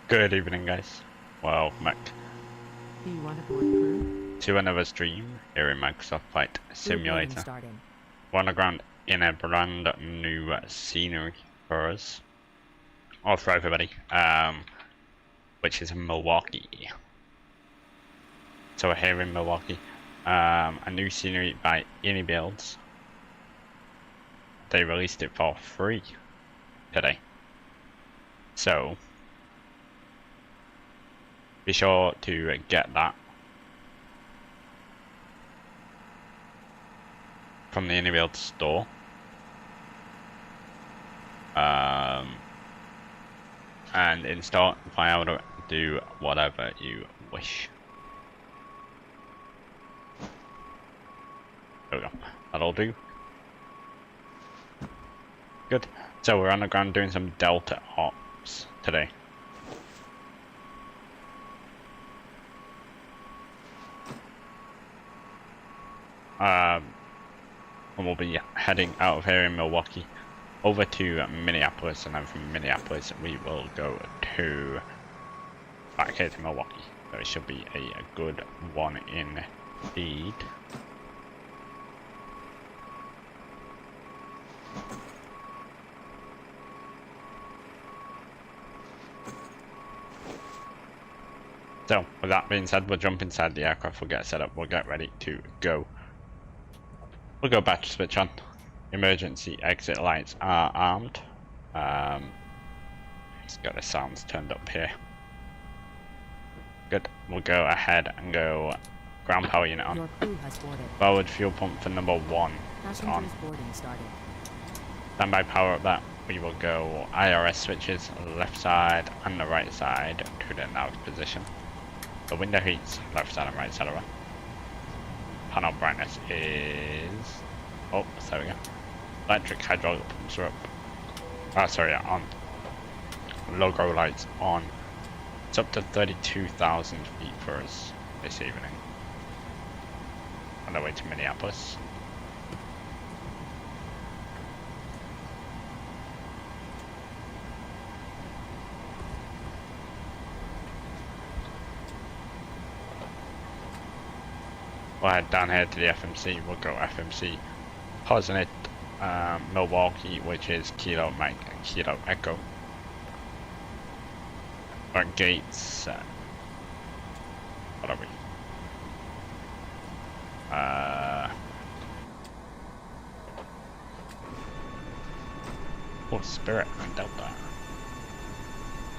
Good evening, guys. Welcome back Do you want to board crew? to another stream here in Microsoft Flight Simulator. Starting. We're on the ground in a brand new scenery for us, or for everybody, which is Milwaukee. So we're here in Milwaukee, a new scenery by iniBuilds. They released it for free today, so be sure to get that from the iniBuilds store. And install, fly out, do whatever you wish. There we go. That'll do. Good. So we're on the ground doing some Delta ops today. And we'll be heading out of here in Milwaukee over to Minneapolis, and then from Minneapolis we will go to back here to Milwaukee. So it should be a good one indeed. So with that being said, we'll jump inside the aircraft, we'll get set up, we'll get ready to go. We'll go batch switch on. Emergency exit lights are armed. Just got the sounds turned up here. Good. We'll go ahead and go ground power unit on. Your crew has boarded. Forward fuel pump for number 1 is on. Passengers boarding started. Standby power up that. We will go IRS switches left side and the right side to the nav position. The window heats left side and right side around. Panel brightness is, oh, there we go. Electric hydraulic pumps are up. On. Logo lights on. It's up to 32,000 feet for us this evening. On the way to Minneapolis. We'll head down here to the FMC, we'll go FMC, Positive Milwaukee, which is Kilo Mike and Kilo Echo. Our gates, what are we? Oh, Spirit and Delta.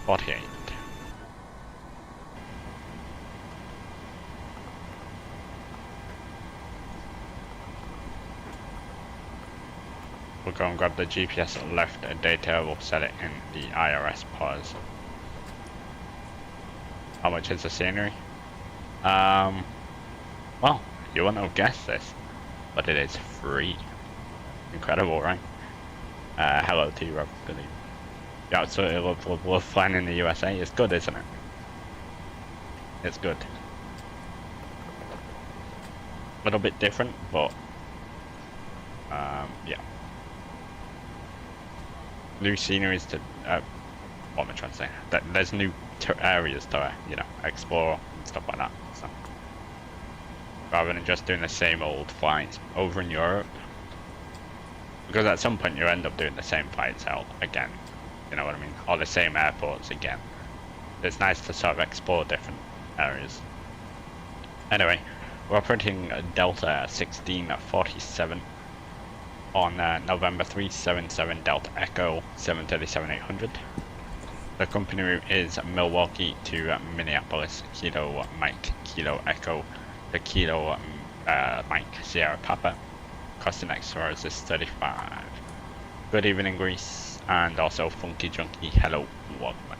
48. We'll go and grab the GPS left data, we'll set it in the IRS pause. How much is the scenery? Well, you wouldn't have guessed this, but it is free. Incredible, right? Hello to you, Rob. Good evening. You absolutely love flying in the USA. It's good, isn't it? It's good. A little bit different, but yeah. New sceneries to, what am I trying to say? There's new areas to, explore and stuff like that. So, rather than just doing the same old flights over in Europe, because at some point you end up doing the same flights out again. You know what I mean? Or the same airports again. It's nice to sort of explore different areas. Anyway, we're operating Delta 1647. On November 377 Delta Echo 737-800. The company route is Milwaukee to Minneapolis, Kilo Mike, Kilo Echo, the Kilo Mike, Sierra Papa. Costing extra for us is 35. Good evening, Greece, and also Funky Junkie, hello, welcome back.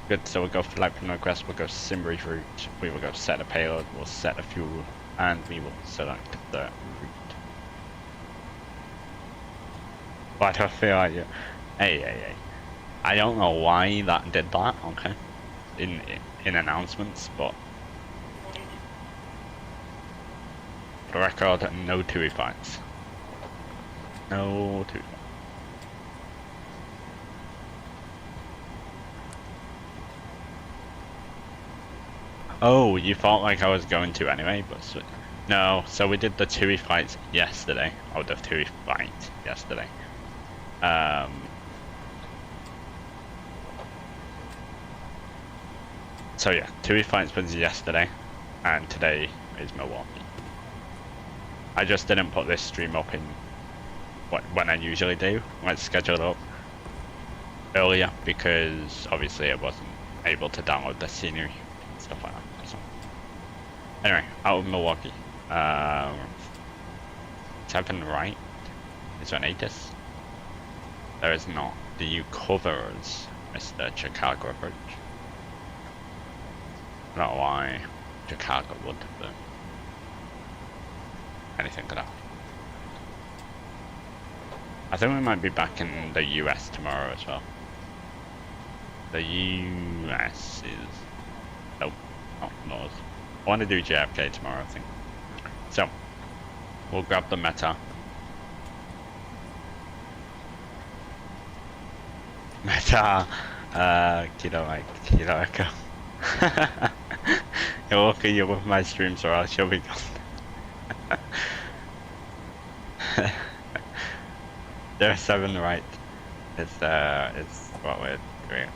Good, so we'll go flight plan request, we'll go Sceneries route, we will go set the payload, we'll set the fuel, and we will select the route. Why do I feel like you? Hey. I don't know why that did that, okay? In announcements, but for the record, no TUI flights. No TUI flights. Oh, you thought like I was going to anyway, but no. So we did the TUI flights yesterday. Oh, the TUI flight yesterday. So yeah, TUI flights was yesterday, and today is Milwaukee. I just didn't put this stream up in when I usually do. Let's schedule it up earlier because obviously I wasn't able to download the scenery and stuff like that. So anyway, out of Milwaukee. 7 right. Is there an ATIS? There is not. Do you covers Mr. Chicago approach? I don't know why Chicago would, but anything could happen. I think we might be back in the US tomorrow as well. The US is... Nope, not North. I want to do JFK tomorrow, I think. So, we'll grab the Meta. Meta! Kilo Mike, Kilo Echo. You're lucky you're with my streams or else you'll be gone. There's 7 right. It's what we're doing.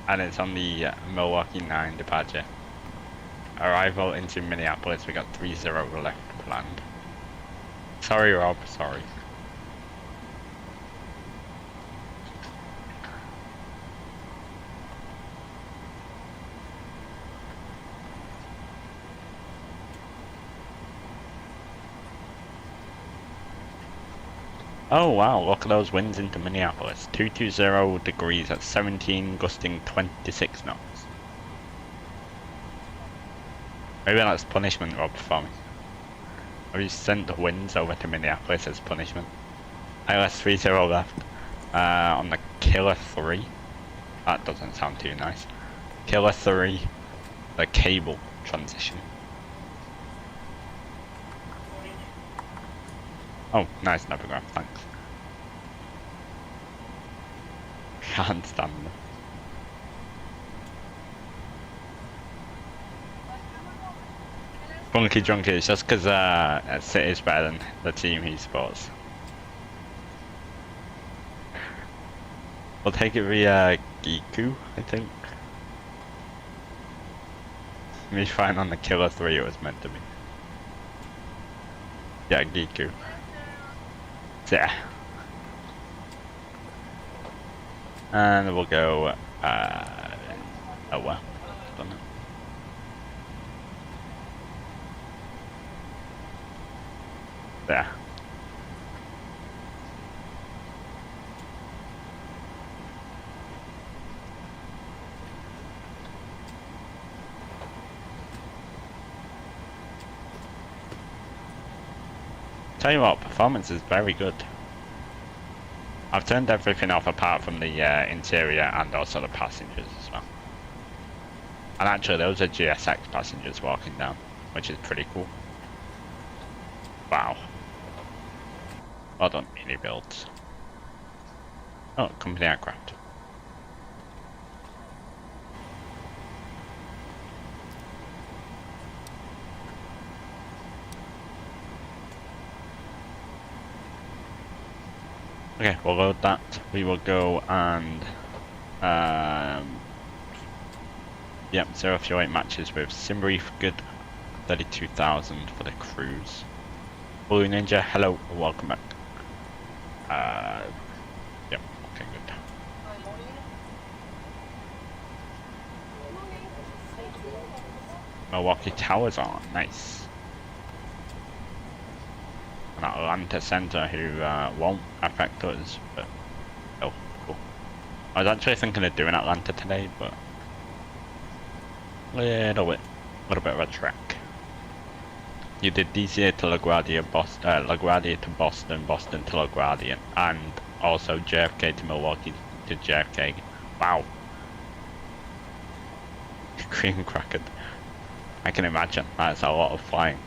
And it's on the Milwaukee 9 departure. Arrival into Minneapolis, we got 30 left planned. Sorry Rob, sorry. Oh wow, look at those winds into Minneapolis. 220 degrees at 17, gusting 26 knots. Maybe that's punishment, Rob, for me. Have you sent the winds over to Minneapolis as punishment? ILS 30 left. On the Killer 3. That doesn't sound too nice. Killer 3. The cable transition. Oh, nice Navigraph, thanks. Can't stand them. Funky Drunky, it's just because City's better than the team he supports. We'll take it via Giku, I think. Me fine on the Killer 3 it was meant to be. Yeah, Giku. Yeah. And we'll go, oh well, don't know. There. Tell you what, performance is very good. I've turned everything off apart from the interior and also the passengers as well. And actually those are GSX passengers walking down, which is pretty cool. Wow. Well done, iniBuilds. Oh, company aircraft. Okay, we'll load that. We will go and yep, 0 fuel 8 matches with Simbrief, good. 32,000 for the cruise. Blue Ninja, hello, welcome back. Yep, okay, good. Milwaukee Towers are nice. An Atlanta Center who won't affect us, but oh, cool. I was actually thinking of doing Atlanta today, but little bit of a trek. You did DC to LaGuardia, LaGuardia to Boston, Boston to LaGuardia, and also JFK to Milwaukee to JFK. Wow. Cream crackered. I can imagine, that's a lot of flying.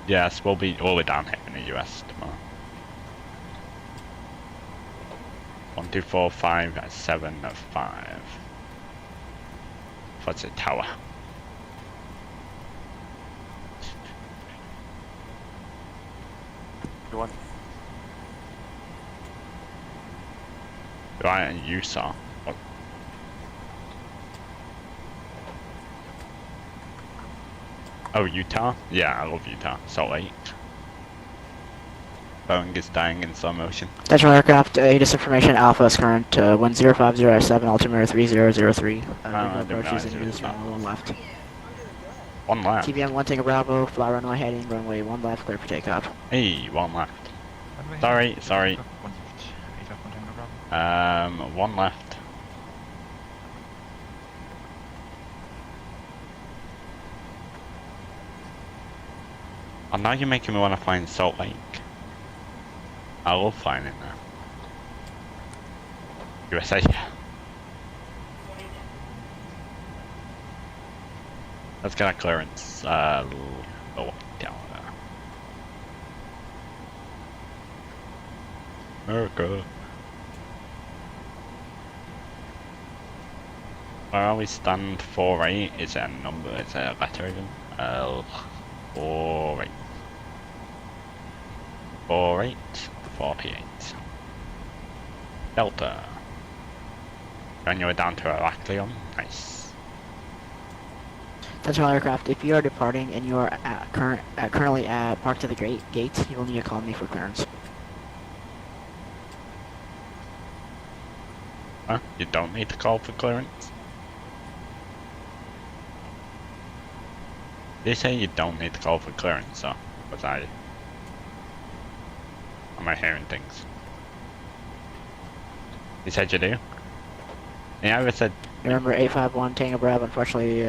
Yes, we'll be down here in the US tomorrow. 1, 2, 4, 5, 7, 5. thought it's a tower. You want? Right, and you saw. What? Oh, Utah? Yeah, I love Utah. Salt Lake. Boeing is dying in slow motion. Central aircraft, ATIS information, Alpha is current, 1050 altimeter 3003. Approaches in use runway 1 left. One left. TBM 1 Tango Bravo, fly runway heading, runway 1 left, clear for takeoff. Hey, one left. Sorry. One left. Oh, now you're making me want to fly in Salt Lake. I love flying in there. USA. Let's get a clearance. Down there. America. Where are we? Stand 48. Is it a number? Is it a letter even? L48. 48. Delta. And you're down to Heraklion. Nice. Central aircraft, if you are departing and you are currently parked at the gate, you will need to call me for clearance. Huh? You don't need to call for clearance? They say you don't need to call for clearance, so was I... Am I hearing things? You said you do? Yeah, I said... Remember 851 Tango Bravo, unfortunately,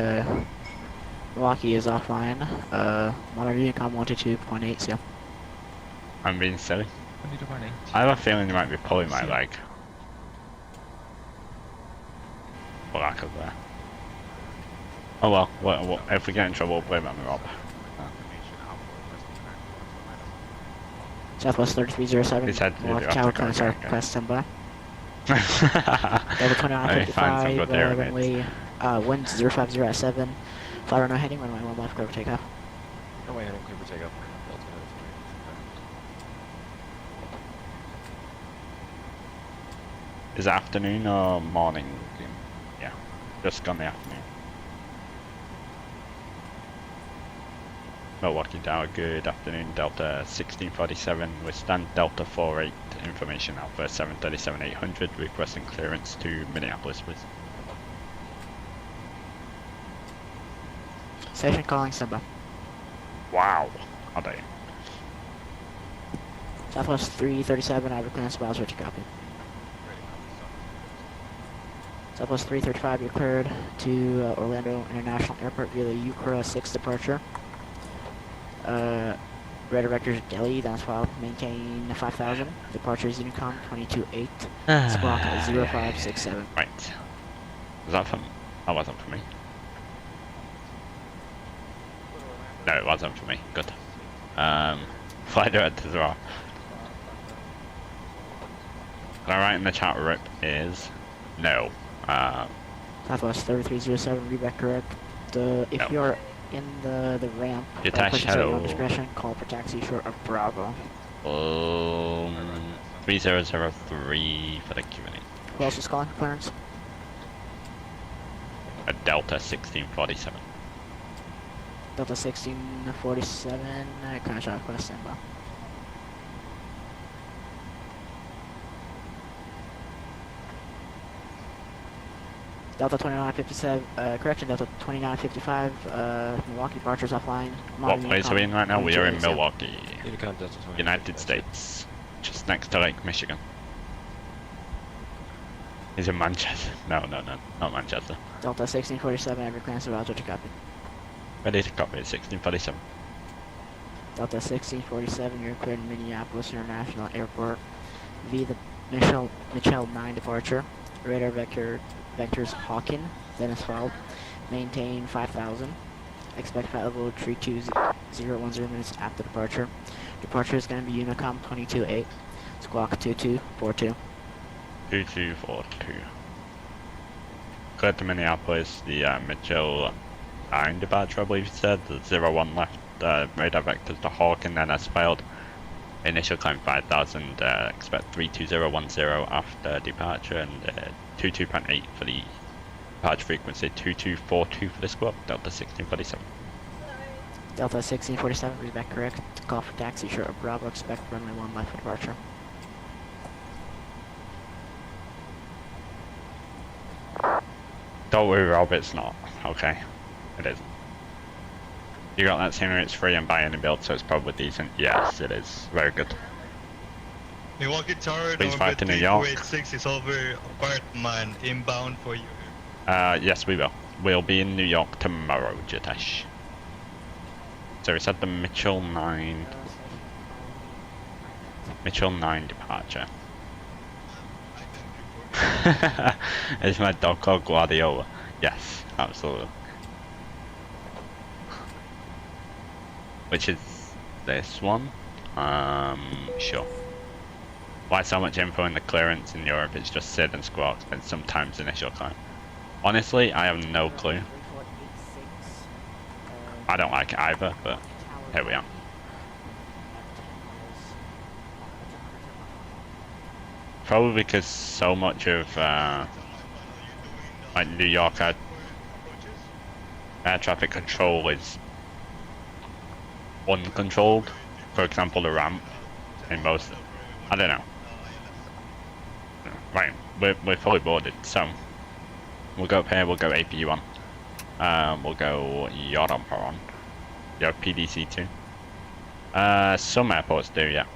Milwaukee is offline. Monitor Unicom 122.8, so. I'm being silly. I have a feeling you might be pulling my leg. For lack of that. Oh well, if we get in trouble, blame it on Rob. Southwest 3307. He said you Milwaukee do Tower, have to go, sorry, okay. class standby. Let Level me find some 2955, good air runway, wind 050 at 7. Fly runway heading, runway 1 left, clear for takeoff. Runway heading, clear for takeoff. Is it afternoon or morning? Yeah, just gone the afternoon. Milwaukee Tower, good afternoon. Delta 1647 with stand Delta 48 information Alpha 737-800 requesting clearance to Minneapolis, please. Station calling Simba. Wow, are they? Southwest 337, I have a clearance about to copy. Southwest 335, you're cleared to Orlando International Airport via the UCRA 6 departure. Radar vectors Delhi, that's file, maintain 5000. Departure is Unicom 228, squawk 0567. Right. Was that for me? That wasn't for me. No, it wasn't for me. Good. Flight director as well. Can I write in the chat rip is no. Southwest 3307, read back correct. If No. you're in the ramp, Yatash, purchase at your own hello. discretion, call for taxi short of Bravo. 3003 for the Q&A. Who else is calling for clearance? A Delta 1647. Delta 1647, crash off class standby. Delta 2957, correction, Delta 2955, Milwaukee departures offline. What place are we in right now? We are in Milwaukee, Unicom Delta 20. United States. Just next to Lake Michigan. Is it Manchester? No, not Manchester. Delta 1647, every clearance about to copy. Ready to copy, 1647. Delta 1647, you're cleared in Minneapolis International Airport via the Mitchell 9 departure. Radar vectors Hawkin, then as followed. Maintain 5000. Expect flight level 32010 minutes after departure. Departure is going to be Unicom 228, squawk 2242. 2242. cleared to Minneapolis, the Mitchell 9 departure, I believe you said, the 01 left, radar vectors to Hawking, then has failed. Initial climb 5,000, expect 32010 after departure, and 22.8 for the departure frequency, 2242 for the squawk, Delta 1647. Delta 1647, read back correct. Call for taxi, short of Bravo, expect runway 1 left for departure. Don't worry, Rob, it's not. Okay, it isn't. You got that scenery, it's free and buy any build, so it's probably decent. Yes, it is. Very good. Milwaukee Tower, Please November fly to New York. 3286 is over apartment inbound for you. Yes, we will. We'll be in New York tomorrow, Jitesh. So we said the Mitchell 9 departure. Is my dog called Guardiola? Yes, absolutely. Which is this one? Sure. Why so much info in the clearance in Europe? It's just SID and squawks, and sometimes initial climb. Honestly, I have no clue. I don't like it either, but here we are. Probably because so much of like New York air traffic control is uncontrolled. For example, the ramp in most, I don't know. Right, we're fully boarded, so we'll go up here. We'll go APU on. We'll go Yorampa on. You have PDC too. Some airports do, yeah.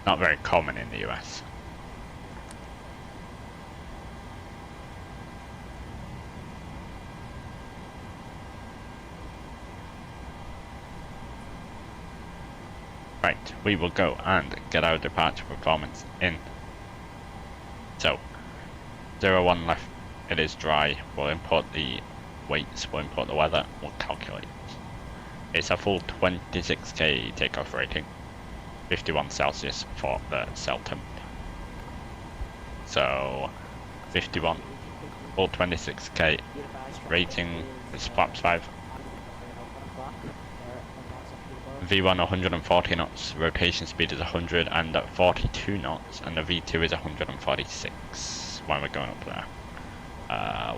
Not very common in the US. Right, we will go and get our departure performance in. So, 01 left, it is dry. We'll import the weights, we'll import the weather, we'll calculate. It's a full 26k takeoff rating, 51 Celsius for the cell temp. So, 51, full 26k rating, it's flaps 5. V1 140 knots, rotation speed is 100 and 42 knots, and the V2 is 146 when we're going up there.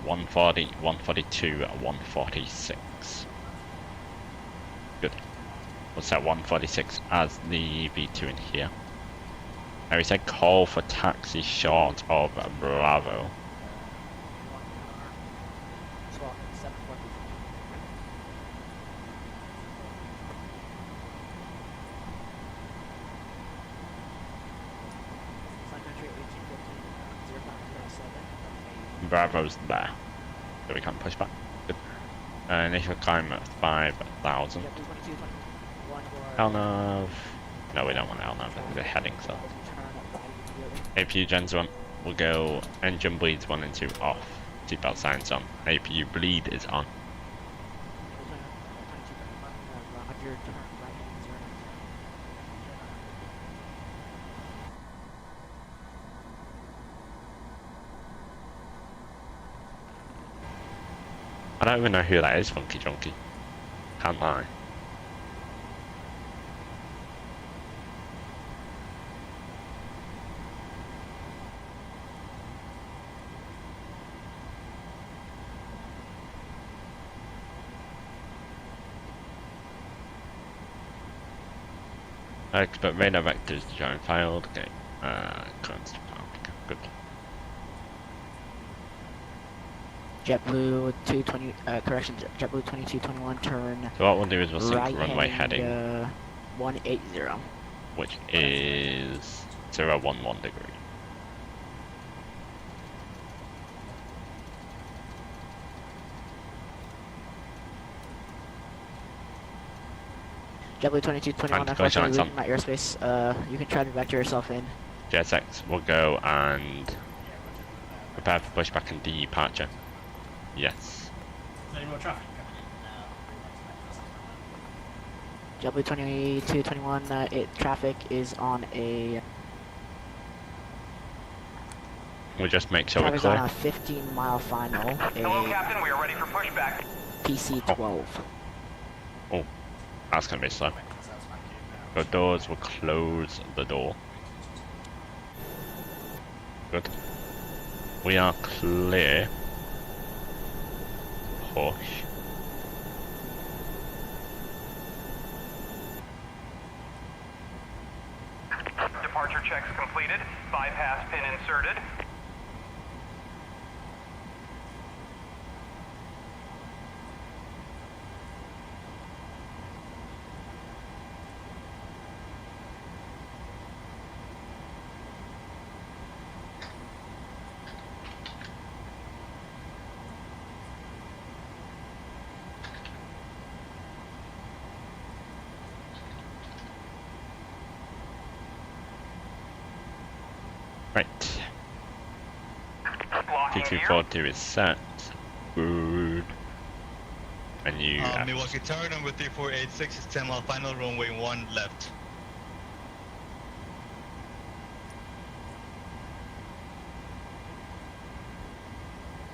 140, 142, 146. Good. We'll set 146 as the V2 in here. Now we said call for taxi short of Bravo. Bravo's there, so we can't push back. Good. Initial climb at 5,000. Elnav. No, we don't want Elnav. We're heading so. APU gens 1. We'll go engine bleeds 1 and 2 off. Seatbelt signs on. APU bleed is on. I don't even know who that is, Funky Junkie. Can't lie. I expect radar vectors to join failed. Okay. Currents to found. Good. JetBlue 220, correction, JetBlue 2221 turn. So what we'll do is we'll sync right runway heading, 180. which is 011 degree. JetBlue 2221, unfortunately leaving my airspace. You can try to vector yourself in. GSX will go and prepare for pushback and departure. Yes. Any more traffic? JetBlue 2221, traffic is on a We'll just make sure we're Traffic's on clear. a 15-mile final, Hello, a Captain. We are ready for pushback. PC-12. Oh, that's gonna be slow. The doors will close the door. Good. We are clear. Push. Departure checks completed. Bypass pin inserted. Right. Locking gear. T242 is set. Good. And you. Milwaukee Tower number 3486 is 10-mile final, runway 1 left.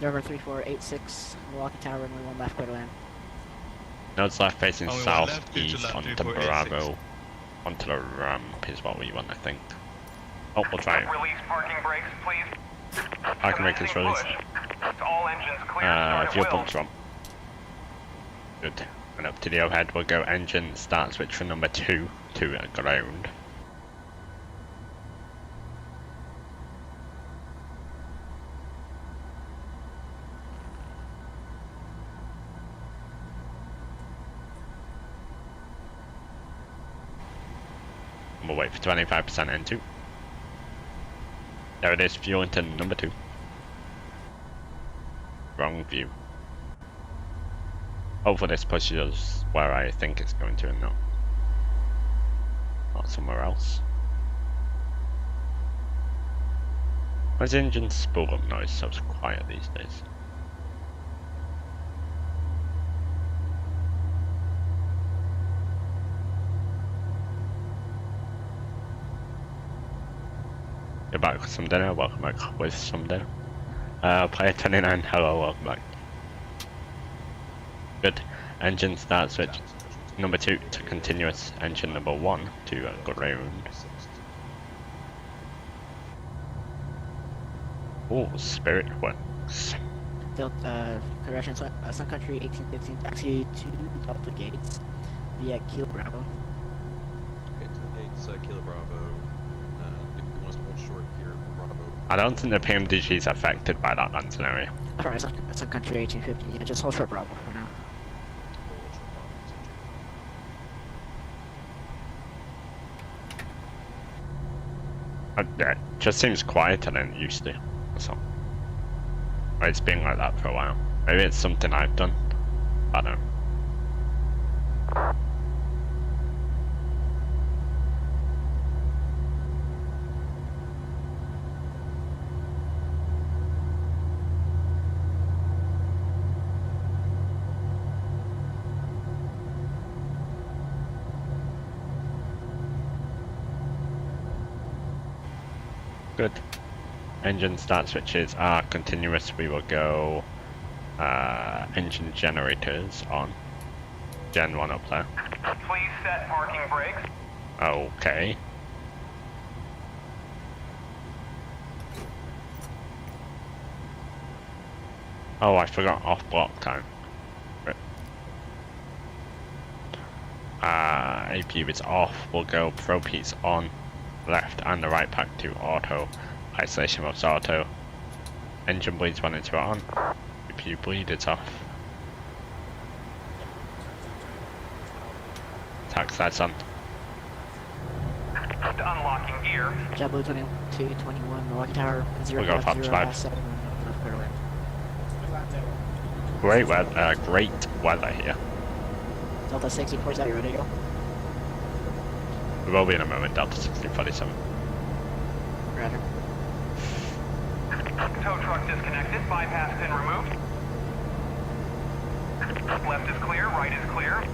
Number 3486, Milwaukee Tower, runway 1 left, clear to land. Nodes left facing Only one south left, due to east left, onto 3486. Bravo. Onto the ramp is what we want, I think. Oh, we'll try it. Release parking brakes, please. I can make this release. Push. All engines clear. Start at Fuel will. pump's wrong. Good. And up to the overhead we'll go engine start switch for number 2 to ground. And we'll wait for 25% N2. There it is, fuel into number 2. Wrong view. Hopefully this pushes us where I think it's going to and not somewhere else. Why is the engine spool up noise so quiet these days? You're back with some dinner, welcome back with some dinner. Player 29, hello, welcome back. Good. Engine start switch number 2 to continuous, engine number 1 to ground. Oh, Spirit Works. Correction, Sun Country 1815, taxi to Delta Gates via Kilo Bravo. Okay, it's Kilo Bravo. If you want us to hold short here, Bravo. I don't think the PMDG is affected by that land scenario. Alright, Sun Country 1815, yeah, just hold short Bravo for now. Yeah, it just seems quieter than it used to. That's all. Or it's been like that for a while. Maybe it's something I've done. I don't know. Good. Engine start switches are continuous. We will go engine generators on. Gen 1 up there. Please set parking brakes. Okay. Oh, I forgot off block time. APU is off. We'll go Pro P's on. Left and the right pack to auto. Isolation mode's auto. Engine bleeds 1 and 2 are on. APU bleed, it's off. Tax lights on. Unlocking gear. JetBlue 2221, Milwaukee Tower, We'll go Fox 5. 050 left, clear to land. Great weather here. Delta 1647, you ready to go? We will be in a moment, Delta 1647. Roger. Tow truck disconnected. Bypass pin removed. Left is clear. Right is clear.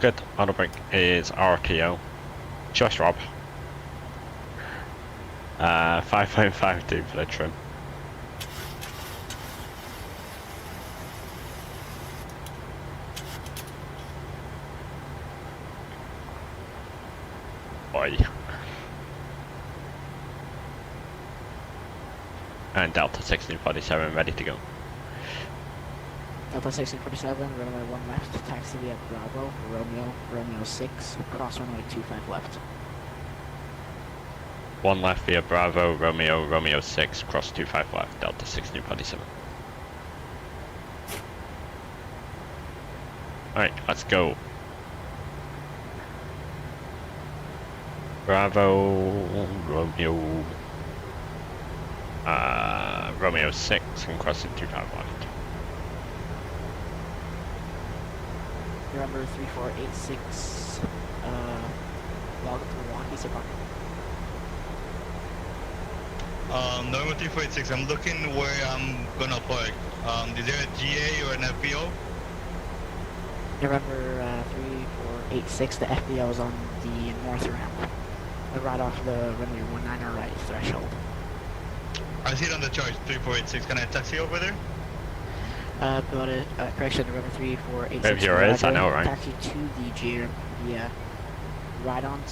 Good. Auto brake is RTO. Just Rob. 5.52 for the trim. Boy. And Delta 1647 ready to go. Delta 1647, runway 1 left, taxi via Bravo, Romeo 6, cross runway 25 left. 1 left via Bravo, Romeo 6, cross 25 left, Delta 1647. Alright, let's go. Bravo, Romeo 6 and crossing 25 left. November 3486, welcome to Milwaukee Airport. November 3486, I'm looking where I'm gonna park. Is there a GA or an FBO? November 3486, the FBO is on the north ramp, right off the runway 19 right threshold. I see it on the chart, 3486. Can I taxi over there? Got it. Correction, November 3486. If you're is, I know, right? Taxi to the GA via right on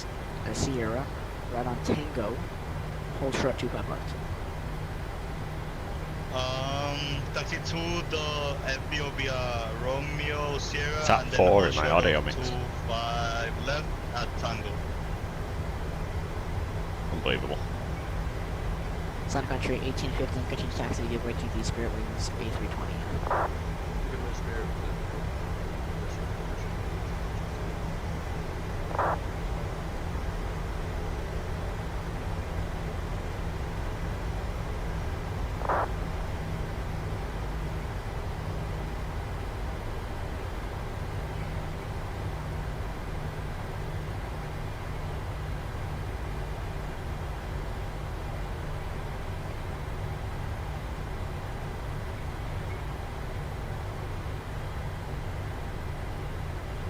Sierra, right on Tango, hold short 25 left. Taxi to the FBO via Romeo Sierra. It's at and then 4 hold in my short audio of mix. 25 left at Tango. Unbelievable. Sun Country 1815, continue taxi to give way to the Spirit Wings A320. Give it a spare.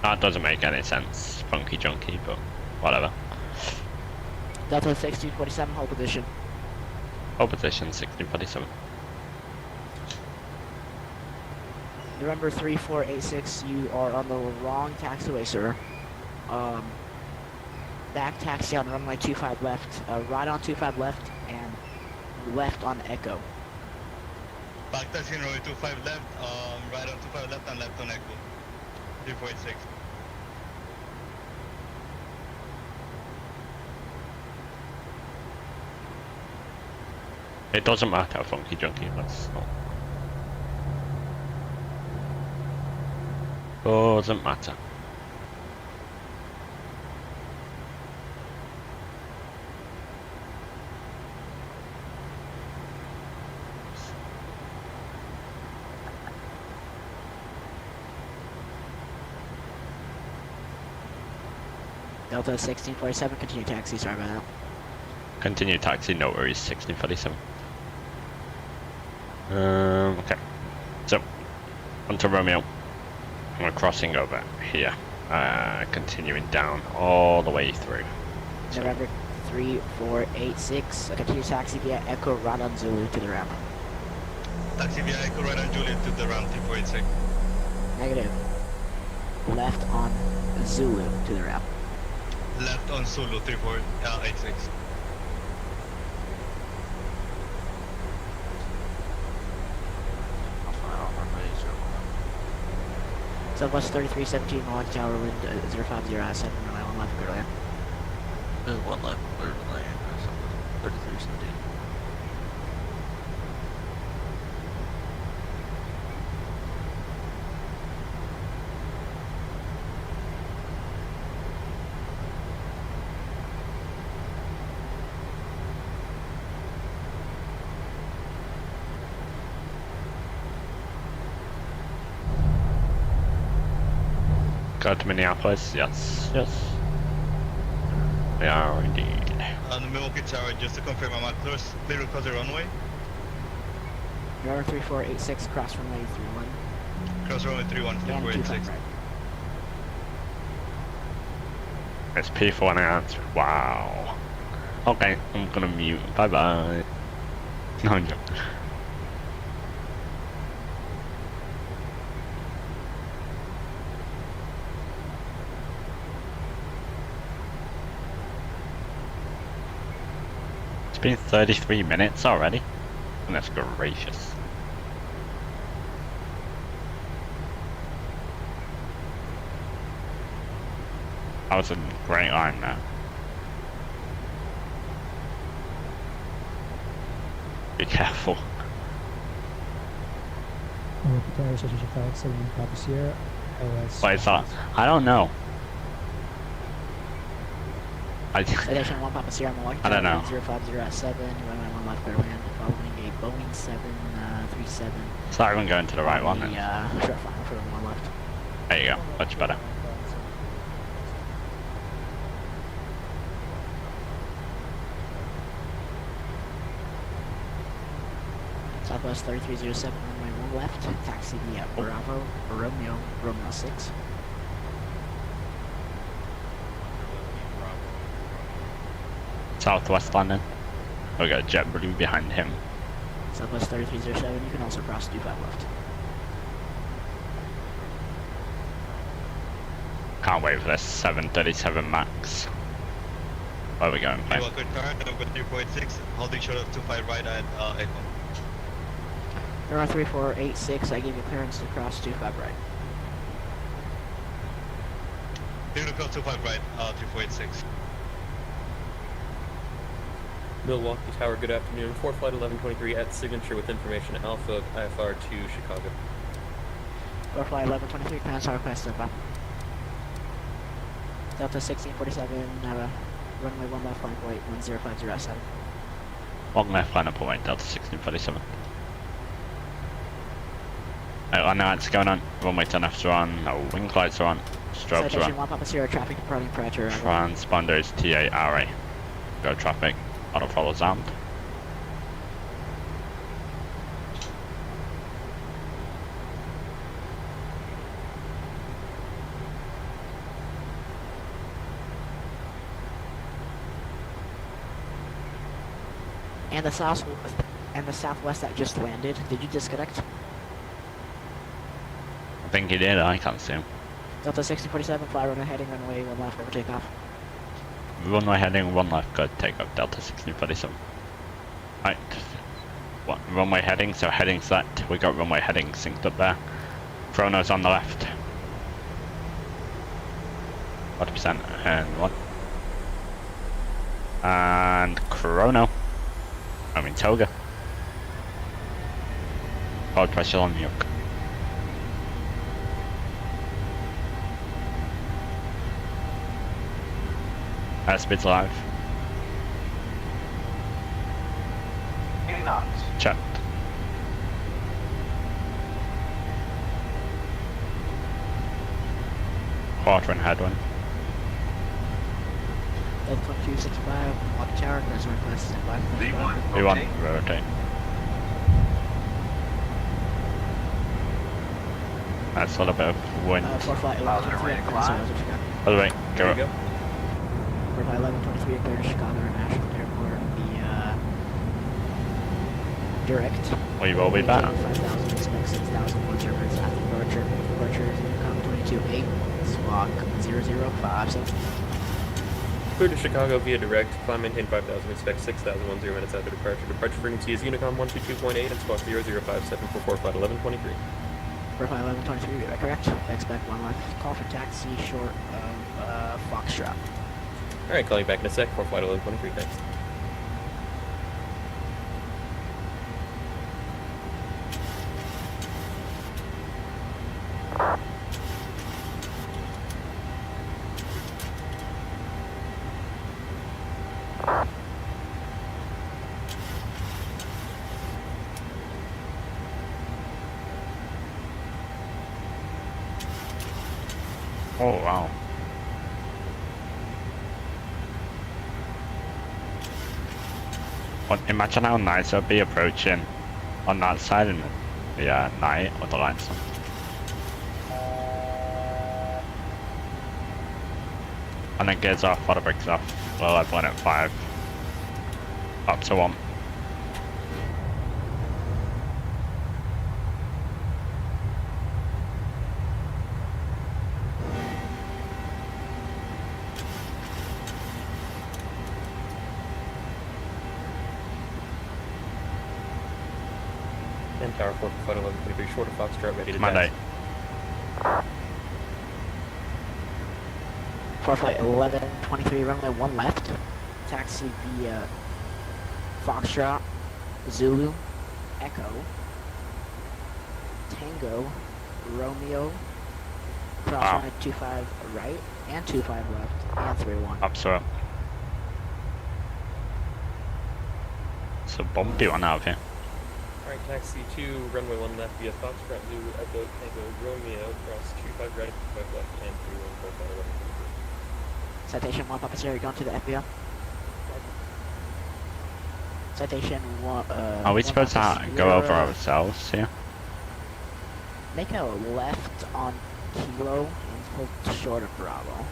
That doesn't make any sense, funky junky, but whatever. Delta 1647, hold position. Hold position 1647. November 3486, you are on the wrong taxiway, sir. Back taxi on runway 25 left, right on 25 left, and left on Echo. Back taxi runway 25 left, right on 25 left and left on Echo. 3486. It doesn't matter, funky junky, let's not. Doesn't matter. Delta 1647, continue taxi, sorry about that. Continue taxi, no worries, 1647. Okay. So, onto Romeo. We're crossing over here. Continuing down all the way through. So, November 3486, continue taxi via Echo right on Zulu to the ramp. Taxi via Echo right on Juliet to the ramp 3486. Negative. Left on Zulu to the ramp. Left on Zulu 3486. Southwest 3317, Milwaukee Tower, wind 050 I-7, runway 1 left, clear to land. 1 left, clear to land. 3317. go to Minneapolis, yes, yes. We are indeed. On the Milwaukee Tower, just to confirm, I'm clear across the runway. November 3486, cross runway 31. Cross runway 31, And 3486. 25 right. It's P4 announcement. Wow. Okay, I'm gonna mute. Bye bye. No, I'm joking. It's been 33 minutes already. Goodness gracious. That was a great line now. Be careful. What is that? I don't know. Citation 1 Papa Sierra Milwaukee. I don't know. 050 at 7. Runway 1 left clear land. Following a Boeing 737. It's not even going to the right one then. Short final for 1 left. There you go. Much better. Southwest 3307, runway 1 left. Taxi via Bravo, Romeo 6. Southwest London. We got JetBlue behind him. Southwest 3307, you can also cross 25 left. Can't wait for this 737 Max. Where are we going, You mate? are good current, number 3.6, holding short of 25 right at 8. Runway 3486, I gave you clearance to cross 25 right. You're gonna cross 25 right, 3486. Milwaukee Tower, good afternoon. 4 Flight 1123 at signature with information Alpha of IFR to Chicago. 4 Flight 1123, clearance request of Delta 1647, runway 1 left, flight weight 1050 at 7. Long left line up away, Delta 1647. I know what's going on. Runway 10 F's are on, no wing lights are on, strobes are Citation on. 1 Papa Sierra, traffic departing departure. Transponders TARA. Go traffic, auto follows armed. And the southwest that just landed, did you disconnect? I think he did, I can't see him. Delta 1647, fly runway heading runway 1 left, over takeoff. Runway heading 1 left, go take off Delta 1647. Right. What, runway heading, so heading set. We got runway heading synced up there. Chrono's on the left. 40% and 1. And Chrono. I mean Toga. Forward pressure on yoke. Airspeed's live. 80 knots. Checked. Quarter and headwind. Delta 2265, Milwaukee Tower, clearance request stand by. V1, rotate. That's a little bit of wind. 4 Flight 1123, clearance to Chicago. By the way, go There up. you go. 4 Flight 1123, clear to Chicago International Airport via direct. We will be back. 5,000, expect 6,000, 1 minutes after departure. Departure is Unicom 22-8, squawk 0057. Clear to Chicago via direct. Climb maintain 5,000, expect 6,000, 10 minutes after departure. Departure frequency is Unicom 122.8 and squawk 0057 for 4 Flight 1123. 4 Flight 1123, right, correct? Expect 1 left. Call for taxi short of Foxtrot. Alright, calling back in a sec. 4 Flight 1123, thanks. Oh wow. Well, imagine how nice it would be approaching on that side in the night with the lights on. And then gears off, auto brakes off. Low level at 5. Up to 1. And Tower 4 for 11, 23, short of Foxtrot, ready to Command pass. 8. 4 flight 11, 23, runway 1 left. Taxi via Foxtrot, Zulu, Echo, Tango, Romeo, cross Wow. runway 25 right, and 25 left, and 31. Up to 1. It's a bumpy one out of here. Alright, taxi 2, runway 1 left via Foxtrot, Zulu, Echo, Tango, Romeo, cross 25 right, 25 left, and 31, full flight 11. Citation 1, Papa Sierra, going to the FBO. Citation 1, Are we 1 supposed to Papa go over Sierra. ourselves here? Make a left on Kilo and pull short of Bravo.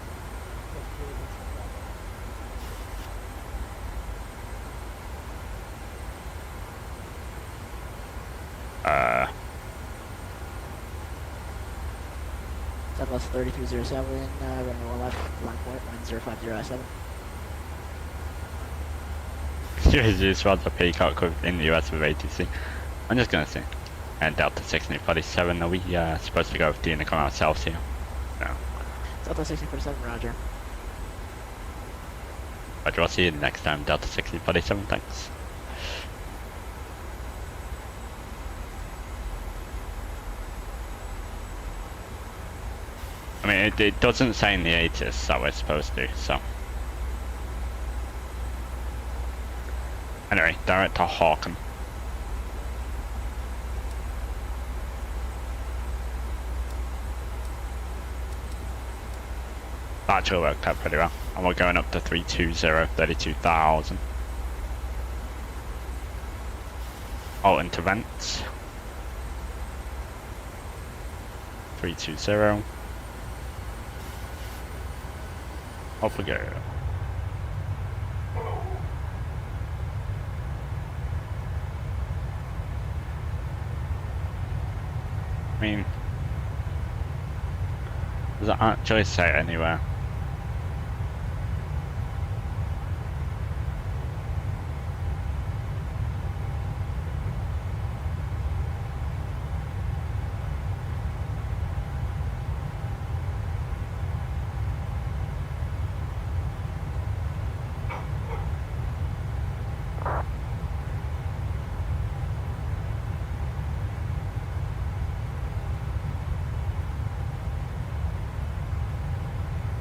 Southwest 3307, runway 1 left, line point, 1050 You just runs a peacock in the US with ATC. I'm just gonna say. And Delta 1647, are we supposed to go with the Unicon ourselves here? No. Delta 1647, roger. Roger, I'll see you next time, Delta 1647, thanks. I mean, it doesn't say in the ATIS that we're supposed to, so. Anyway, direct to Hawken. That actually worked out pretty well. And we're going up to 320, 32,000. Alt into vents. 320. Up we go. I mean, does it actually say it anywhere?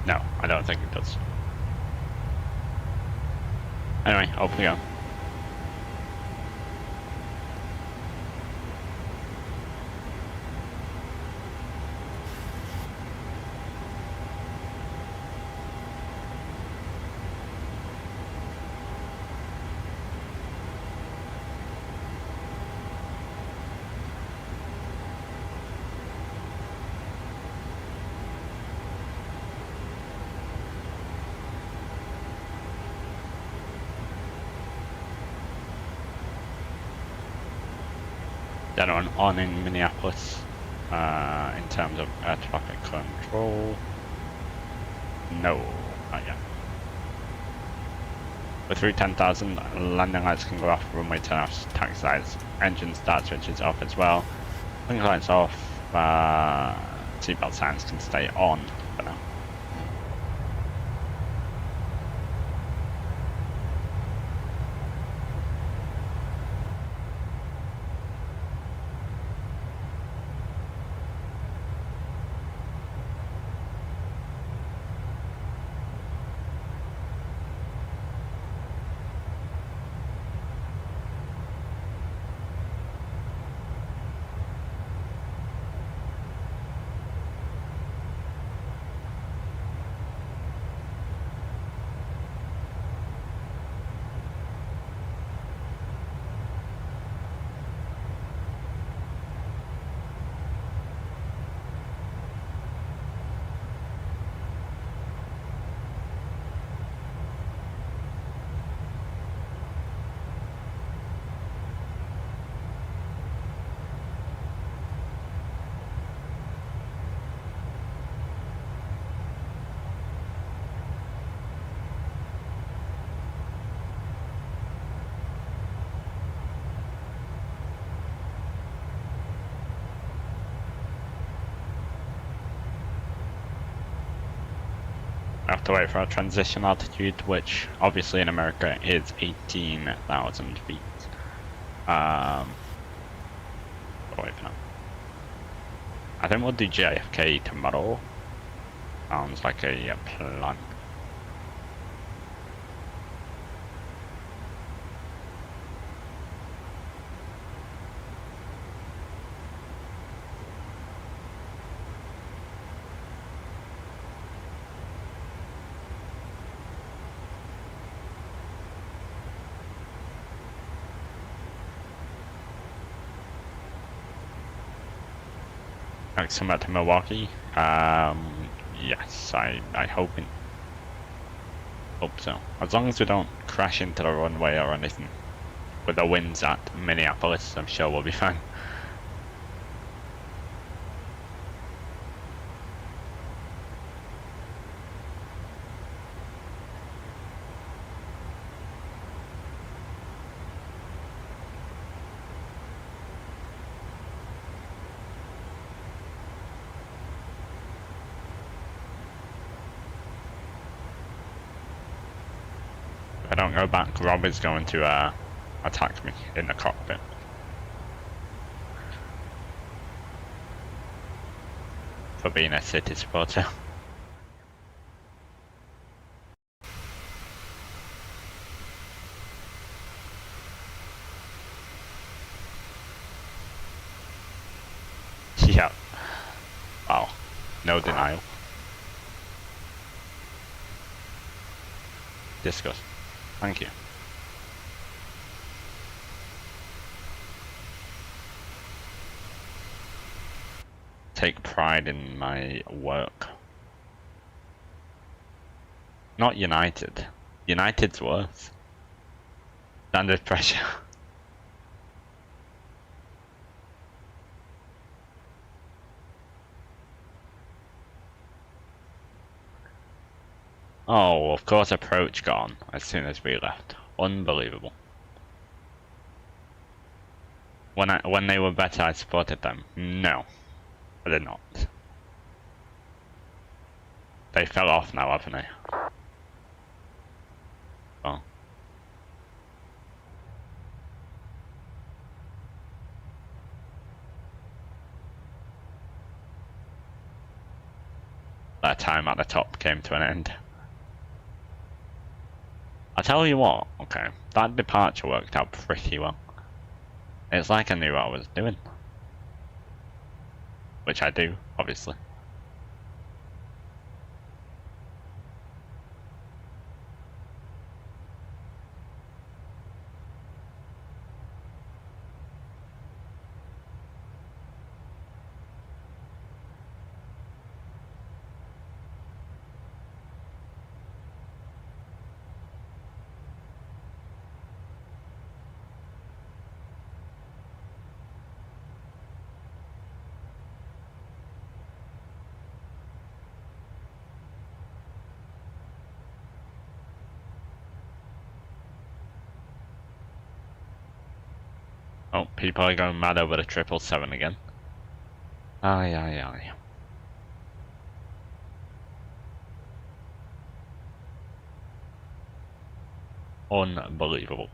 No, I don't think it does. Anyway, open we go. That on in Minneapolis in terms of air traffic control. No, not yet. We're through 10,000, landing lights can go off, runway turn off, taxi lights, engine start switches off as well. Blinker lights off, seatbelt signs can stay on for now. have to wait for our transition altitude, which obviously in America is 18,000 feet. I'll wait for now. I think we'll do JFK tomorrow. Sounds like a plan. Come back to Milwaukee. Yes, I hope so. As long as we don't crash into the runway or anything. With the winds at Minneapolis, I'm sure we'll be fine. If I don't go back, Rob is going to attack me in the cockpit. For being a City supporter. Yeah. Wow. No denial. Discuss. Thank you. Take pride in my work. Not United. United's worse. Standard pressure. Oh, of course approach gone as soon as we left. Unbelievable. When they were better I supported them. No. I did not. They fell off now, haven't they? Oh. That time at the top came to an end. I tell you what, okay, that departure worked out pretty well. It's like I knew what I was doing. Which I do, obviously. Oh, people are going mad over the 777 again. Aye, aye, aye. Unbelievable.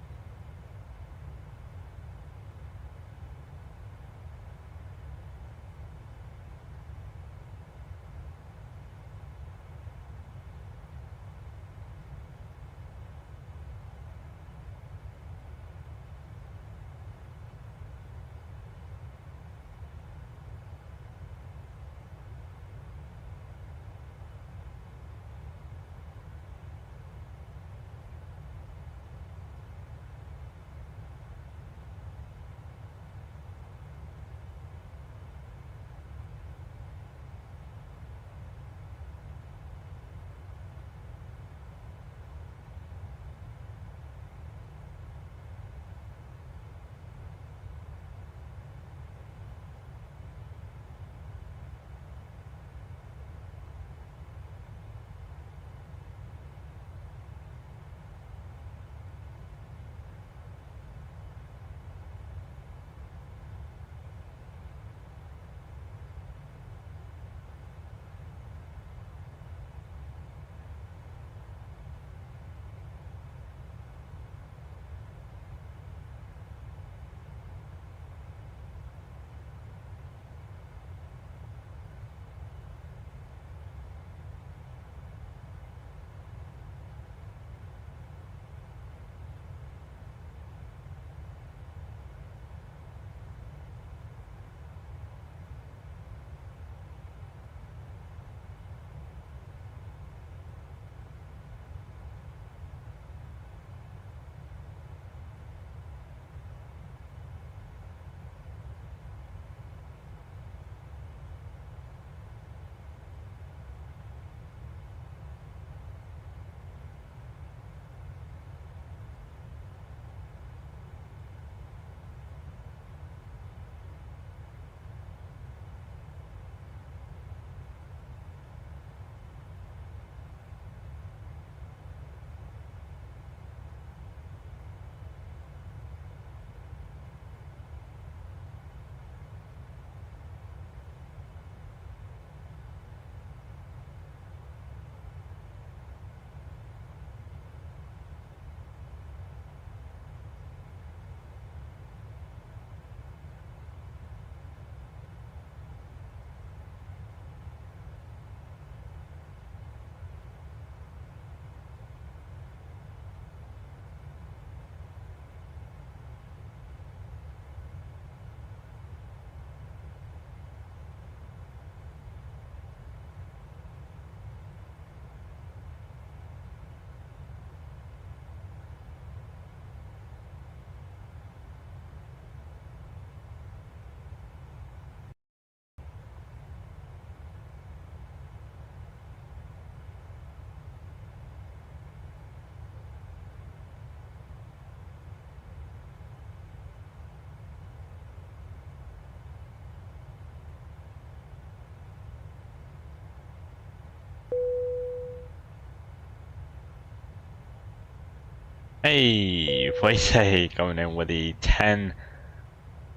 Hey, Voice coming in with the 10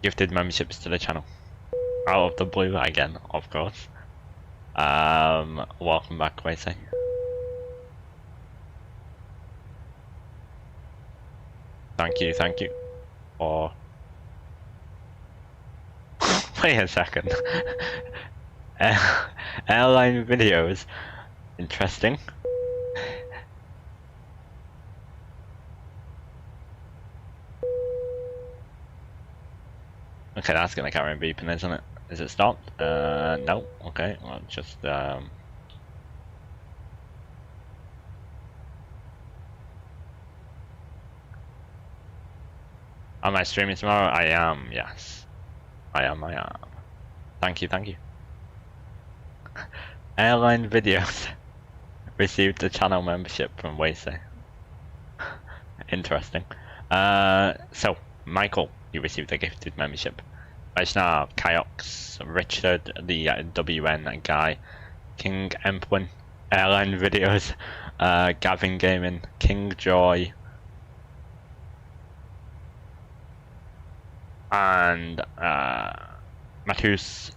gifted memberships to the channel. Out of the blue again, of course. Welcome back, Voice. Thank you for... Wait a second. Airline videos. Interesting. Okay, that's gonna carry on beeping, isn't it? Is it stopped? No. Okay, well, just Am I streaming tomorrow? I am, yes. I am. Thank you. Airline videos received a channel membership from Waysay. Interesting. So, Michael, you received a gifted membership. Vaishnav, Kyox, Richard, the WN guy, King Empwin, Airline Videos, Gavin Gaming, King Joy, and Matus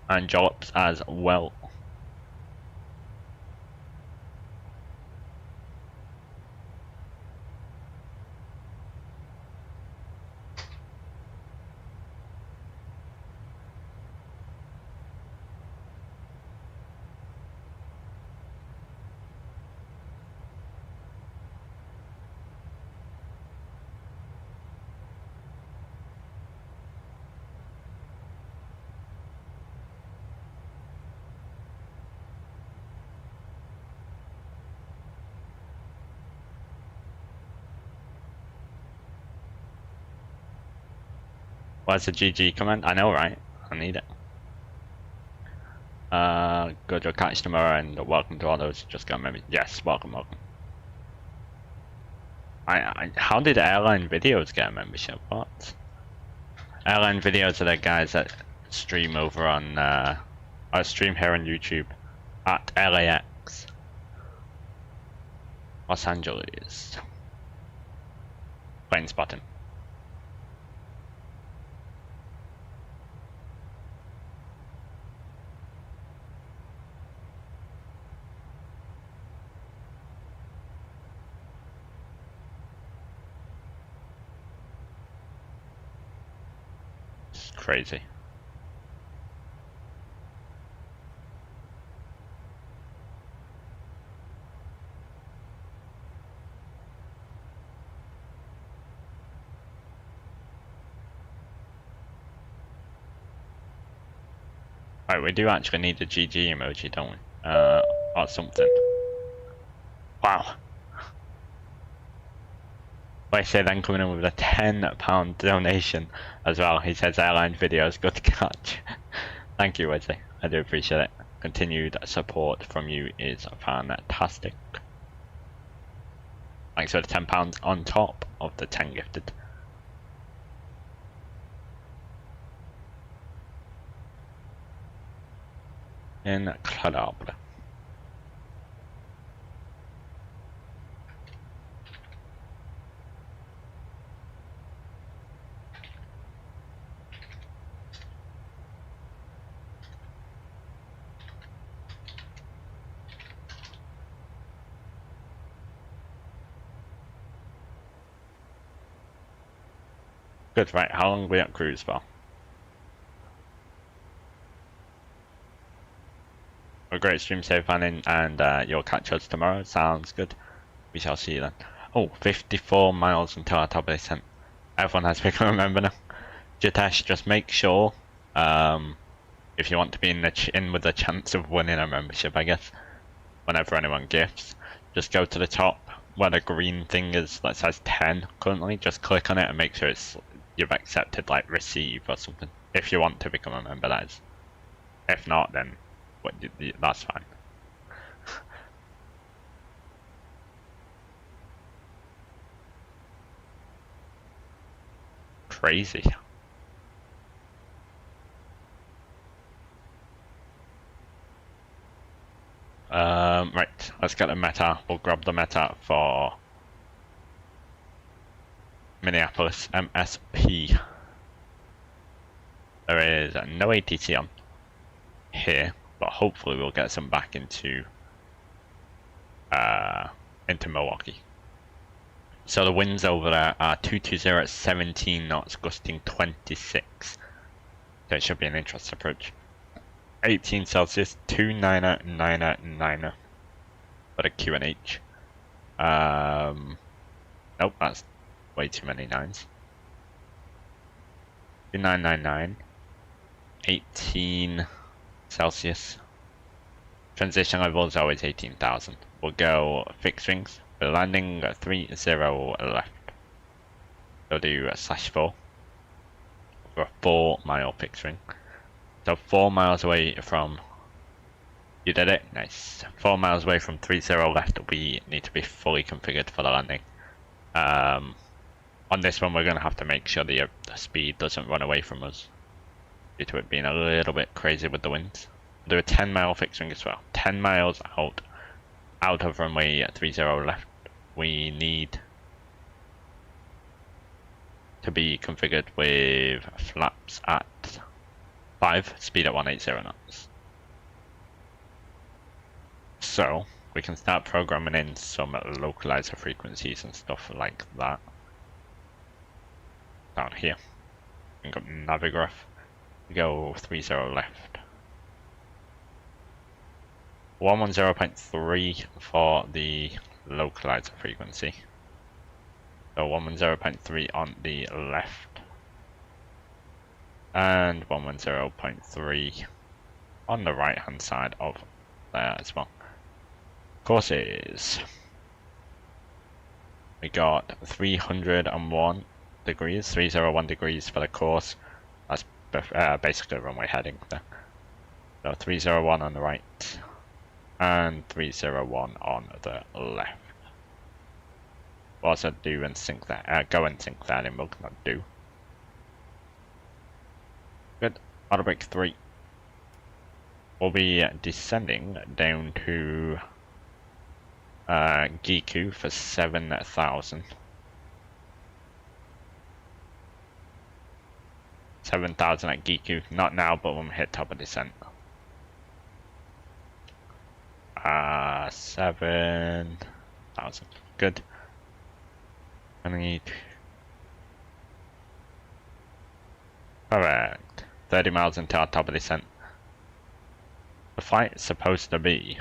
and Jollops as well. Where's the GG command? I know, right? I need it. Good to catch tomorrow, and welcome to all those who just got maybe. Yes, welcome. How did Airline Videos get a membership? What? Airline Videos are the guys that stream over on, I stream here on YouTube at LAX, Los Angeles. Planespotting. Crazy. Right, we do actually need the GG emoji, don't we? Or something. Wow. I say then coming in with a £10 donation as well. He says Airline Videos, good catch. Thank you, Wesley. I do appreciate it. Continued support from you is fantastic. Thanks for the £10 on top of the 10 gifted. Incredible. Good, right, how long are we at cruise for? A great stream, safe planning, and you'll catch us tomorrow. Sounds good. We shall see you then. Oh, 54 miles until our top of the descent. Everyone has become a member now. Jitesh, just make sure, if you want to be in with a chance of winning a membership, I guess, whenever anyone gifts, just go to the top where the green thing is that says 10 currently. Just click on it and make sure you've accepted like receive or something. If you want to become a member, that is. If not, then that's fine. Crazy. Right, let's get the meta. We'll grab the meta for Minneapolis MSP. There is no ATC on here, but hopefully we'll get some back into Milwaukee. So the winds over there are 220 at 17 knots, gusting 26. So it should be an interesting approach. 18 Celsius, 29er for the QNH. Nope, that's way too many nines. 2999, 18 Celsius. Transition level is always 18,000. We'll go fixed wings. We're landing 30 left. We'll do /4 for a 4 mile fixed wing. So 4 miles away from, you did it, nice. 4 miles away from 30 left, we need to be fully configured for the landing. On this one we're going to have to make sure the speed doesn't run away from us, due to it being a little bit crazy with the winds. We'll do a 10 mile fixed wing as well. 10 miles out of runway 30 left. We need to be configured with flaps at 5, speed at 180 knots. So we can start programming in some localizer frequencies and stuff like that. Down here. We've got Navigraph. We go 30 left. 110.3 for the localizer frequency. So 110.3 on the left. And 110.3 on the right hand side of there as well. Courses. We got 301 degrees, 301 degrees for the course. That's basically runway heading there. So 301 on the right and 301 on the left. We'll also do and sync that, go and sync that in, we'll not do. Good. Auto brake 3. We'll be descending down to Giku for 7,000. 7,000 at Giku. Not now, but when we hit top of descent. 7,000. Good. I need. Correct. 30 miles until our top of descent. The flight is supposed to be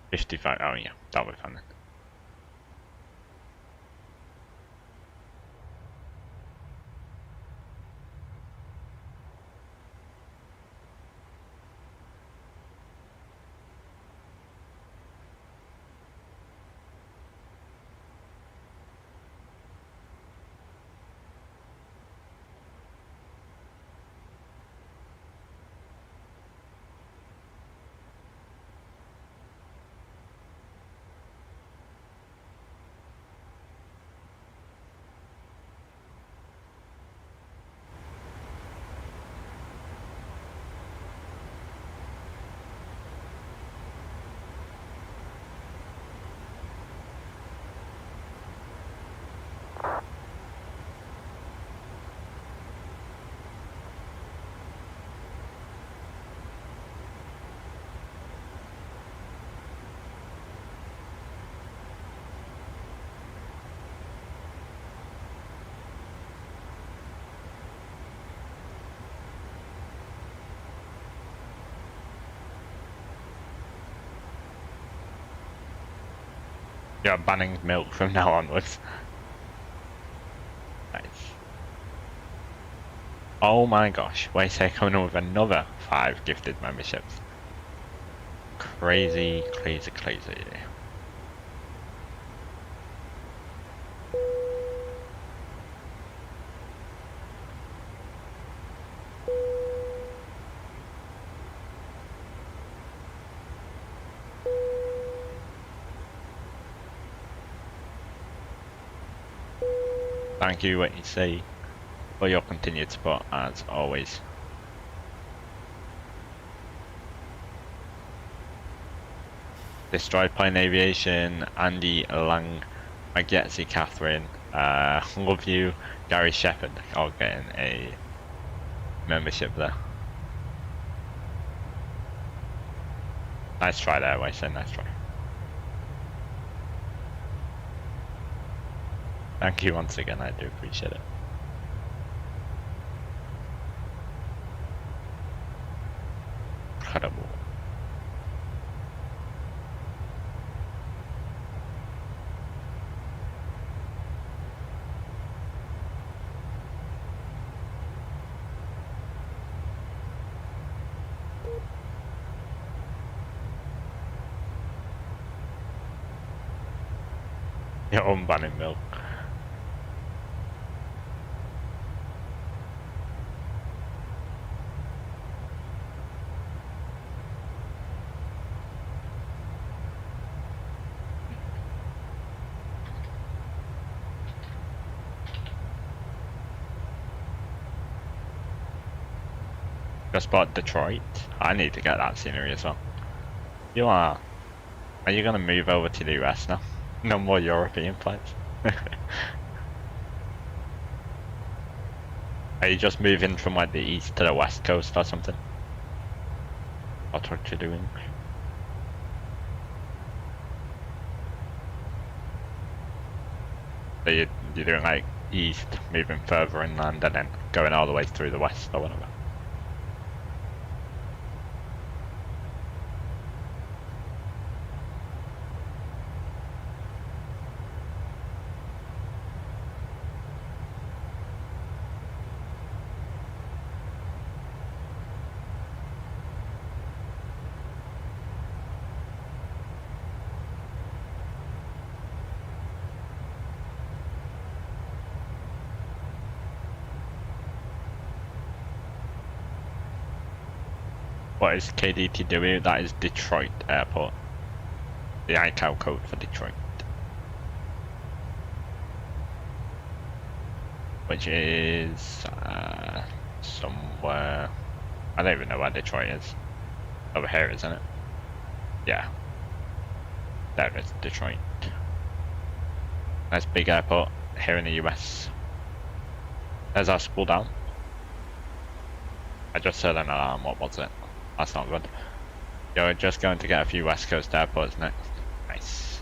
55. Oh yeah, that'll be fun then. You're banning milk from now onwards. Nice. Oh my gosh, wait a coming in with another 5 gifted memberships. Crazy, crazy, crazy. Thank you, ATC, for your continued support as always. Destroyed Plane Aviation, Andy Lang, Maggetzi Catherine, Love you, Gary Shepherd. Oh, getting a membership there. Nice try there, Wayson. Nice try. Thank you once again. I do appreciate it. Incredible. You're unbanning milk. Just bought Detroit. I need to get that scenery as well. You are you gonna move over to the US now? No more European flights. Are you just moving from like the east to the west coast or something? That's what you're doing. So you're doing like east, moving further inland and then going all the way through the west or whatever. What is KDTW? That is Detroit Airport. The ICAO code for Detroit. Which is somewhere... I don't even know where Detroit is. Over here, isn't it? Yeah. There is Detroit. Nice big airport here in the US. There's our spool down. I just heard an alarm, what was it? That's not good. You're just going to get a few West Coast airports next. Nice.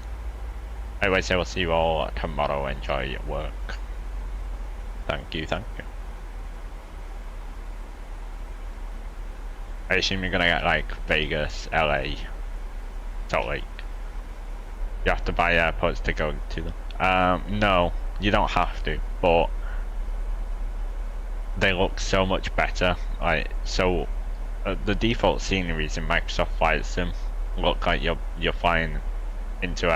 Anyway, so we'll see you all tomorrow. Enjoy your work. Thank you, thank you. I assume you're gonna get like Vegas, LA, Salt Lake. You have to buy airports to go to them. No, you don't have to, but they look so much better. Like, so the default sceneries in Microsoft Flight Sim look like you're flying into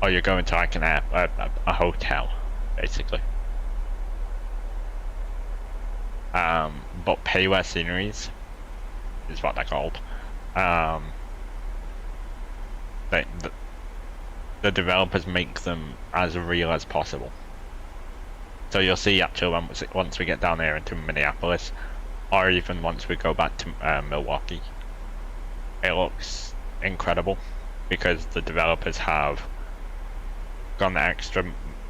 or you're going to like a hotel, basically. But payware sceneries is what they're called. The developers make them as real as possible. So you'll see actually once we get down here into Minneapolis, or even once we go back to Milwaukee, it looks incredible because the developers have gone the extra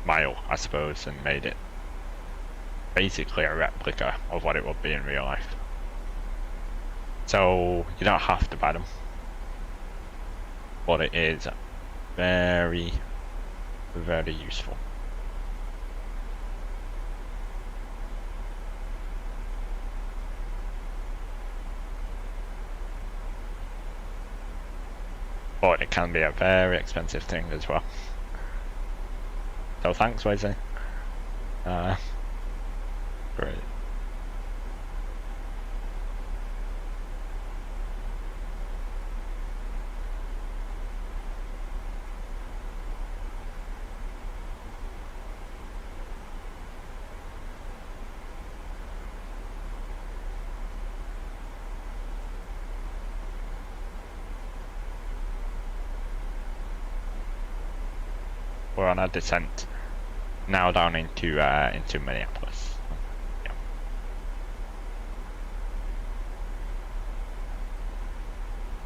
mile, I suppose, and made it basically a replica of what it would be in real life. So you don't have to buy them, but it is very, very useful. But it can be a very expensive thing as well. So thanks, Wesley. Great. We're on a descent now down into Minneapolis. Yeah.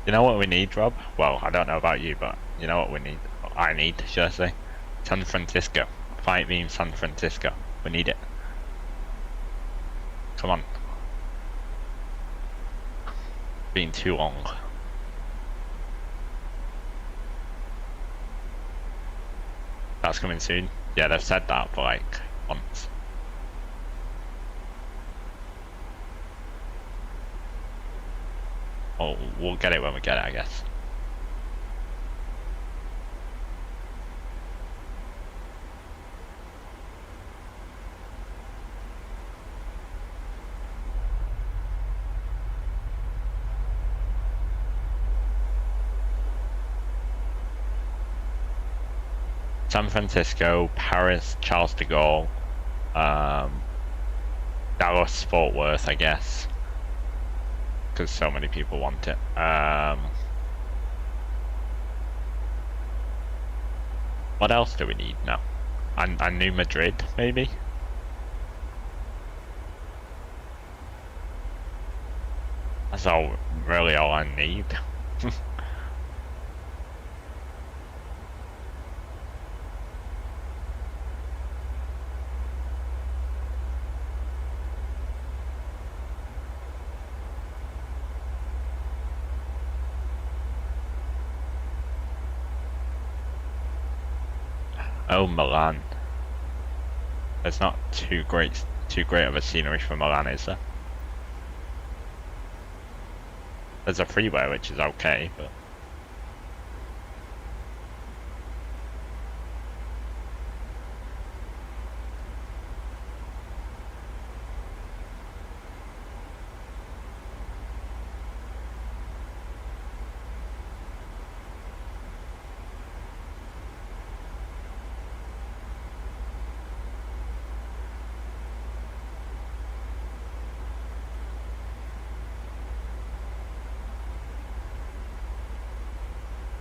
You know what we need, Rob? Well, I don't know about you, but you know what we need? I need, should I say? San Francisco. Flight beam San Francisco. We need it. Come on. Been too long. That's coming soon. Yeah, they've said that for like months. Oh, we'll get it when we get it, I guess. San Francisco, Paris, Charles de Gaulle, Dallas, Fort Worth, I guess, because so many people want it. What else do we need now? I knew Madrid, maybe? That's really all I need. Oh, Milan. There's not too great of a scenery for Milan, is there? There's a FREEWARE, which is okay, but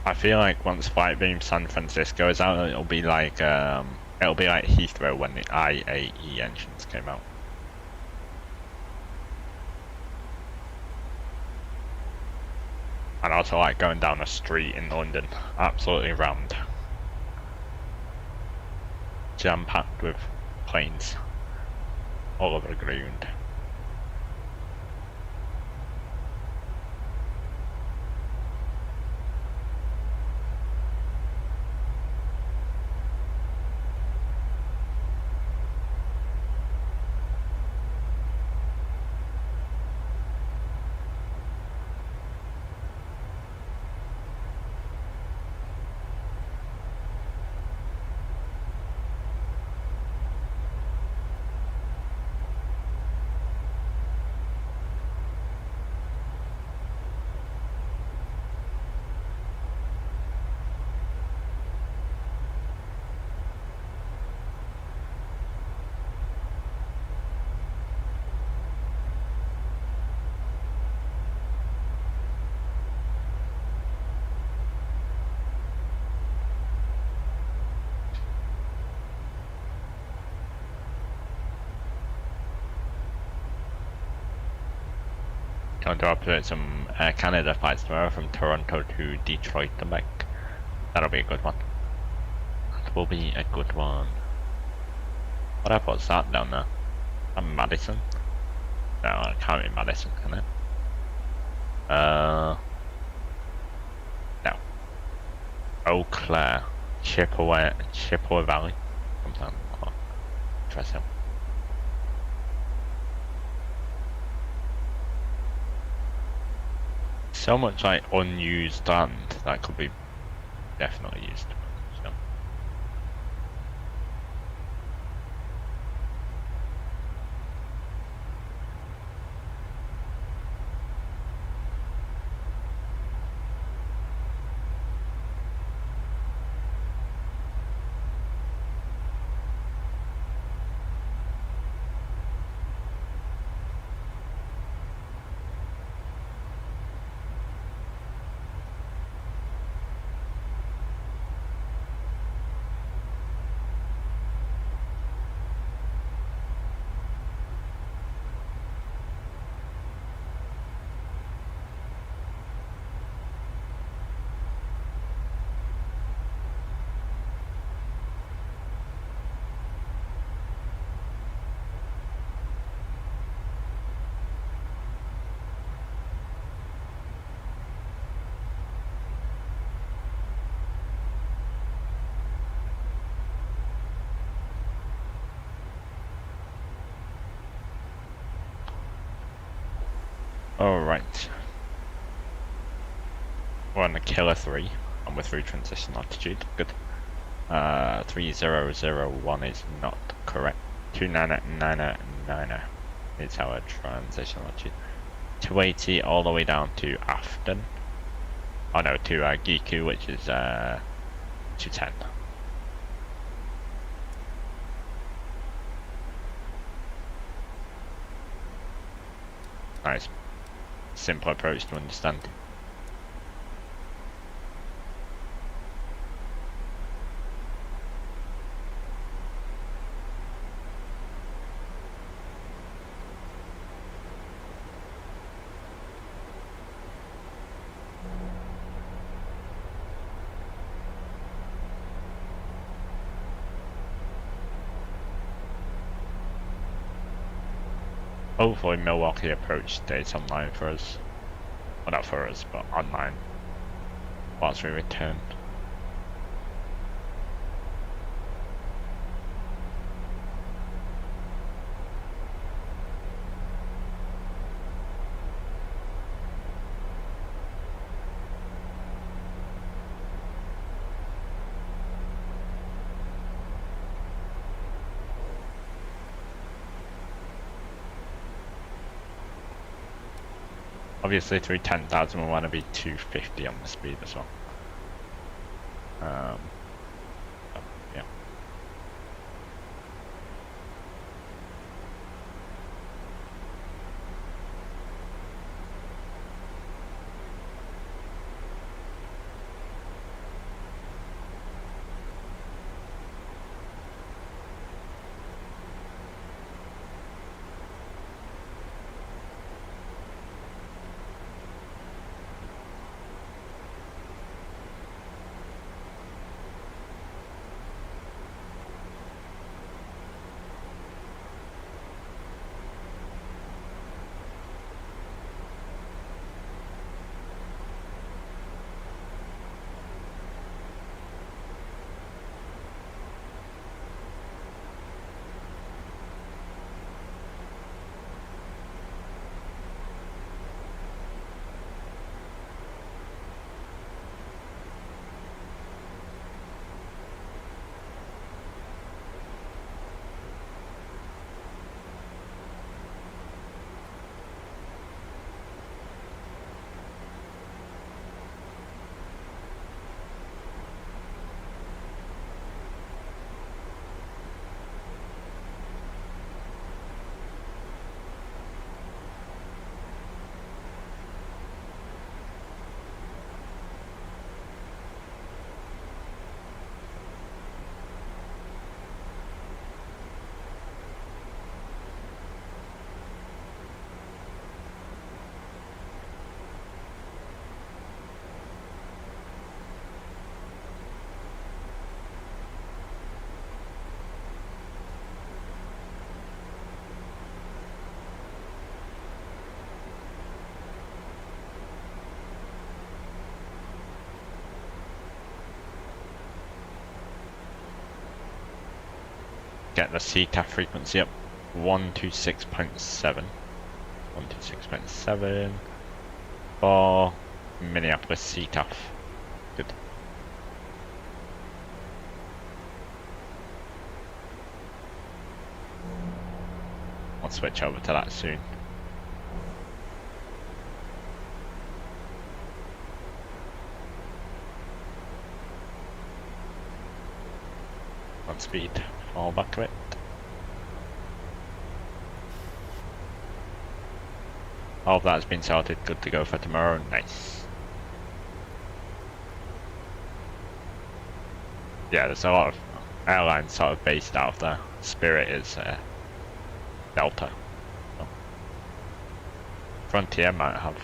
I feel like once Flight Beam San Francisco is out, it'll be like Heathrow when the IAE engines came out. And also like going down a street in London, absolutely rammed, jam-packed with planes all over the ground. Going to operate some Air Canada flights tomorrow from Toronto to Detroit and back. That'll be a good one. That will be a good one. What airport's that down there? Madison? No, it can't be Madison, can it? No. Eau Claire. Chippewa Valley. Something like that. Interesting. So much like unused land that could be definitely used. So. Alright. We're on the Killer 3, and we're through transition altitude. Good. 3001 is not correct. 2999 is our transition altitude. 280 all the way down to Afton. Oh no, to Giku, which is 210. Nice. Simple approach to understand. Hopefully Milwaukee approach stays online for us. Well, not for us, but online. Once we return. Obviously through 10,000 we want to be 250 on the speed as well. Yeah. Get the CTAF frequency up 126.7. 126.7 for Minneapolis CTAF. Good. I'll switch over to that soon. On speed. All back to it. All of that has been sorted, good to go for tomorrow, nice. Yeah, there's a lot of airlines sort of based out of there. Spirit is Delta. So. Frontier might have.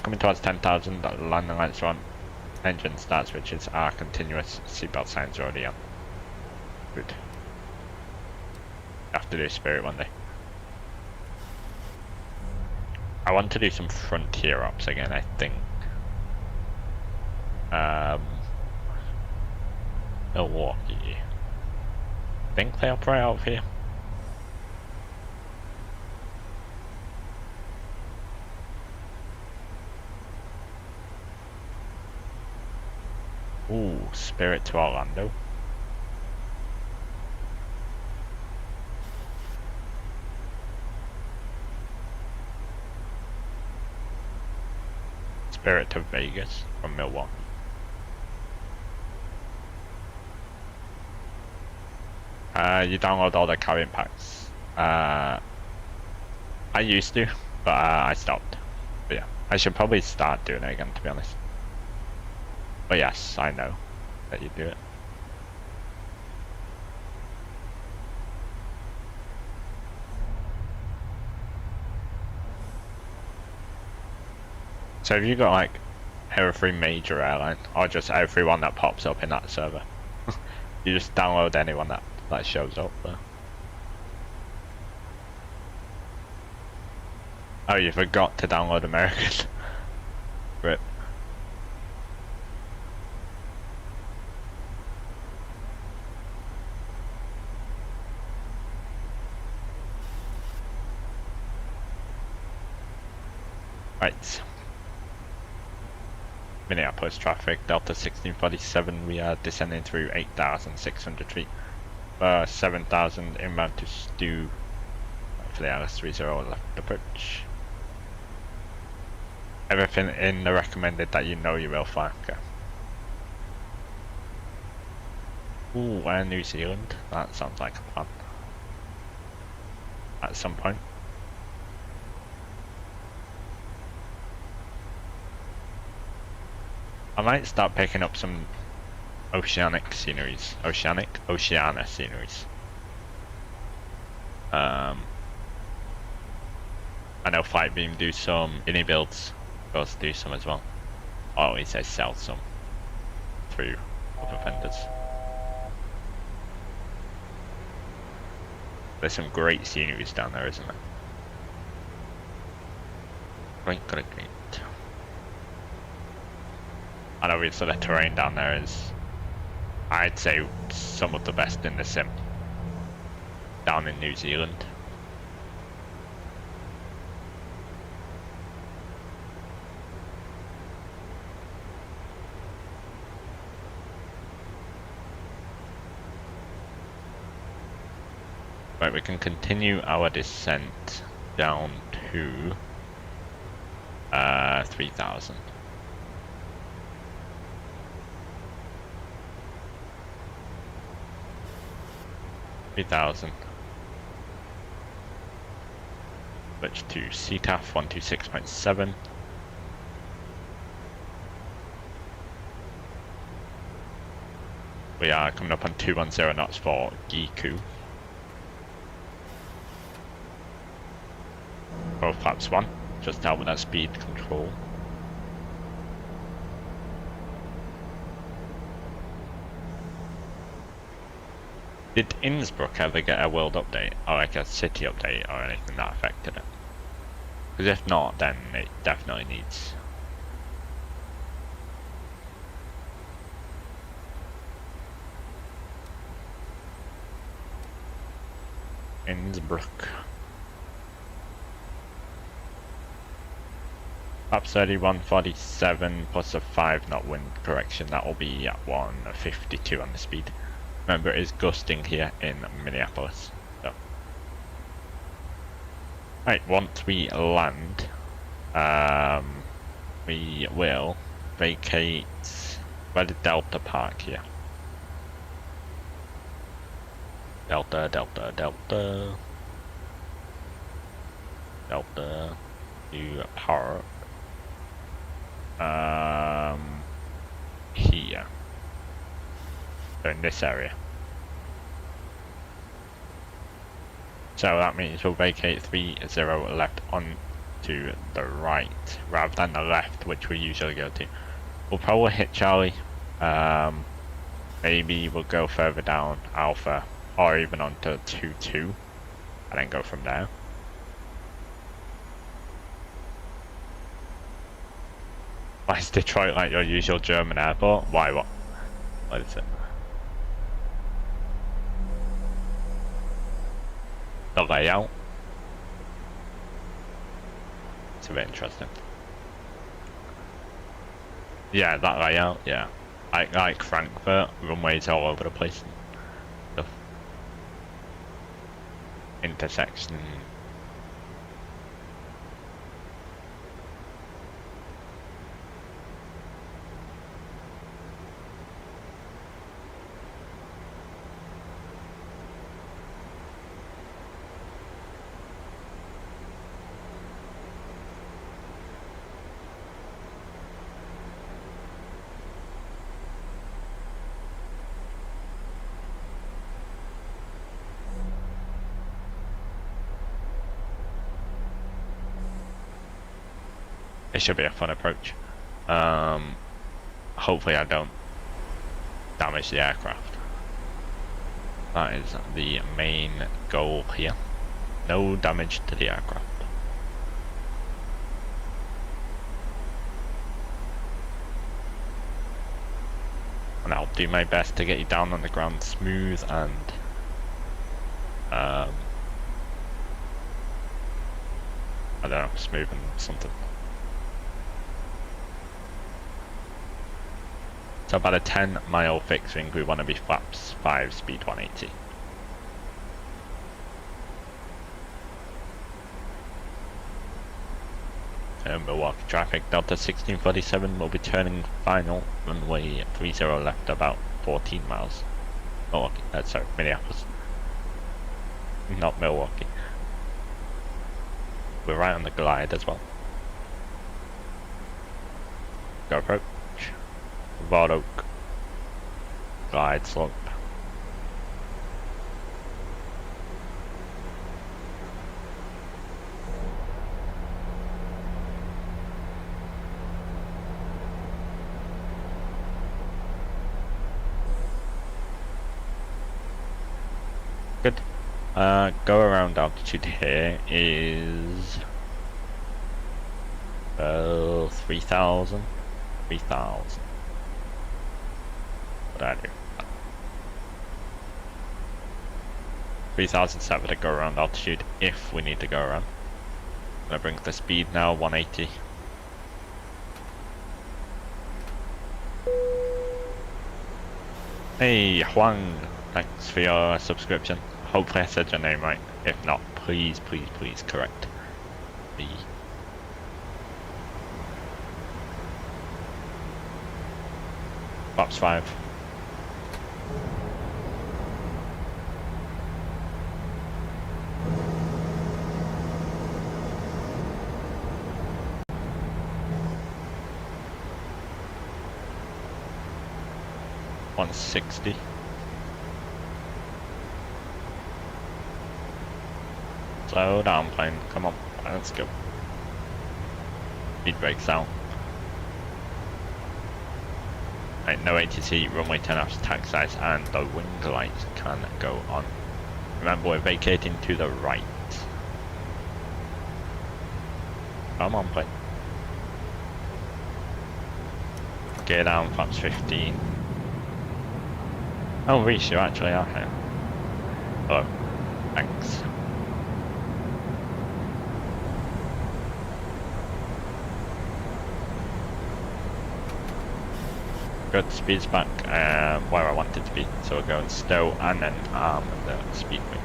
Coming towards 10,000, landing lights are on. Engine start switches are continuous, seatbelt signs are already on. Good. Have to do Spirit one day. I want to do some Frontier ops again, I think. Milwaukee. I think they operate out of here. Ooh, Spirit to Orlando. Spirit to Vegas from Milwaukee. You download all the carrying packs. I used to, but I stopped. But yeah, I should probably start doing it again, to be honest. But yes, I know that you do it. So have you got like every major airline, or just everyone that pops up in that server? You just download anyone that shows up there. Oh, you forgot to download American. Rip. Right. Minneapolis traffic, Delta 1647, we are descending through 8,600 feet. 7,000 inbound to Stu for the LS30 left approach. Everything in the recommended that you know you will fly. Okay. Ooh, and New Zealand. That sounds like a plan. At some point. I might start picking up some oceanic sceneries. Oceania sceneries. I know Flightbeam do some, iniBuilds goes do some as well. Or at least they sell some through other vendors. There's some great sceneries down there, isn't there? Great. And obviously the terrain down there is, I'd say, some of the best in the sim. Down in New Zealand. Right, we can continue our descent down to 3,000. Switch to CTAF 126.7. We are coming up on 210 knots for Giku. Both flaps 1, just help with that speed control. Did Innsbruck ever get a world update, or like a city update, or anything that affected it? Because if not, then it definitely needs. Innsbruck. Up 3147 plus a 5 knot wind correction, that will be at 152 on the speed. Remember, it is gusting here in Minneapolis. So. Right, once we land, we will vacate by the Delta Park here. Delta to park. Here. So in this area. So that means we'll vacate 30 left on to the right rather than the left, which we usually go to. We'll probably hit Charlie. Maybe we'll go further down Alpha or even onto 2-2 and then go from there. Why is Detroit like your usual German airport? Why, what? What is it? The layout? It's a bit interesting. Yeah, that layout, yeah. Like Frankfurt, runways all over the place. The intersection. It should be a fun approach. Hopefully I don't damage the aircraft. That is the main goal here. No damage to the aircraft. And I'll do my best to get you down on the ground smooth and I don't know, smooth and something. So about a 10-mile fixed wing, we want to be flaps 5, speed 180. Milwaukee traffic, Delta 1647 will be turning final, runway 30 left about 14 miles. Milwaukee, sorry, Minneapolis. Not Milwaukee. We're right on the glide as well. Go approach. Oak. Glide slope. Good. Go around altitude here is 3,000. 3,000. What did I do? 3,007 to go around altitude if we need to go around. I'm gonna bring the speed now 180. Hey Huang, thanks for your subscription. Hopefully I said your name right. If not, please correct me. Flaps 5. $160. Slow down plane, come on, let's go. Speed brakes out. Right, no ATC, runway 10 after taxi size, and the wing lights can go on. Remember, we're vacating to the right. Come on, plane. Gear down, flaps 15. Oh, Reese, you actually are here. Hello. Thanks. Good, speed's back where I want it to be, so we're going stow and then arm the speed wings.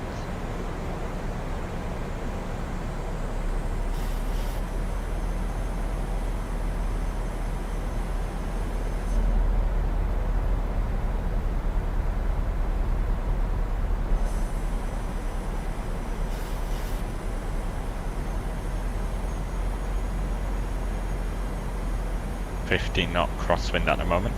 $15 knot crosswind at the moment.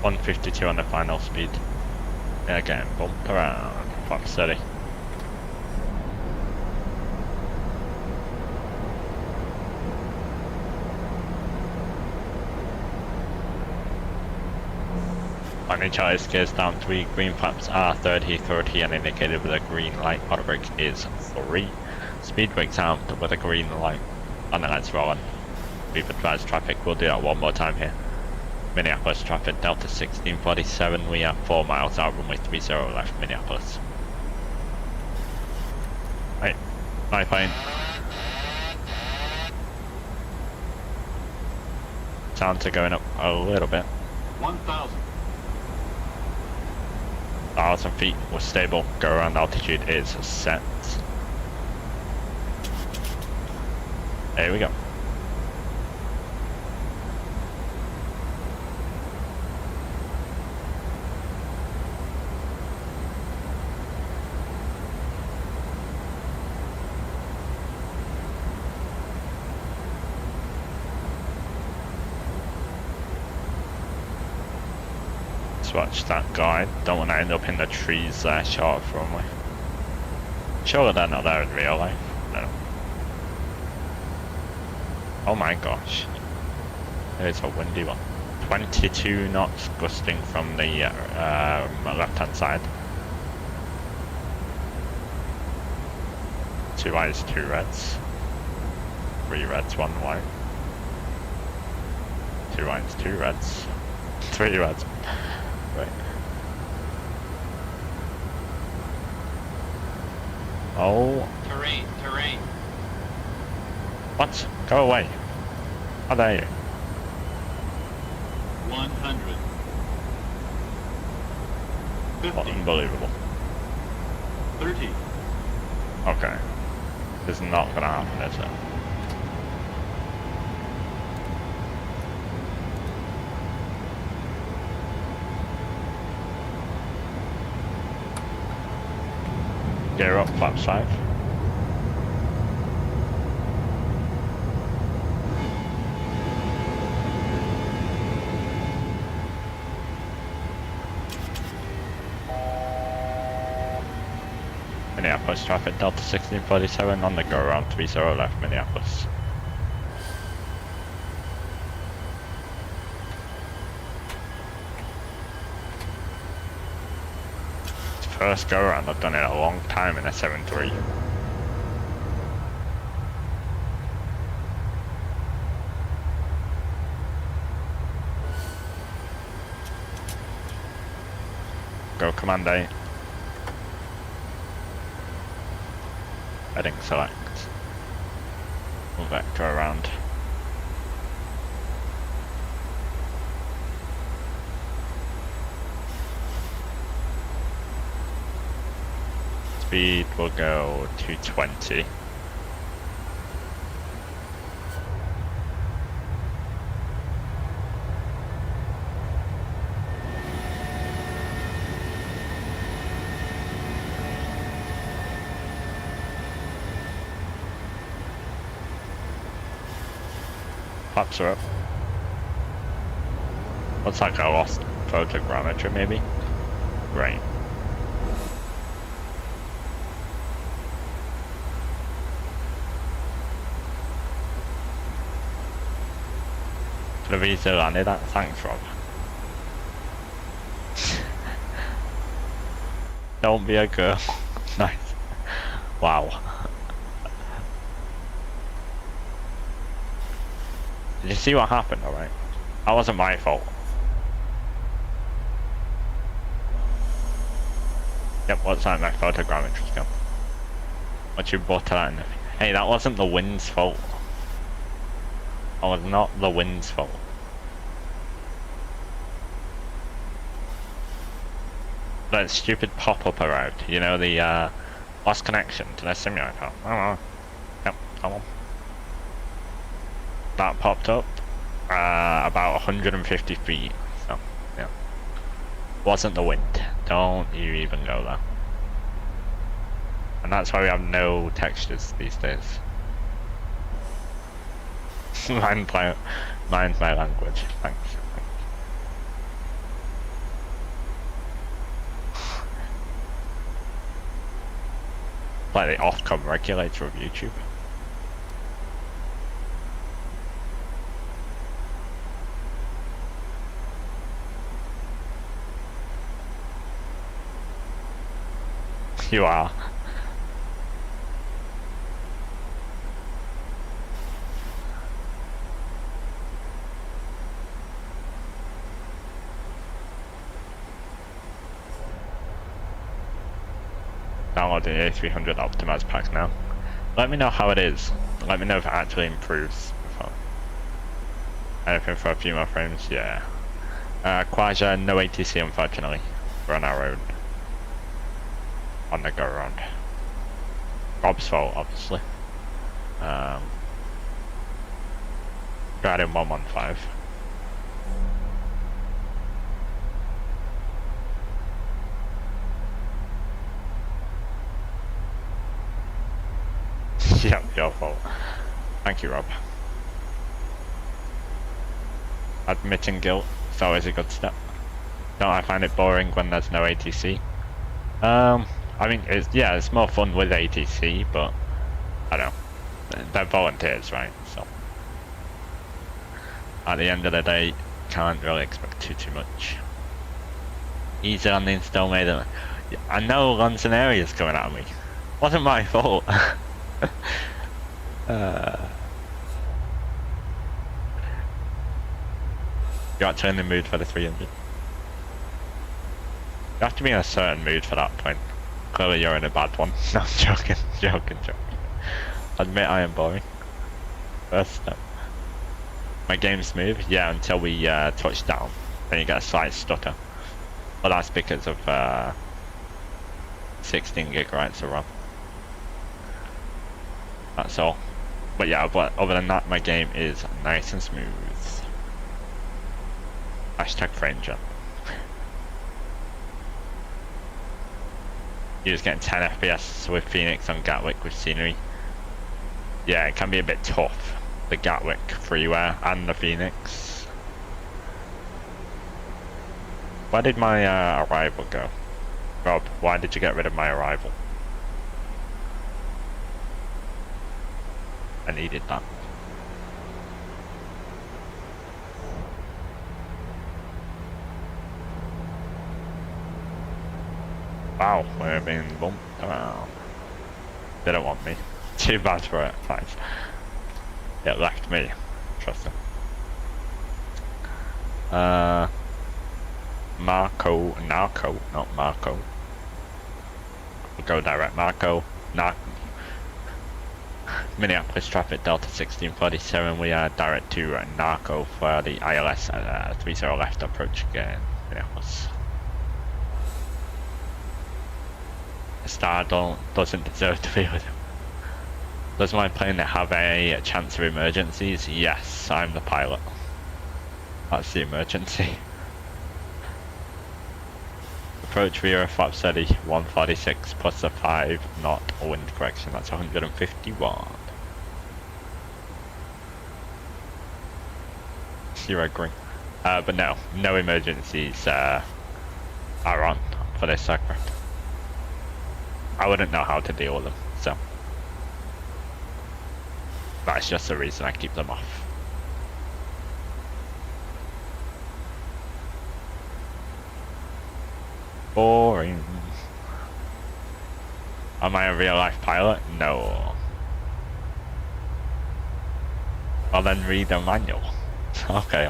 $152 on the final speed. Again, bump around. Flap 30. Landing chart is gears down 3, green flaps are 30 and indicated with a green light. Auto brake is 3. Speed brakes out with a green light. And then let's roll on. We've advised traffic, we'll do that one more time here. Minneapolis traffic, Delta 1647, we have 4 miles out, runway 30 left, Minneapolis. Right, my plane. Sounds are going up a little bit. 1,000. 1,000 feet, we're stable, go around altitude is set. There we go. Let's watch that guide. Don't want to end up in the trees there, short of runway. Sure they're not there in real life. No. Oh my gosh. There's a windy one. 22 knots gusting from the left hand side. 2 whites, 2 reds. 3 reds, 1 white. 2 whites, 2 reds. 3 reds. Right. Oh. Terrain. What? Go away. How dare you? 100. 50. Unbelievable. 30. Okay. This is not gonna happen, is it? Gear up, flaps 5. Minneapolis traffic, Delta 1647 on the go around 30 left, Minneapolis. First go around, I've done it a long time in a 7.3. Go Command A. Heading select. We'll vector around. Speed will go 220. Flaps are up. Looks like I lost photogrammetry maybe. Great. Could have easily landed that, thanks Rob. Don't be a girl. Nice. Wow. Did you see what happened, alright? That wasn't my fault. Yep, what's that? My photogrammetry's gone. What you butter that in? Hey, that wasn't the wind's fault. That was not the wind's fault. That stupid pop-up arrived. You know, the lost connection to the simulator. Oh, yep, come on. That popped up about 150 feet. So, yeah. Wasn't the wind. Don't you even go there. And that's why we have no textures these days. Mind my language. Thanks. Like the Ofcom regulator of YouTube. You are. downloading the A300 optimized packs now. Let me know how it is. Let me know if it actually improves. Anything for a few more frames? Yeah. Quasar, no ATC unfortunately. We're on our own. On the go around. Rob's fault, obviously. Riding 115. Yeah, your fault. Thank you, Rob. Admitting guilt is always a good step. Don't I find it boring when there's no ATC? I mean, it's more fun with ATC, but I don't know. They're volunteers, right? So at the end of the day, can't really expect too much. Easy on the install made it. I know Lon Scenerios coming at me. Wasn't my fault. You're actually in the mood for the 300. You have to be in a certain mood for that point. Clearly you're in a bad one. No, I'm joking. Admit I am boring. First step. My game's smooth? Yeah, until we touch down. Then you get a slight stutter. But that's because of 16 gigabytes of RAM. That's all. But yeah, other than that, my game is nice and smooth. Hashtag frame jump. You're just getting 10 FPS with Fenix on Gatwick with Scenery. Yeah, it can be a bit tough. The Gatwick FREEWARE and the Fenix. Where did my arrival go? Rob, why did you get rid of my arrival? I needed that. Wow, we're being bumped around. They don't want me. Too bad for it, thanks. It left me. Trust them. Narco, not Marco. We'll go direct Marco. Minneapolis traffic Delta 1647. We are direct to Narco for the ILS 30 left approach again. Minneapolis. The star doesn't deserve to be with him. Does my plane have a chance of emergencies? Yes, I'm the pilot. That's the emergency. Approach via flap steady 146 plus a 5 knot wind correction. That's 151. You're agreeing. But no emergencies are on for this aircraft. I wouldn't know how to deal with them, so that's just the reason I keep them off. Boring. Am I a real life pilot? No. Well then read the manual. Okay.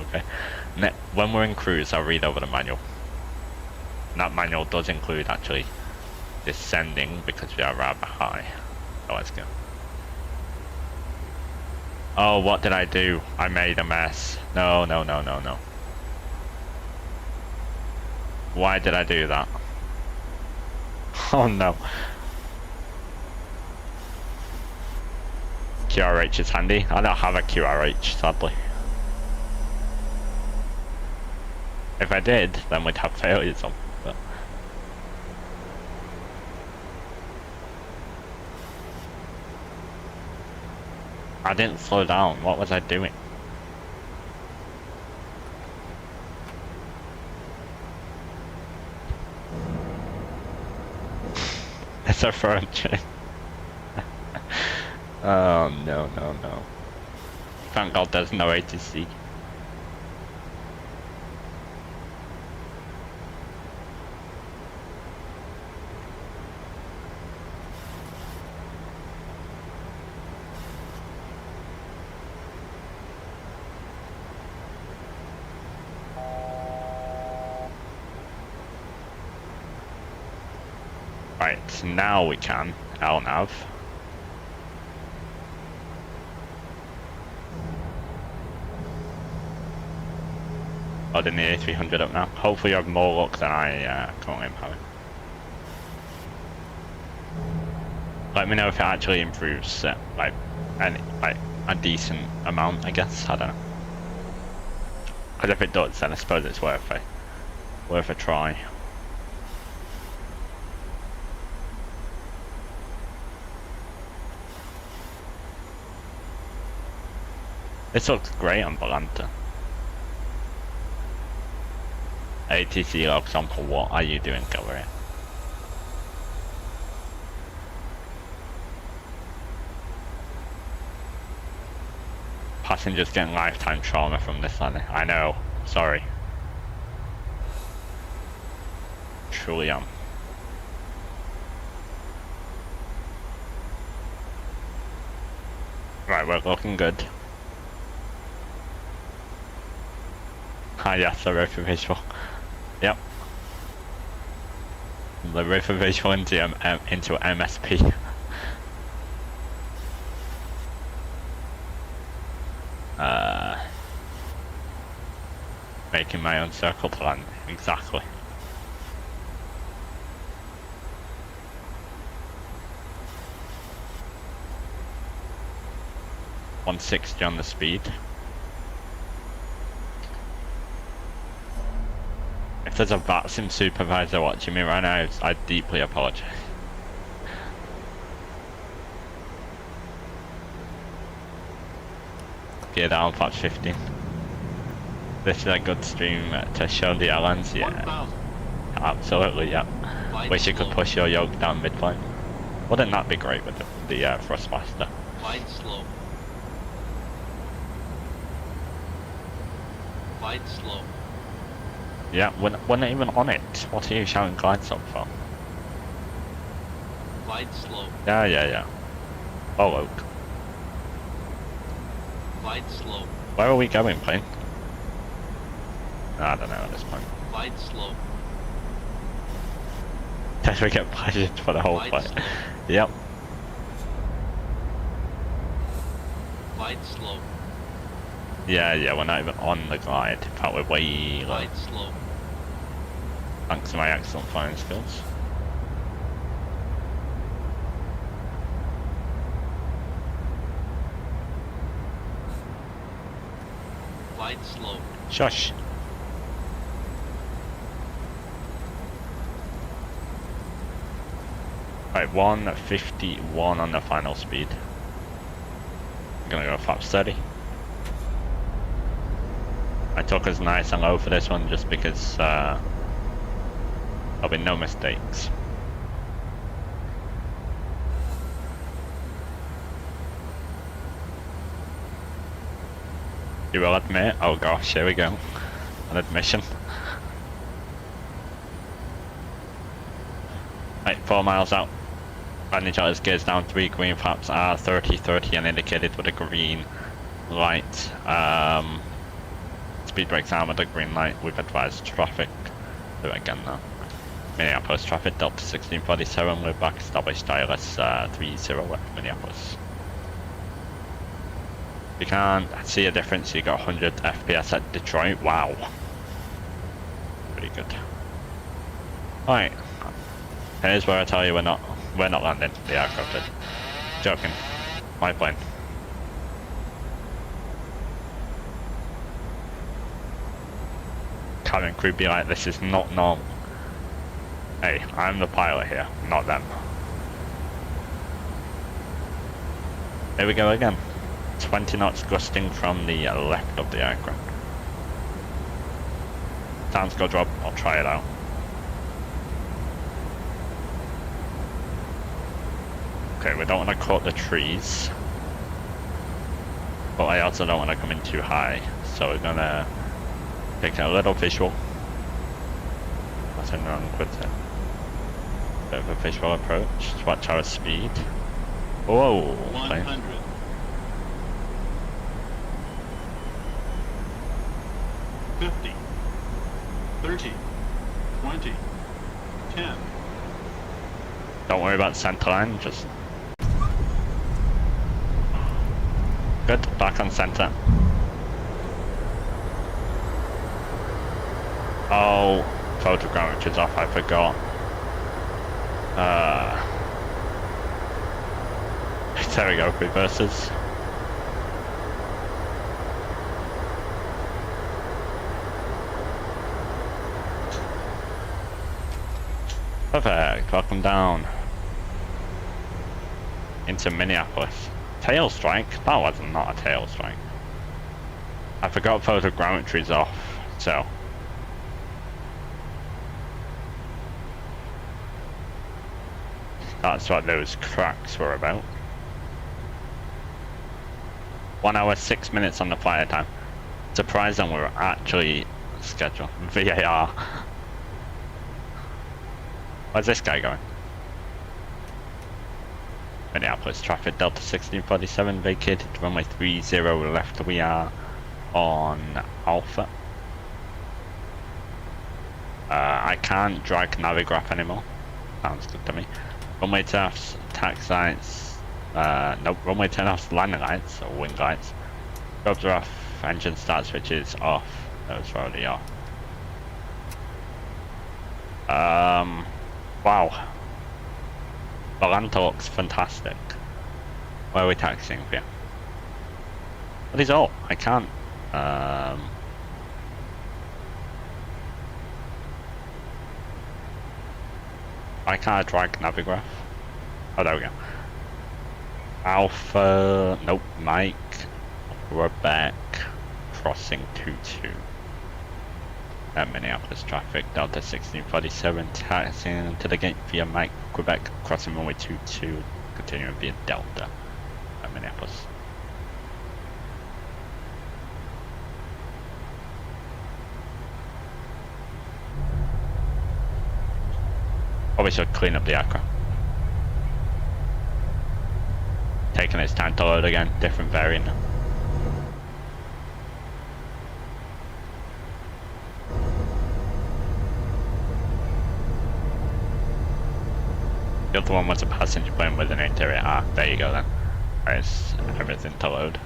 When we're in cruise, I'll read over the manual. And that manual does include actually descending because we are rather high. So let's go. Oh, what did I do? I made a mess. No. Why did I do that? Oh no. QRH is handy. I don't have a QRH, sadly. If I did, then we'd have failures on. But I didn't slow down. What was I doing? It's a front chain. Oh no. Thank God there's no ATC. Right, now we can LNAV. Loading the A300 up now. Hopefully you have more luck than I currently am having. Let me know if it actually improves like a decent amount, I guess. I don't know. Because if it does, then I suppose it's worth a try. This looks great on Volanta. ATC logs on for what are you doing, Gallery? Passengers getting lifetime trauma from this landing. I know, sorry. Truly am. Right, we're looking good. Ah yes, the river visual. Yep. The river visual into MSP. Making my own circle plan, exactly. $160 on the speed. If there's a VATSIM supervisor watching me right now, I deeply apologize. Gear down, flaps 15. This is a good stream to show the airlines, yeah. 1,000. Absolutely, yeah. Flight Wish you could slow. push your yoke down mid-flight. Wouldn't that be great with the Thrustmaster? Flight slow. Flight slow. Yeah, we're not even on it. What are you shouting glide stop for? Flight slow. Yeah. Oh, look. Flight slow. Where are we going, plane? I don't know at this point. Flight slow. Did we get pleasured for the whole Flight flight? slow. Yep. Flight slow. Yeah, we're not even on the glide. In fact, we're way low. Flight slow. Thanks to my excellent flying skills. Flight slow. Shush. Right, 151 on the final speed. I'm gonna go flaps 30. I took us nice and low for this one just because there'll be no mistakes. You will admit, oh gosh, here we go. An admission. Right, 4 miles out. Advantage out his gears down, 3 green flaps are 30 and indicated with a green light. Speed brakes arm with a green light. We've advised traffic. Do it again now. Minneapolis traffic, Delta 1647, loop back, established ILS 30 at Minneapolis. You can't see a difference, you got 100 FPS at Detroit, wow. Pretty good. Alright. Here's where I tell you we're not landing the aircraft. Joking. My plane. Cabin crew be like, this is not normal. Hey, I'm the pilot here, not them. Here we go again. 20 knots gusting from the left of the aircraft. Sounds good, Rob. I'll try it out. Okay, we don't want to cut the trees. But I also don't want to come in too high. So we're gonna take a little visual. Nothing wrong with it. Bit of a visual approach. Just watch our speed. Whoa! Plane. 100. 50. 30. 20. 10. Don't worry about center line, just... Good, back on center. Oh, photogrammetry is off, I forgot. There we go, reverses. Perfect, welcome down. Into Minneapolis. Tail strike? That was not a tail strike. I forgot photogrammetry's off, so. That's what those cracks were about. 1 hour 6 minutes on the flight time. Surprising we were actually scheduled. VAR. Where's this guy going? Minneapolis traffic, Delta 1647 vacated, runway 30 left, we are on Alpha. I can't drag Navigraph anymore. Sounds good to me. Runway turnoffs, tax lights, nope, runway turnoffs, landing lights, or wing lights. Jobs are off, engine start switches off, those are already off. Wow. Volanta looks fantastic. Where are we taxiing here? What is all? I can't, I can't drag Navigraph. Oh, there we go. Alpha, nope, Mike, we're back, crossing 22. At Minneapolis traffic, Delta 1647, taxiing to the gate via Mike, Quebec, crossing runway 22, continuing via Delta at Minneapolis. Probably should clean up the aircraft. Taking its time to load again, different variant. The other one was a passenger plane with an interior. Ah, there you go then. There's everything to load.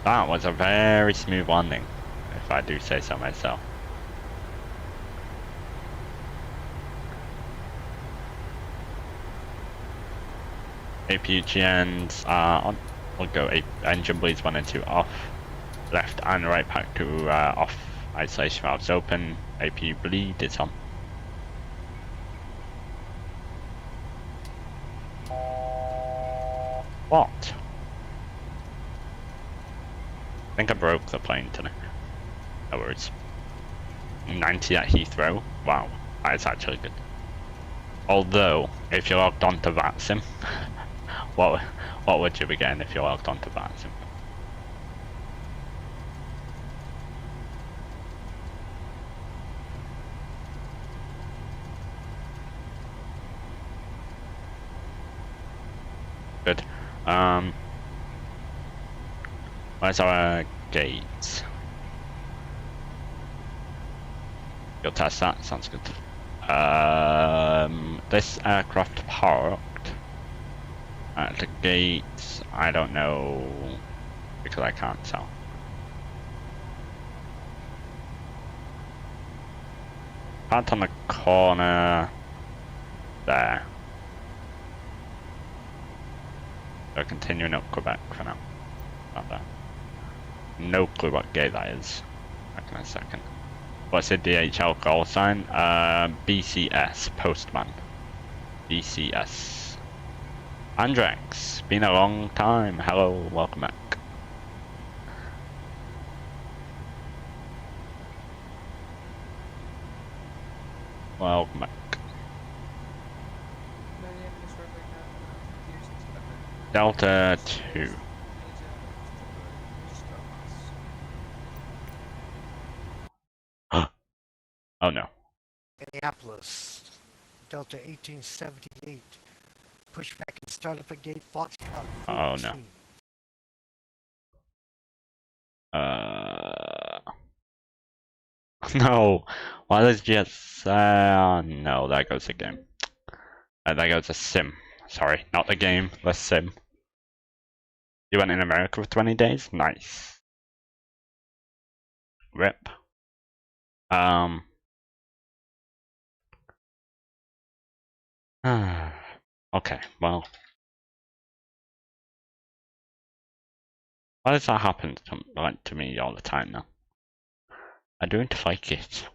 That was a very smooth landing, if I do say so myself. APGNs are on. We'll go engine bleeds 1 and 2 off. Left and right pack to off. Isolation valves open. APU bleed is on. What? I think I broke the plane today. No worries. 90 at Heathrow. Wow, that is actually good. Although, if you're logged onto VATSIM, what would you be getting if you're logged onto VATSIM? Good. Where's our gate? You'll test that, sounds good. This aircraft parked at the gate, I don't know, because I can't tell. Parked on the corner there. So continuing up Quebec for now. Not there. No clue what gate that is. Back in a second. What's the DHL call sign? BCS, Postman. BCS. Andrex, been a long time. Hello, welcome back. Welcome back. Delta 2. Oh no. Minneapolis, Delta 1878, pushback and start up at gate Foxtrot. Oh no. No. Why does GSX? No, that goes again. There goes a sim. Sorry, not the game, the sim. You went in America for 20 days? Nice. Rip. Okay, well. Why does that happen to me all the time now? I don't like it.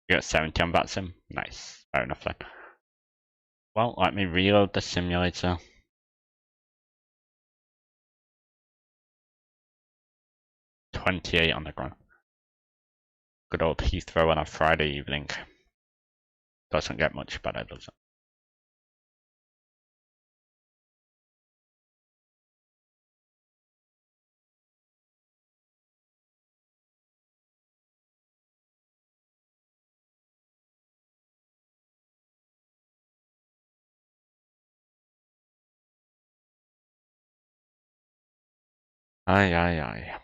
You got 70 on that sim? Nice. Fair enough then. Well, let me reload the simulator. $28 on the ground. Good old Heathrow on a Friday evening. Doesn't get much better, does it? Aye, aye, aye.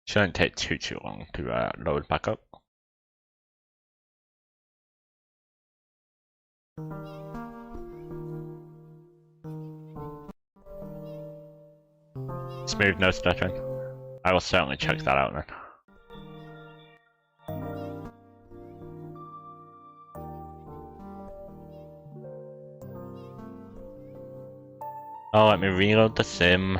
Shouldn't take too long to load back up. Smooth, no stuttering. I will certainly check that out then. Oh, let me reload the sim.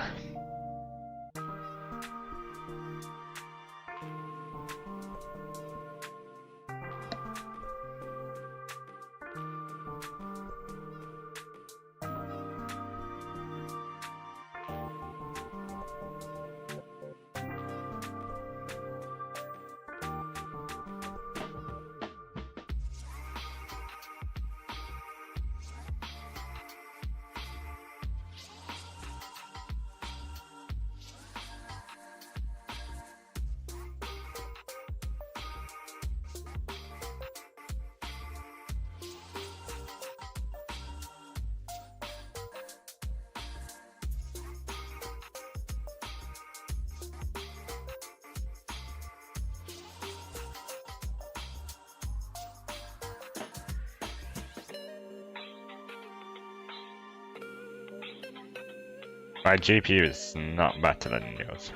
My GPU is not better than yours.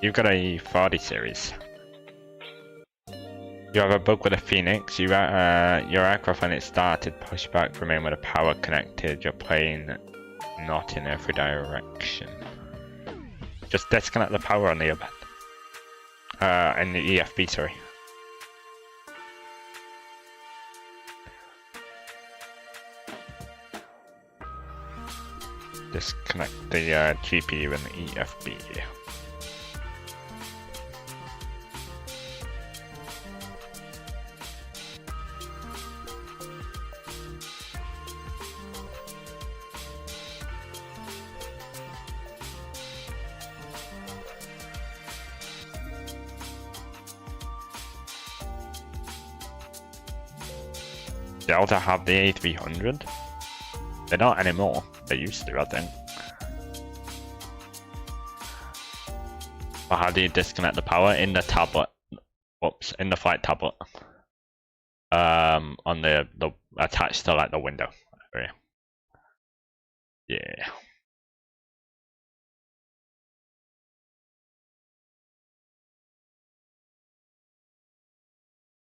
You've got a 40 series. You have a bug with a Fenix. Your aircraft when it started pushback remained with the power connected. Your plane not in every direction. Just disconnect the power on the event. And the EFB, sorry. Disconnect the GPU and the EFB. Delta have the A300? They don't anymore. They used to, I think. But how do you disconnect the power? In the tablet. Whoops, in the flight tablet. On the attached to like the window area. Yeah.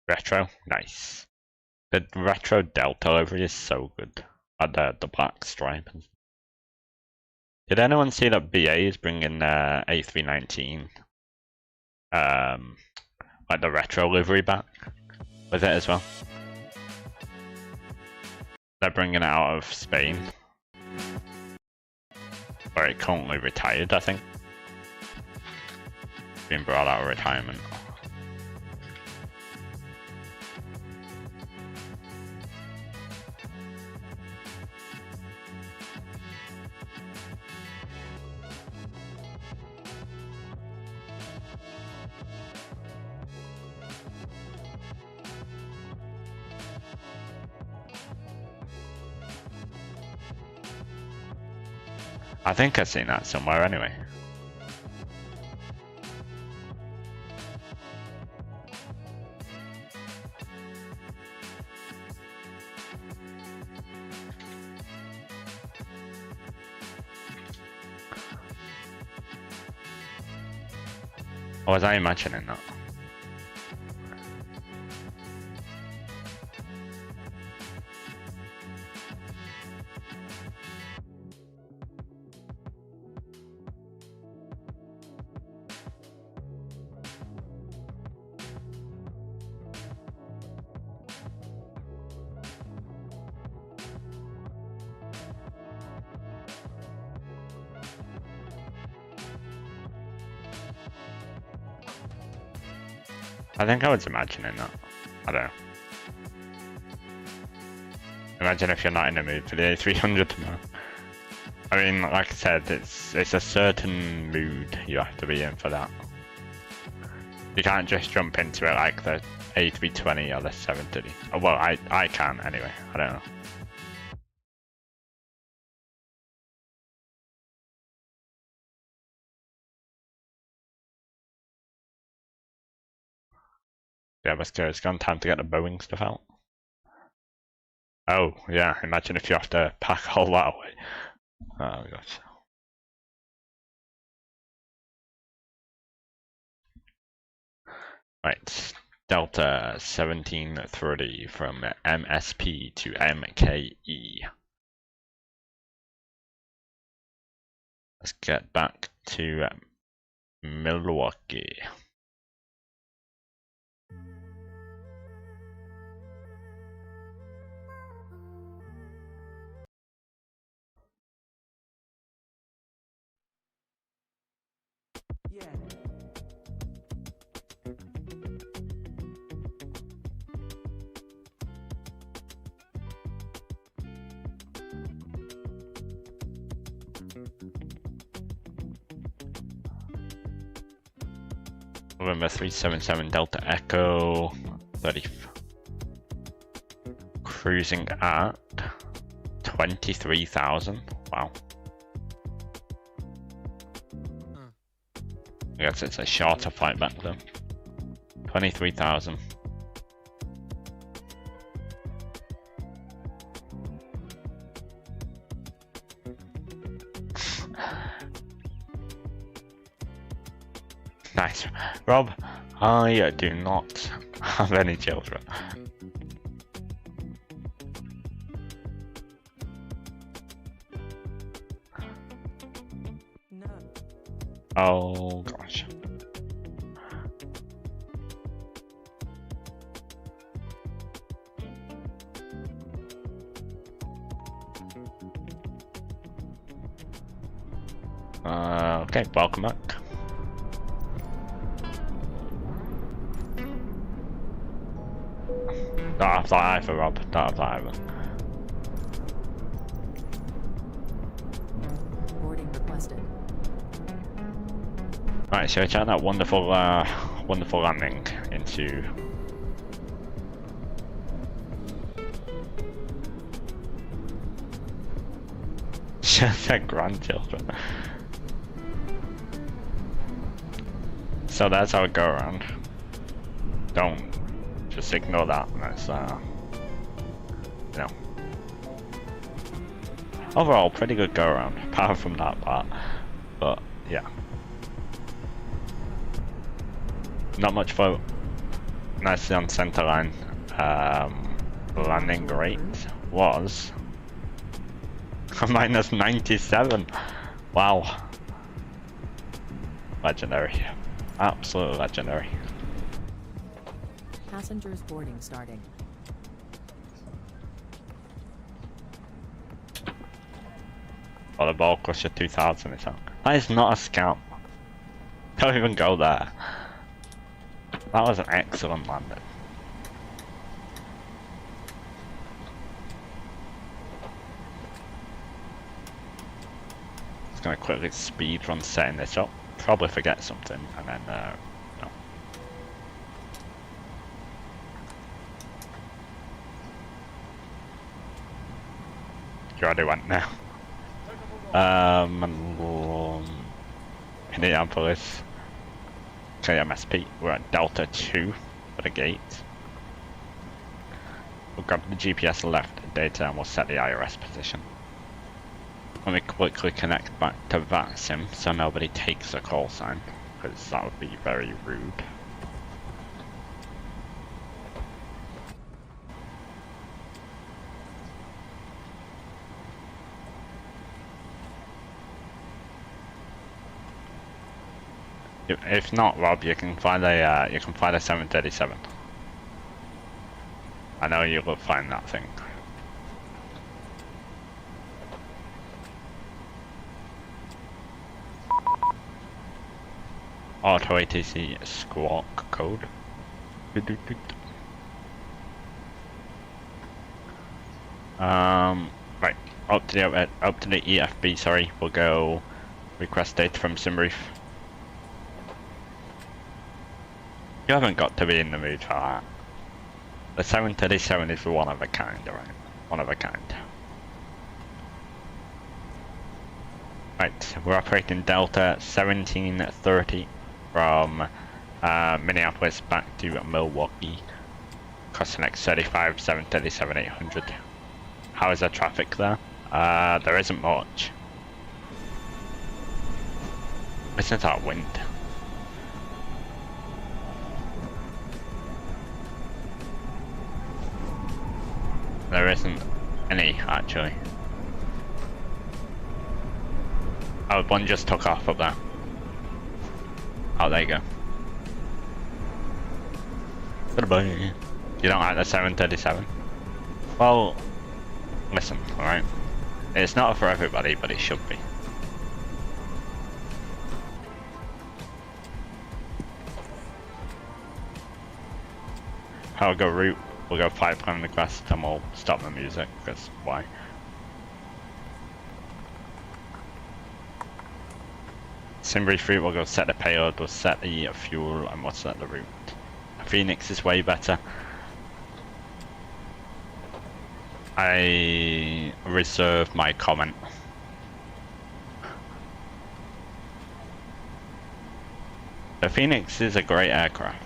Retro, nice. The retro Delta livery is so good. The black stripe. Did anyone see that BA is bringing A319, like the retro livery back with it as well? They're bringing it out of Spain, where it currently retired, I think. Being brought out of retirement. I think I've seen that somewhere anyway. Or was I imagining that? I think I was imagining that. I don't know. Imagine if you're not in the mood for the A300 tomorrow. I mean, like I said, it's a certain mood you have to be in for that. You can't just jump into it like the A320 or the 730. Oh, well, I can anyway. I don't know. Yeah, but still, it's gone time to get the Boeing stuff out. Oh, yeah, imagine if you have to pack all that away. Oh, gosh. Right, Delta 1730 from MSP to MKE. Let's get back to Milwaukee. Yeah. November 377 Delta Echo 30. Cruising at 23,000. Wow. I guess it's a shorter flight back then. 23,000. Nice. Rob, I do not have any children. No. Oh gosh. Okay, welcome back. Don't have that either, Rob. Don't have that either. Boarding requested. Right, so check that wonderful, wonderful landing into just their grandchildren. So that's our go around. Don't just ignore that. That's no. Overall, pretty good go around, apart from that part. But yeah. Not much float. Nicely on center line. Landing rate was minus 97. Wow. Legendary. Absolutely legendary. Passengers boarding starting. Oh, the ball crusher 2000 is on. That is not a scam. Don't even go there. That was an excellent landing. Just gonna quickly speed run setting this up. Probably forget something and then no. You already went now. Minneapolis, KMSP. We're at Delta 2 for the gate. We'll grab the GPS left data and we'll set the IRS position. Let me quickly connect back to that sim so nobody takes a call sign, because that would be very rude. If not, Rob, you can find a 737. I know you will find that thing. Auto ATC squawk code. Right, up to the EFB. Sorry, we'll go request data from Sceneries. You haven't got to be in the mood for that. The 737 is one of a kind, alright? One of a kind. Right, we're operating Delta 1730 from Minneapolis back to Milwaukee. Costing X35 737-800. How is the traffic there? There isn't much. Listen to that wind. There isn't any, actually. Oh, one just took off up there. Oh, there you go. Goodbye. You don't like the 737? Well, listen, alright? It's not for everybody, but it should be. I'll go route. We'll go 5 pound request and we'll stop the music, because why? Sceneries route, we'll go set the payload, we'll set the fuel, and we'll set the route. Fenix is way better. I reserve my comment. The Fenix is a great aircraft.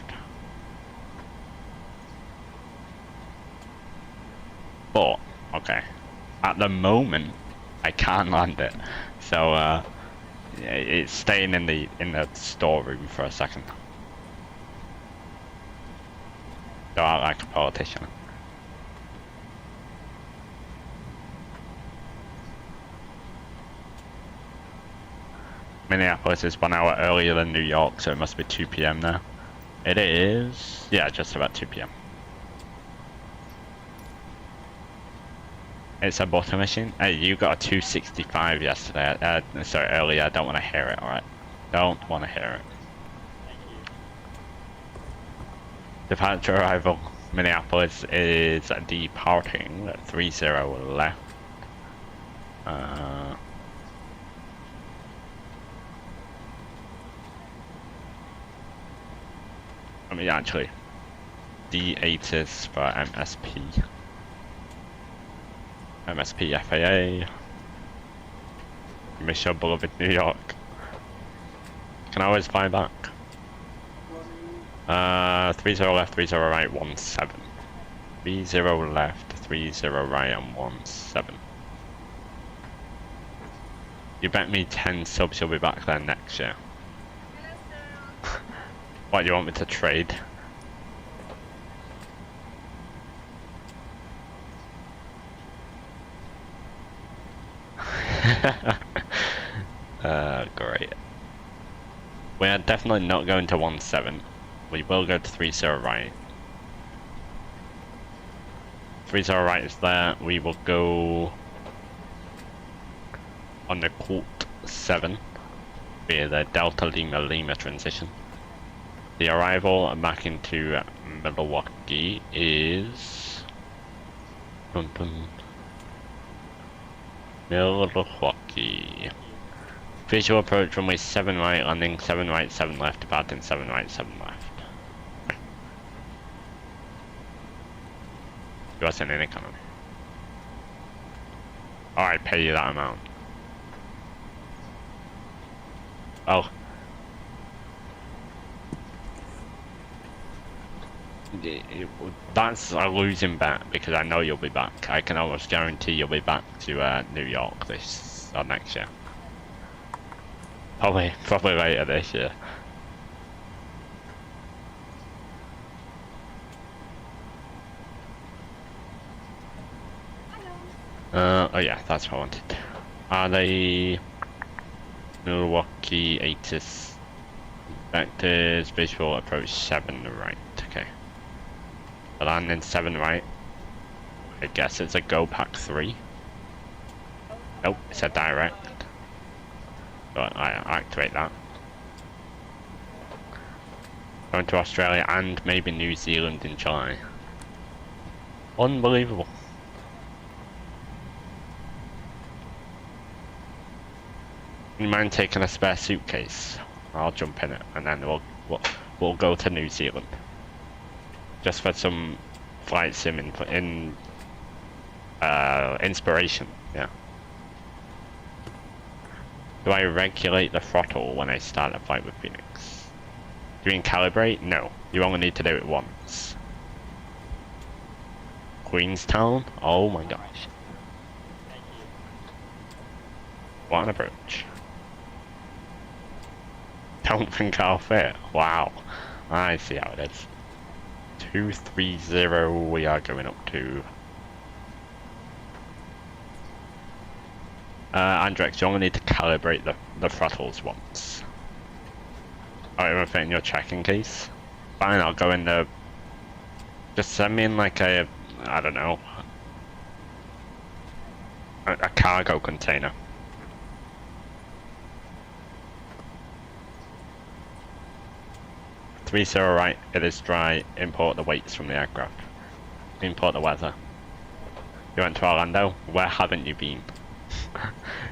But, okay, at the moment, I can't land it, so it's staying in the storeroom for a second. Go out like a politician. Minneapolis is 1 hour earlier than New York, so it must be 2 PM there. It is, yeah, just about 2 PM. It's a butter machine. Hey, you got a 265 yesterday. Sorry, earlier. I don't want to hear it. All right, don't want to hear it. Departure arrival. Minneapolis is departing at 30 left. I mean, actually, D8 is for MSP. MSP FAA. Miss your beloved New York. Can I always fly back? 30 left, 30 right, 17. 30 left, 30 right, and 17. You bet me 10 subs you'll be back there next year. What, do you want me to trade? Great. We are definitely not going to 17. We will go to 30 right. 30 right is there. We will go on the Colt 7 via the Delta Lima Lima transition. The arrival back into Milwaukee is Milwaukee. Visual approach runway 7 right, landing 7 right, 7 left, departing 7 right, 7 left. US in economy. Oh, I pay you that amount. Oh. That's a losing bet because I know you'll be back. I can almost guarantee you'll be back to New York this or next year. Probably later this year. Oh yeah, that's what I wanted. Are they Milwaukee ATIS vectors visual approach 7 right? Okay. The landing 7 right. I guess it's a go pack 3. Nope, it's a direct. But I activate that. Going to Australia and maybe New Zealand in July. Unbelievable. You mind taking a spare suitcase? I'll jump in it and then we'll go to New Zealand. Just for some flight sim inspiration, yeah. Do I regulate the throttle when I start a flight with Fenix? Do you mean calibrate? No, you only need to do it once. Queenstown? Oh my gosh. What an approach. Don't think I'll fit. Wow. I see how it is. 230 we are going up to. Andrex, you only need to calibrate the throttles once. Oh, you want to fit in your checking case? Fine, I'll go in the... Just send me in like a... I don't know. A cargo container. Zero right, it is dry, import the weights from the aircraft. Import the weather. You went to Orlando? Where haven't you been?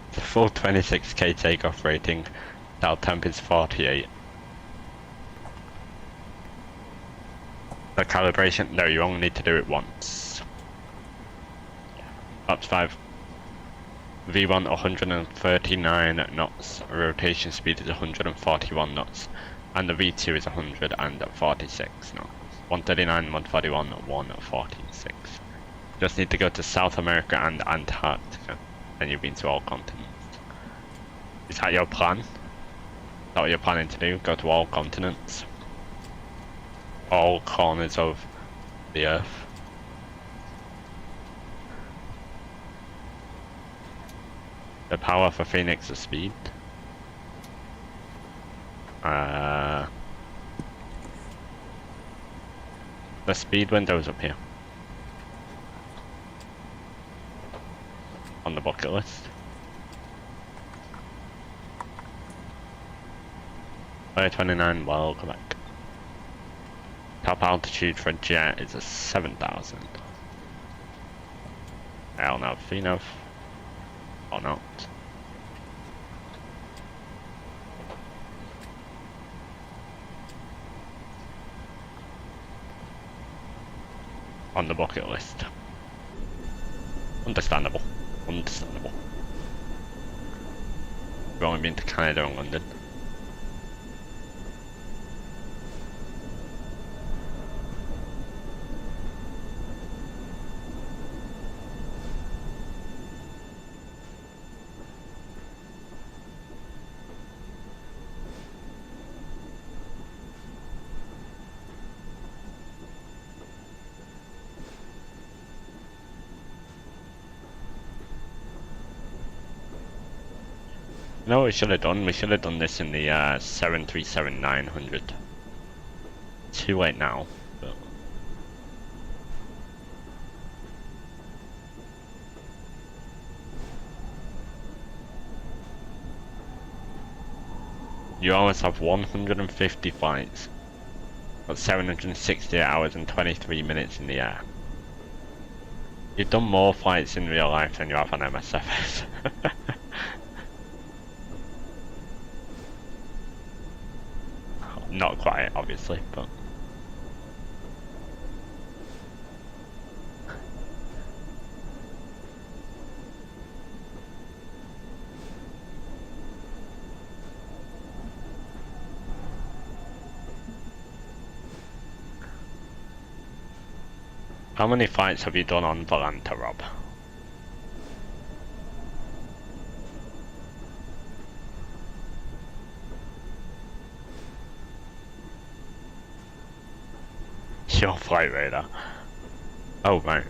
It's a full 26k takeoff rating. South temp is 48. The calibration? No, you only need to do it once. Ops 5. V1 139 knots. Rotation speed is 141 knots. And the V2 is 146 knots. 139, 141, 146. Just need to go to South America and Antarctica. Then you've been to all continents. Is that your plan? Is that what you're planning to do? Go to all continents? All corners of the Earth? The power for Fenix is speed. The speed window's up here. On the bucket list. Flight 29, welcome back. Top altitude for a jet is a 7,000. I'll now enough. Or not. On the bucket list. Understandable. Understandable. We've only been to Canada and London. You know what we should have done? We should have done this in the 737-900. Too late now, but... You almost have 150 flights. Got 760 hours and 23 minutes in the air. You've done more flights in real life than you have on MSFS. Not quite, obviously, but... How many flights have you done on Volanta, Rob? Your flight radar. Oh, right.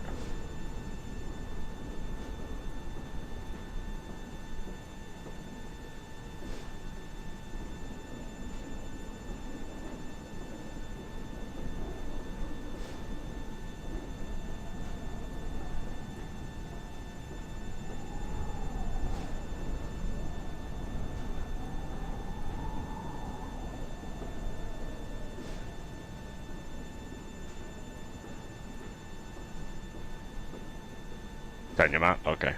Turn your map? Okay.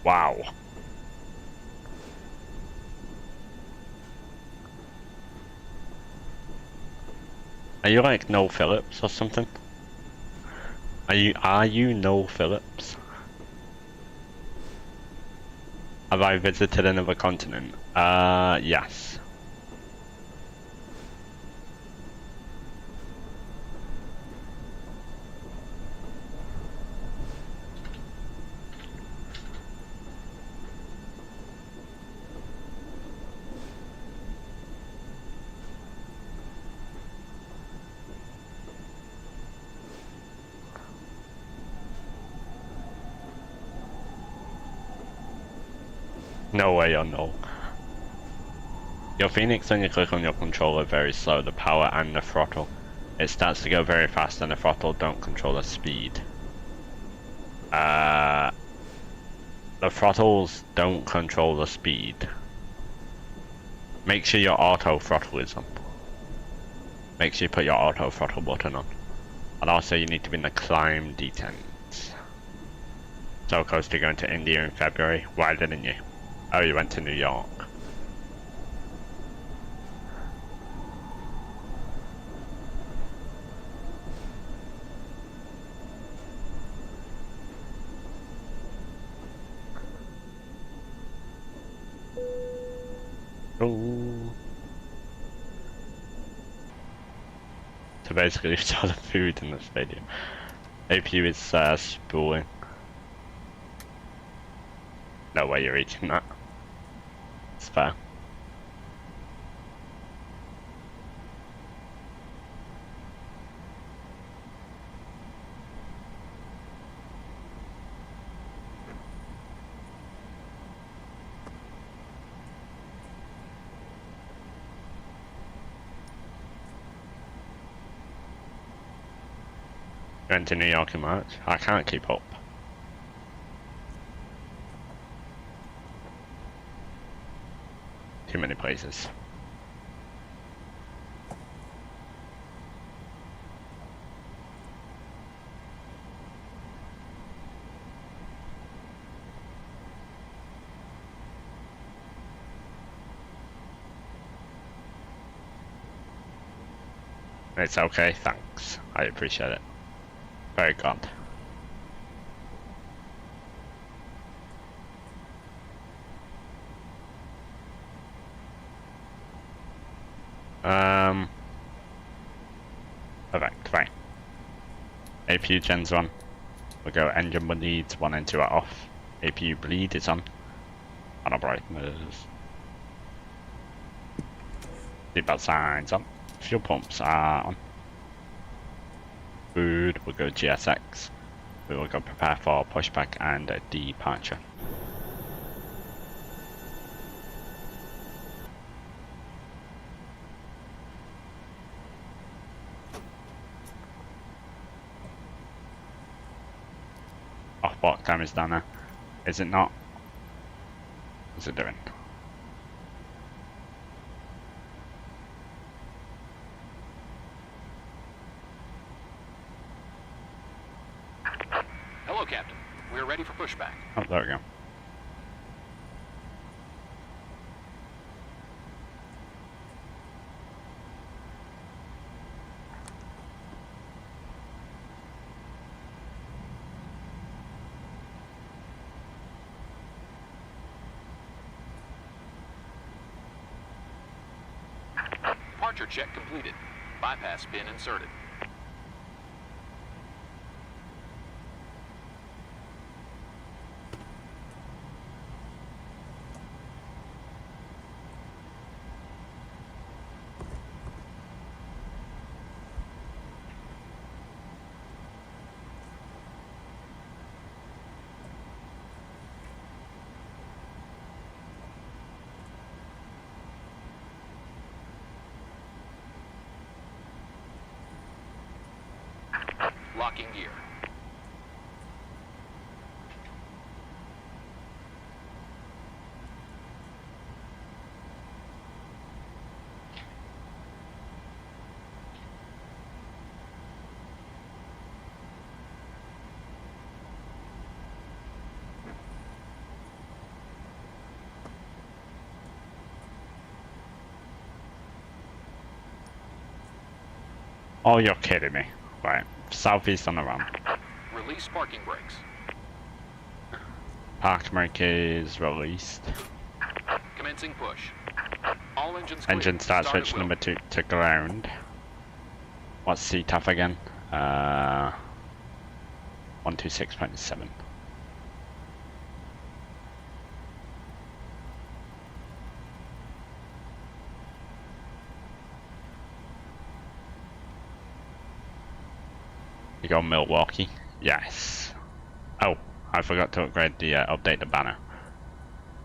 Wow. Are you like Noel Phillips or something? Are you Noel Phillips? Have I visited another continent? Yes. No way or no. Your Phoenix, when you click on your controller, very slow, the power and the throttle. It starts to go very fast and the throttle don't control the speed. The throttles don't control the speed. Make sure your auto throttle is on. Make sure you put your auto throttle button on. And also you need to be in the climb detents. So close to going to India in February, why didn't you? Oh, you went to New York. Oh. So basically you saw the food in the stadium. APU is spooling. No way you're eating that. It's fair. Going to New York in March? I can't keep up. Too many places. It's okay, thanks. I appreciate it. Very good. Perfect, fine. APU gen's on. We'll go engine bleeds, 1 and 2 are off. APU bleed is on. Auto brightness. Seatbelt signs on. Fuel pumps are on. Food, we'll go GSX. We will go prepare for pushback and departure. What time is down there? Is it not? What's it doing? Hello, Captain. We're ready for pushback. Oh, there we go. Departure check completed. Bypass pin inserted. Locking gear. Oh, you're kidding me. Right. Southeast on the ramp. Release parking brakes. Park brake is released. Commencing push. All engines clear. Engine start Start at switch will. number 2 to ground. What's CTAF again? 126.7. You go Milwaukee? Yes. Oh, I forgot to upgrade the update the banner.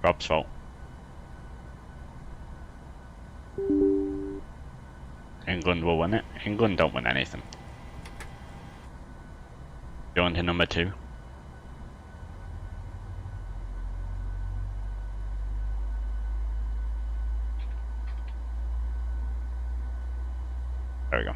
Rob's fault. England will win it. England don't win anything. Going to number 2. There we go.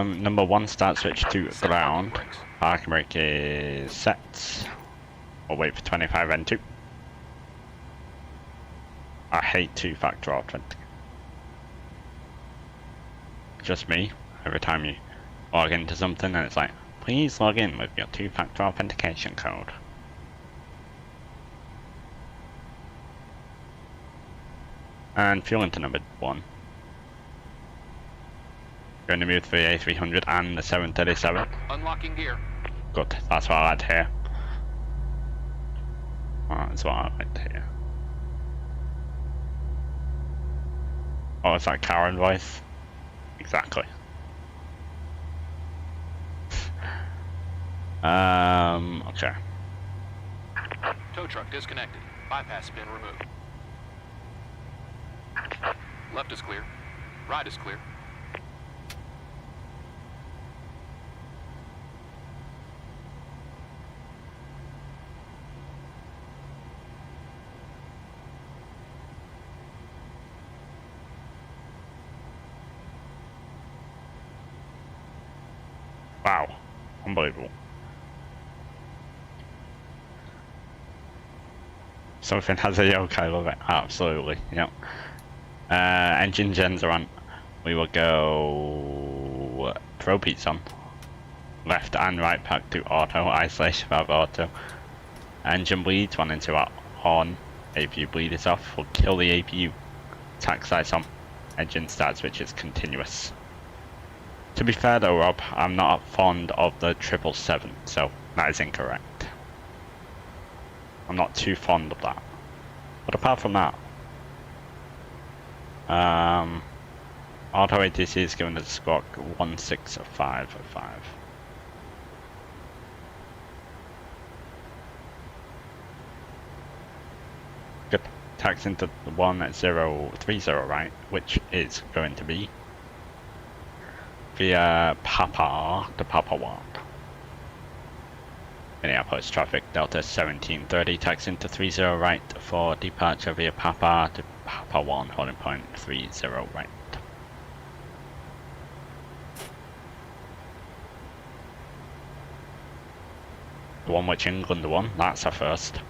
Number 1 start switch to Set ground. parking brakes. Parking brake is set. We'll wait for 25 N2. I hate 2-factor authentication. Just me. Every time you log into something and it's like, please log in with your 2-factor authentication code. And fuel into number 1. Going to move to the A300 and the 737. Unlocking gear. Good, that's what I like to hear. That's what I like to hear. Oh, is that Karen voice? Exactly. Okay. Tow truck disconnected. Bypass pin removed. Left is clear. Right is clear. Wow. Unbelievable. Something has a yoke, I love it. Absolutely, yep. Engine gens are on. We will go throw beats on. Left and right pack to auto, isolation valve auto. Engine bleeds, one into our horn. APU bleed is off, we'll kill the APU. Tack sights on. Engine start switch is continuous. To be fair though, Rob, I'm not fond of the 777, so that is incorrect. I'm not too fond of that. But apart from that, auto ATC is given us squawk 16505. Good. Tax into the 1030 right, which is going to be via Papa to Papa 1. Minneapolis traffic Delta 1730 tax into 30 right for departure via Papa to Papa 1 holding point 30 right. The one which England won, that's a first.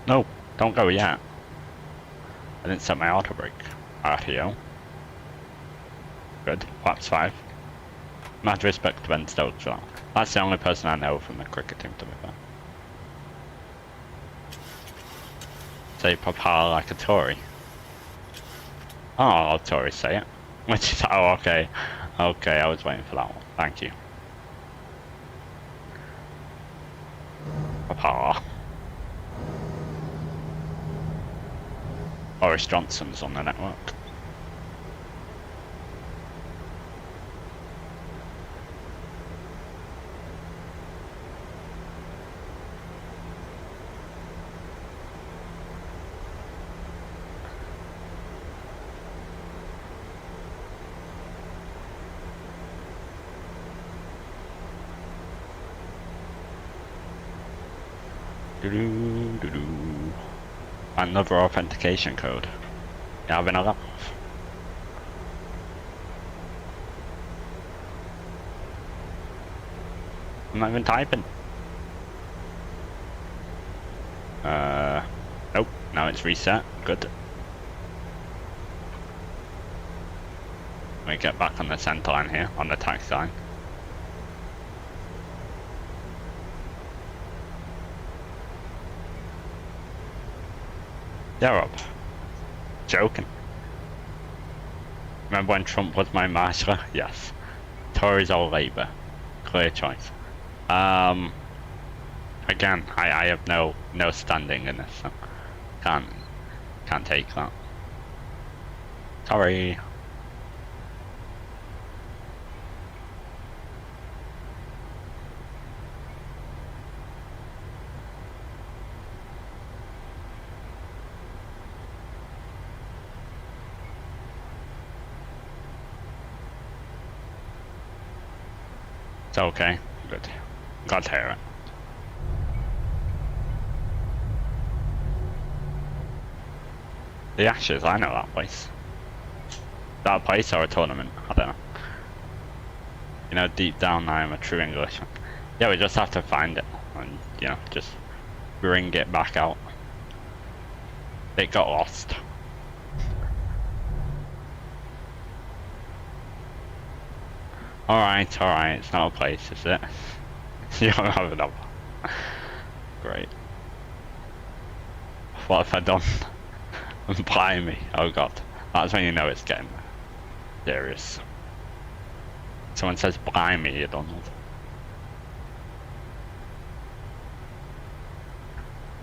No, don't go yet. I didn't set my auto brake. RTO. Good, flaps 5. Mad respect to Ben Stokes for that. That's the only person I know from the cricket team, to be fair. Say papa like a Tory. Oh, I'll Tory say it. Which is, oh, okay. Okay, I was waiting for that one. Thank you. Papa. Boris Johnson's on the network. Doo-doo-doo-doo. Another authentication code. You having a laugh? I'm not even typing. Nope, now it's reset. Good. Let me get back on the center line here, on the taxi line. Yeah, Rob. Joking. Remember when Trump was my marshal? Yes. Tories or Labour. Clear choice. Again, I have no standing in this, so can't take that. Sorry. It's okay. Good. Glad to hear it. The Ashes, I know that place. Is that a place or a tournament? I don't know. You know, deep down I am a true Englishman. Yeah, we just have to find it and, you know, just bring it back out. It got lost. Alright, it's not a place, is it? You don't have it up. Great. What have I done? Blimey, oh god. That's when you know it's getting serious. Someone says blimey, you don't know.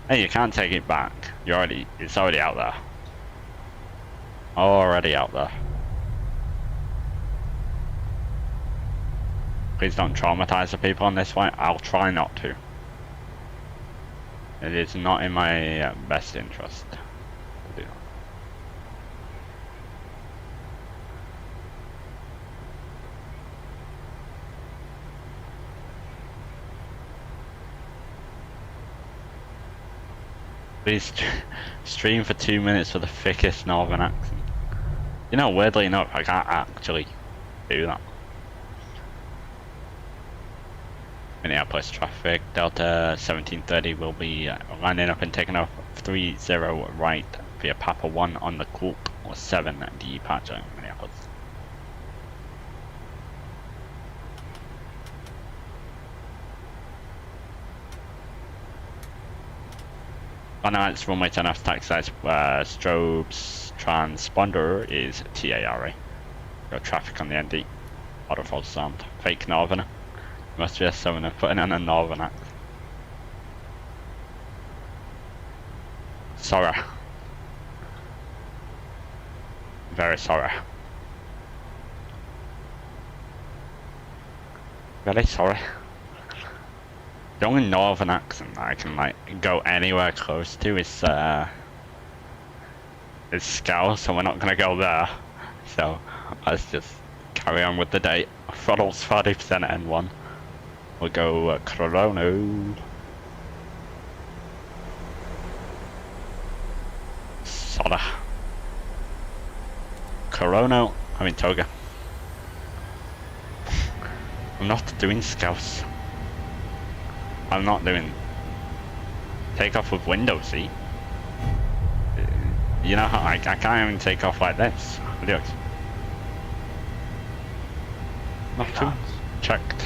Hey, you can't take it back. It's already out there. Already out there. Please don't traumatize the people on this flight. I'll try not to. It is not in my best interest to do that. Please stream for 2 minutes for the thickest northern accent. You know, weirdly enough, I can't actually do that. Minneapolis traffic, Delta 1730 will be landing up and taking off 30 right via Papa 1 on the Coop or 7 departure Minneapolis. On it's runway 10 after taxi size, strobes transponder is TARA. Got traffic on the ND. Auto false sound. Fake northerner. Must be someone putting in a northern accent. Sorry. Very sorry. Very sorry. The only northern accent I can like go anywhere close to is Scouse, so we're not gonna go there. So let's just carry on with the date. Throttle's 40% at N1. We'll go Corono. Soda. Corono. I mean Toga. I'm not doing Scouse. I'm not doing takeoff with window seat. You know how I can't even take off like this. Look. Not too checked.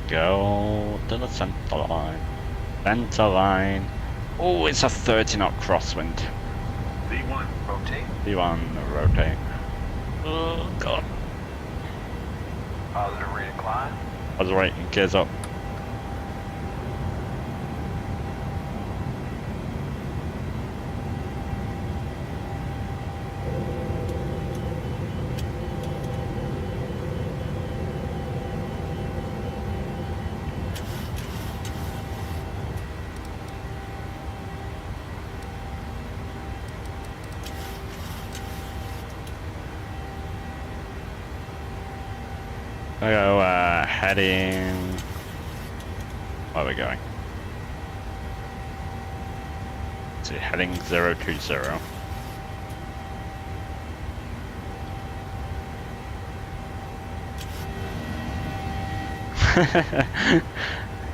Go to the center line. Center line. Oh, it's a 30 knot crosswind. V1, rotate. V1, rotate. Oh, God. Positive reincline. I was right, gears up. I go heading. Where are we going? Let's see, heading 020.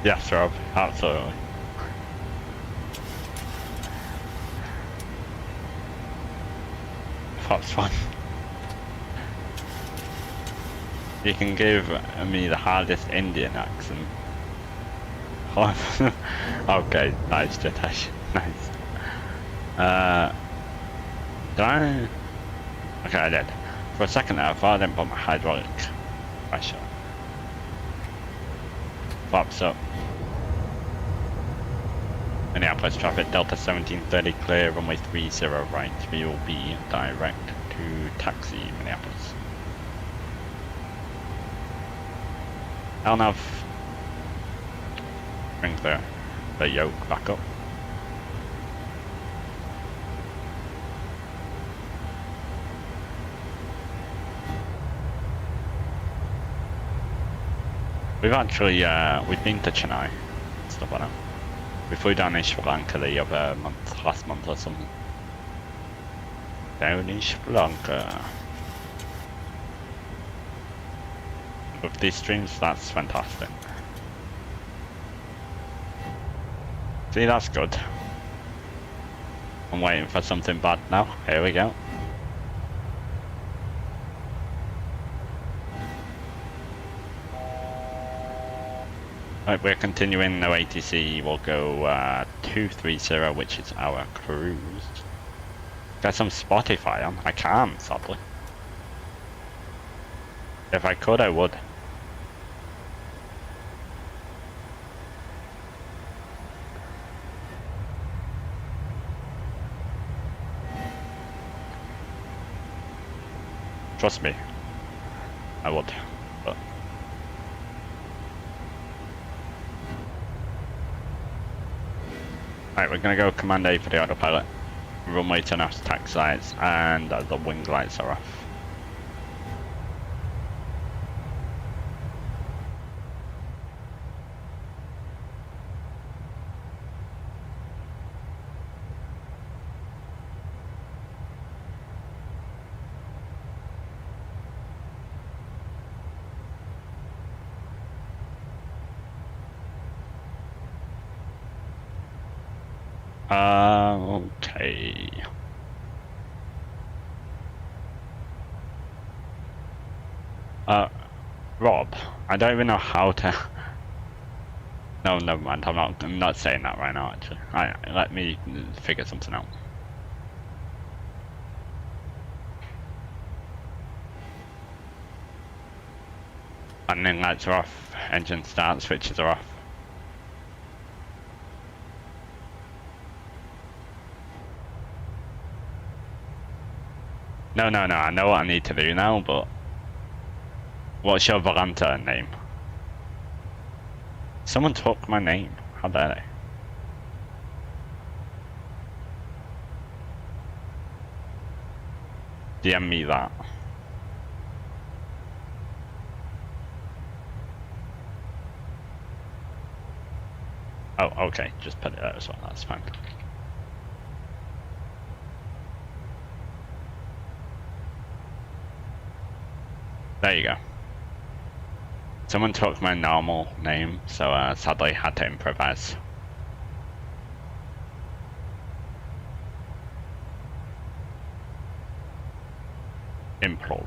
Yes, Rob, absolutely. That's fun. You can give me the hardest Indian accent. Okay, nice, Jitesh. Nice. Did I? Okay, I did. For a second there, I thought I didn't put my hydraulic pressure. Flaps up. Minneapolis traffic, Delta 1730 clear, runway 30 right. We will be direct to taxi Minneapolis. I'll now bring the yoke back up. We've actually we've been to Chennai and stuff like that. We flew down in Sri Lanka the other month, last month or something. Down in Sri Lanka. With these streams, that's fantastic. See, that's good. I'm waiting for something bad now. Here we go. Right, we're continuing. No ATC. We'll go 230, which is our cruise. Got some Spotify on. I can, sadly. If I could, I would. Trust me, I would, but... Right, we're gonna go Command A for the autopilot. Runway turn off tax sights, and the wing lights are off. Okay. Rob, I don't even know how to... No, never mind, I'm not saying that right now, actually. Let me figure something out. Landing lights are off, engine start, switches are off. No, I know what I need to do now, but... What's your Volanta name? Someone took my name. How dare they? DM me that. Oh, okay. Just put it there as well. That's fine. There you go. Someone took my normal name, so sadly had to improvise. Improv.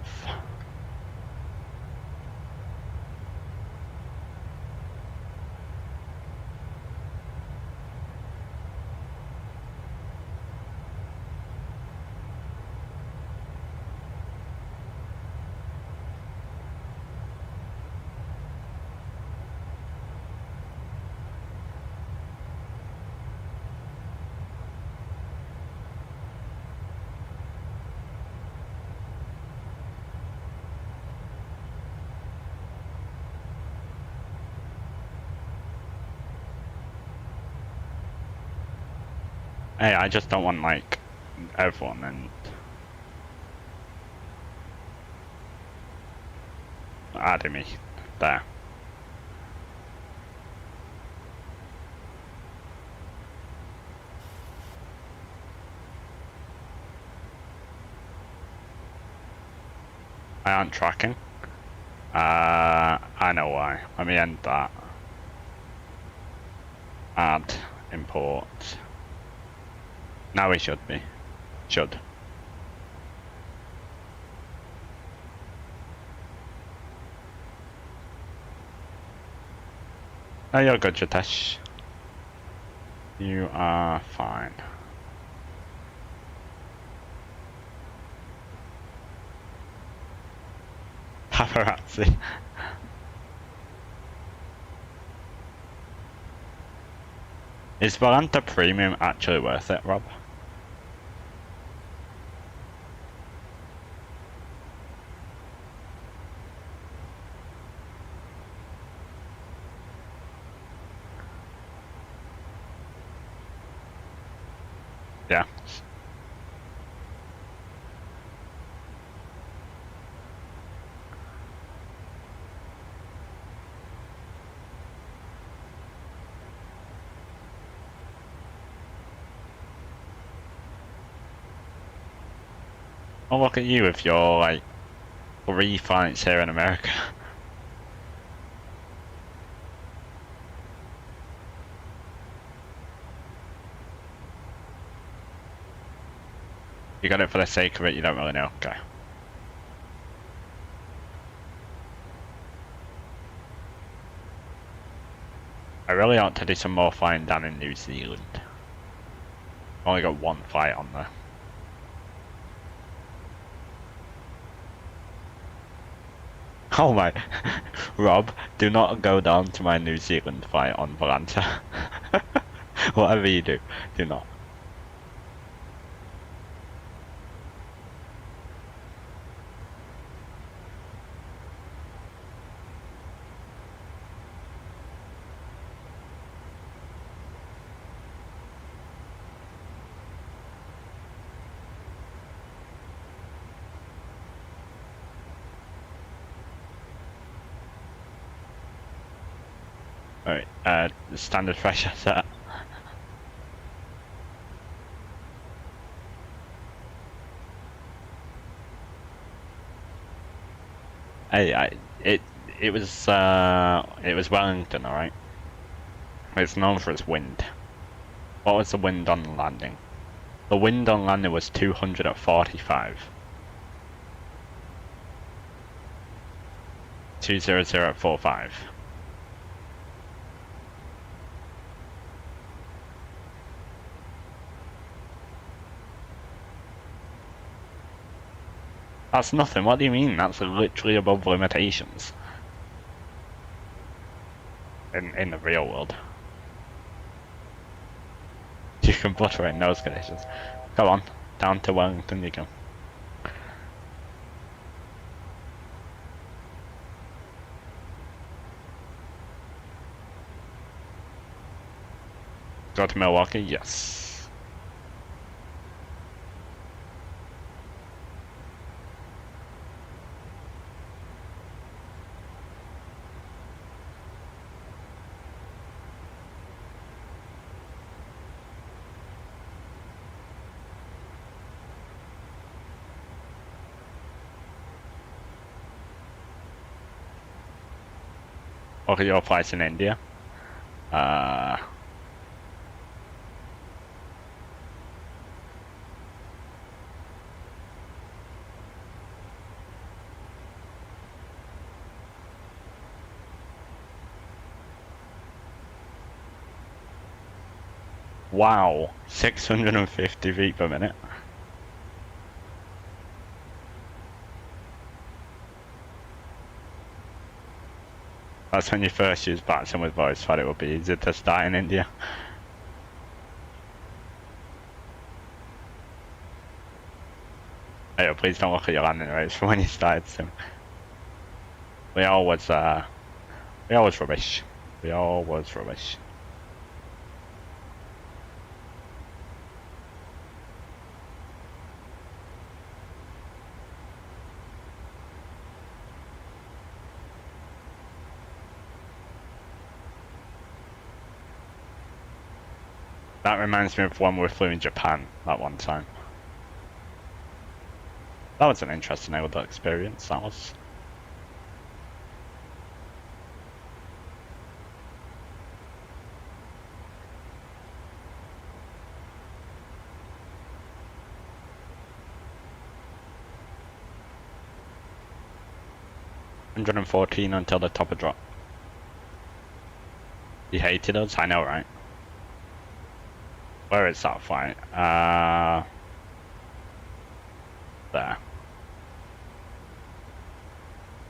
Hey, I just don't want like everyone and adding me there. I aren't tracking. I know why. Let me end that. Add, import. Now we should be. Should. Oh, you're good, Jitesh. You are fine. Paparazzi. Is Volanta Premium actually worth it, Rob? Yeah. Oh, look at you with your, like, 3 flights here in America. You got it for the sake of it, you don't really know. Okay. I really ought to do some more flying down in New Zealand. Only got 1 flight on there. Oh my, Rob, do not go down to my New Zealand flight on Volanta. Whatever you do, do not. Alright, standard pressure set. Hey, it was Wellington, alright? It's known for its wind. What was the wind on landing? The wind on landing was 200 at 45. 200 at 45. That's nothing. What do you mean? That's literally above limitations. In the real world. You can butter in those conditions. Go on, down to Wellington you go. Go to Milwaukee? Yes. Look at your flights in India. Wow, 650 feet per minute. That's when you first use Batson with voice, thought it would be easier to start in India. Hey, please don't look at your landing rates from when you started sim. We all was rubbish. We all was rubbish. That reminds me of when we flew in Japan that one time. That was an interesting little experience, that was. $114 until the top of drop. You hated us? I know, right? Where is that flight? There.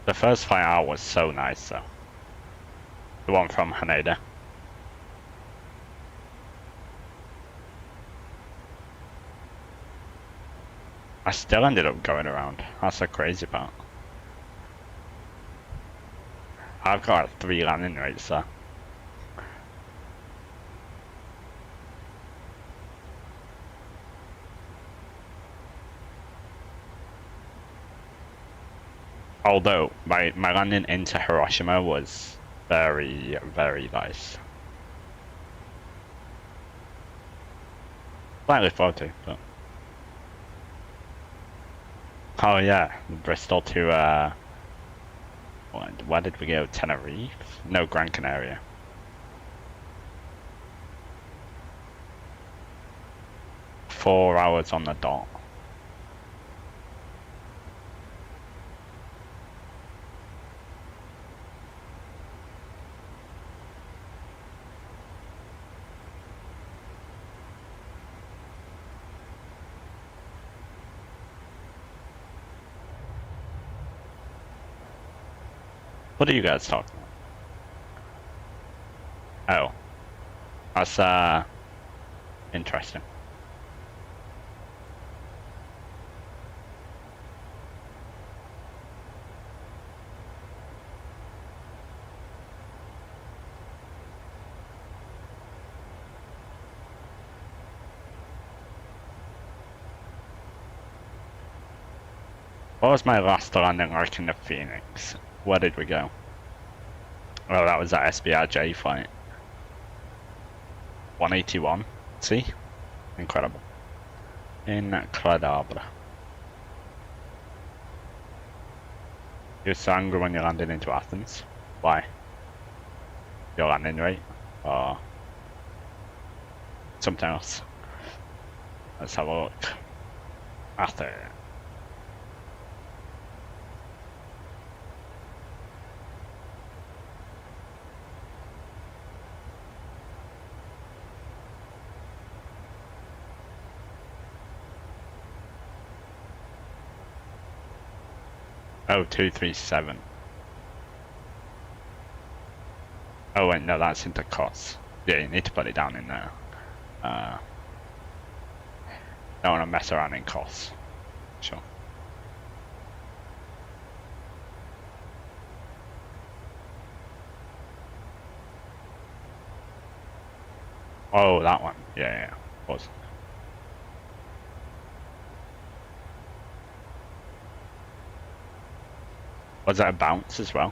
The first flight out was so nice though. The one from Haneda. I still ended up going around. That's the crazy part. I've got 3 landing rates there. Although my landing into Hiroshima was very, very nice. Slightly faulty, but oh yeah, Bristol to where did we go? Tenerife? No, Gran Canaria. Four hours on the dot. What are you guys talking about? Oh. That's, interesting. What was my last landing like in the Phoenix? Where did we go? Oh, that was that SBRJ flight. 181. See? Incredible. Incredible. You're so angry when you landed into Athens. Why? Your landing rate? Or something else? Let's have a look. Athens. Oh, 237. Oh wait, no, that's into costs. Yeah, you need to put it down in there. Don't want to mess around in costs. Sure. Oh, that one. Yeah, was. Was that a bounce as well?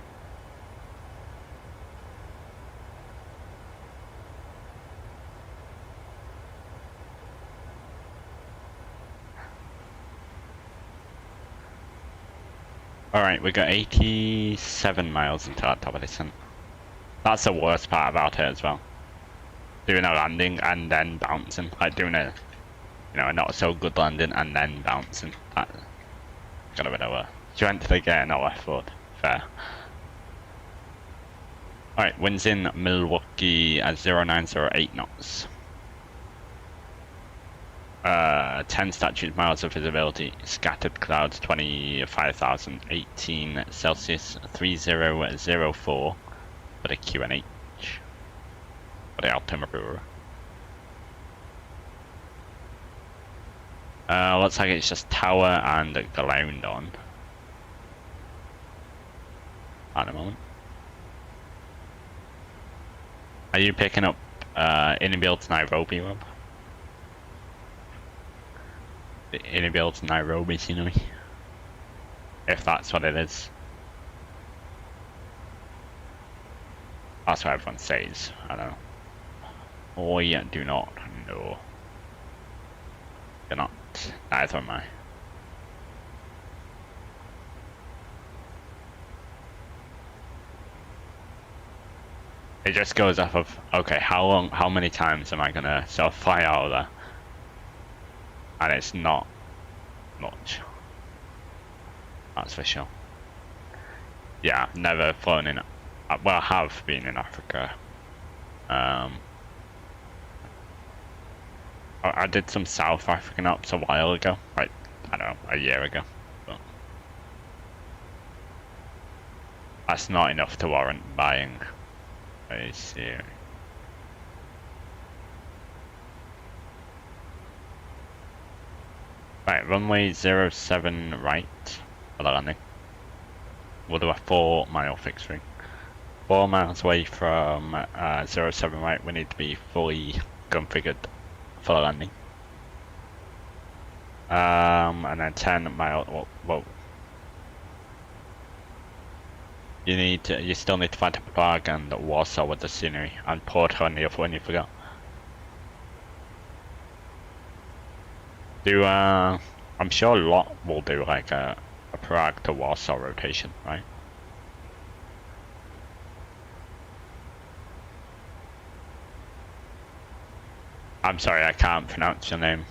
Alright, we got 87 miles into our top of descent. That's the worst part about it as well. Doing a landing and then bouncing, like doing a, you know, a not so good landing and then bouncing. That got a bit of a strength to get not left foot. Fair. Alright, winds in Milwaukee at 0908 knots. 10 statute miles of visibility, scattered clouds 25,018 Celsius, 3004 for the QNH, for the altimeter. Looks like it's just tower and ground on at the moment. Are you picking up iniBuilds Nairobi, Rob? The iniBuilds Nairobi scenery? If that's what it is. That's what everyone says, I don't know. Oh yeah, do not know. You're not, neither am I. It just goes off of, okay, how many times am I gonna sort of fly out of there? And it's not much. That's for sure. Yeah, I've never flown in, well I have been in Africa. I did some South African ops a while ago, like, I don't know, a year ago. But that's not enough to warrant buying a series. Right, runway 07 right for the landing. We'll do a 4 mile fixed wing. 4 miles away from 07 right, we need to be fully configured for the landing. And then 10 mile, whoa. You still need to find a Prague and Warsaw with the scenery, and Porto on the other one you forgot. I'm sure Lot will do like a Prague to Warsaw rotation, right? I'm sorry, I can't pronounce your name.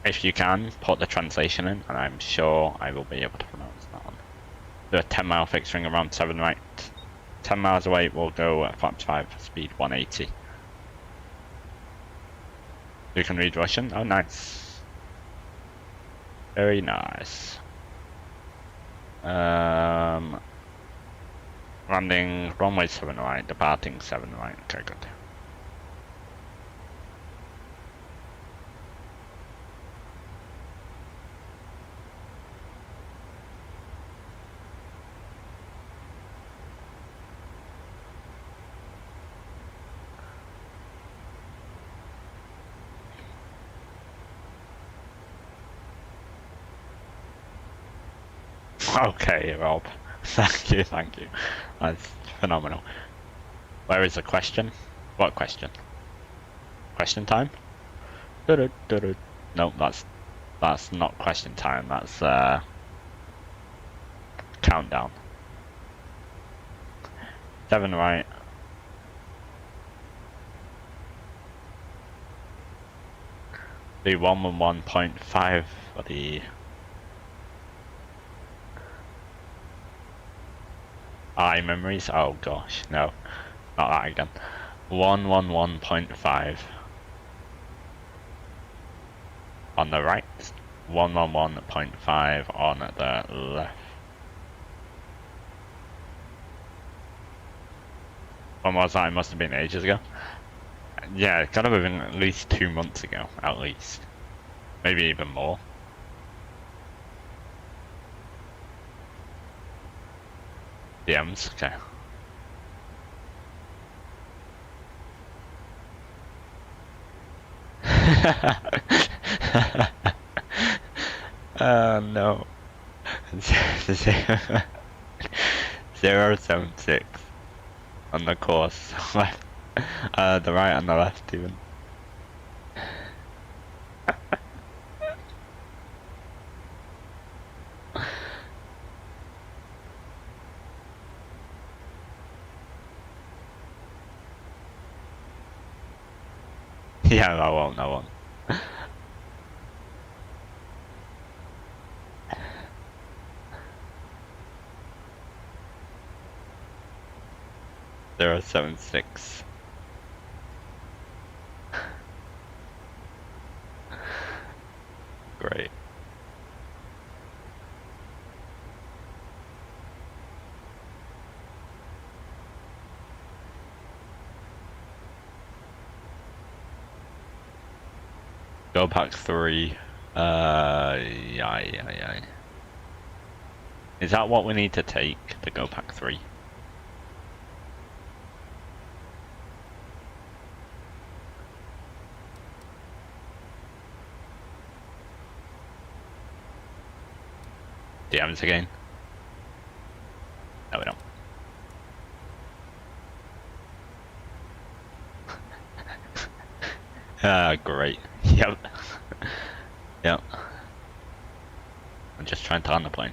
If you can, put the translation in, and I'm sure I will be able to pronounce that one. Do a 10 mile fixed wing around 7 right. 10 miles away, we'll go at flaps 5, speed 180. You can read Russian? Oh, nice. Very nice. Landing runway 7 right, departing 7 right. Okay, good. Okay, Rob. Thank you. That's phenomenal. Where is the question? What question? Question time? No, that's not question time. That's countdown. 7 right. The 111.5 for the memories. Oh gosh, no, not that again. 111.5 on the right, 111.5 on the left. When was that? It must have been ages ago. Yeah, it gotta have been at least 2 months ago, at least. Maybe even more. DMs, okay. No. 076 on the course. Left. The right and the left even. Yeah, I won't, I won't. 076. Great. Go pack 3. Yeah. Is that what we need to take? The go pack 3? DMs again? No, we don't. Great. Yep. Yep. I'm just trying to land the plane.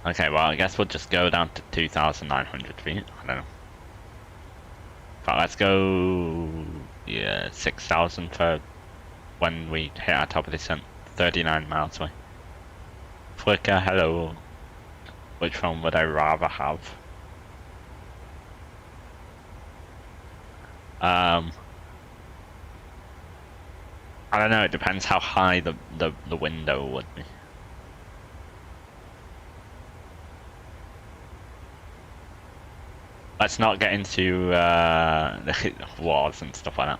Okay, well, I guess we'll just go down to 2,900 feet. I don't know. But let's go, yeah, 6,000 for when we hit our top of descent. 39 miles away. Flicker, hello. Which one would I rather have? I don't know, it depends how high the window would be. Let's not get into the wars and stuff like that.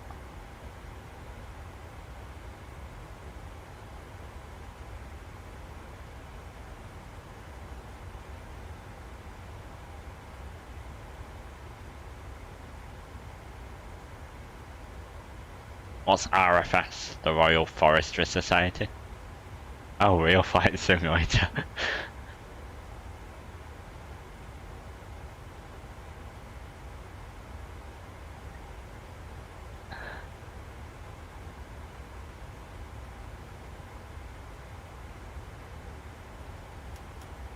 What's RFS? The Royal Forestry Society? Oh, Real Flight Simulator.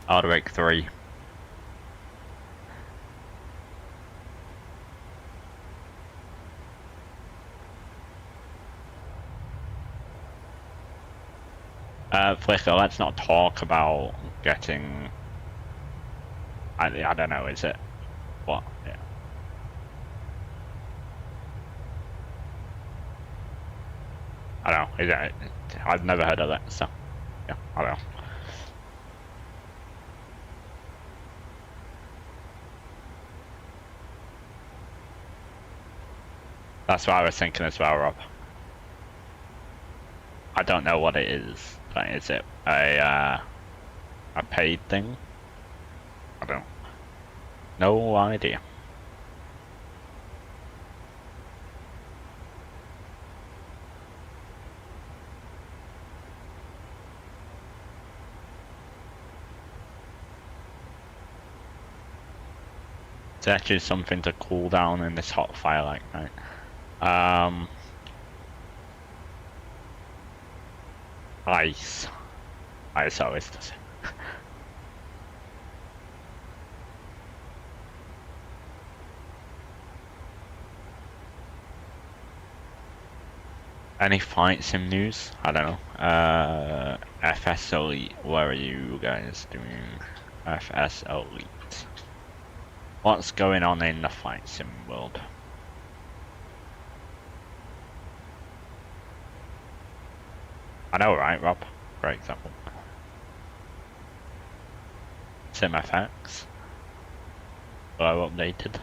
Hardwick 3. Flicker, let's not talk about getting... I don't know, is it? What? Yeah. I don't know, is it? I've never heard of that, so... Yeah, I don't know. That's what I was thinking as well, Rob. I don't know what it is. Like, is it a paid thing? I don't. No idea. It's actually something to cool down in this hot firelight night. Ice. Ice always does it. Any flight sim news? I don't know. FS Elite, what are you guys doing? FS Elite. What's going on in the flight sim world? I know, right, Rob? Great example. SimFX. Well, updated.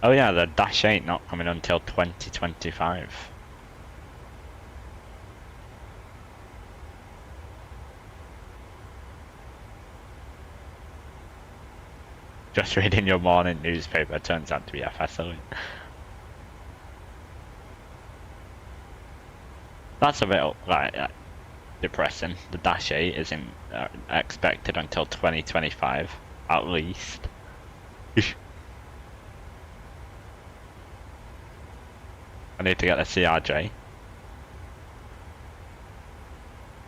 Oh yeah, the Dash 8 not coming until 2025. Just reading your morning newspaper, turns out to be FSO. That's a bit like depressing. The Dash 8 isn't expected until 2025, at least. I need to get the CRJ.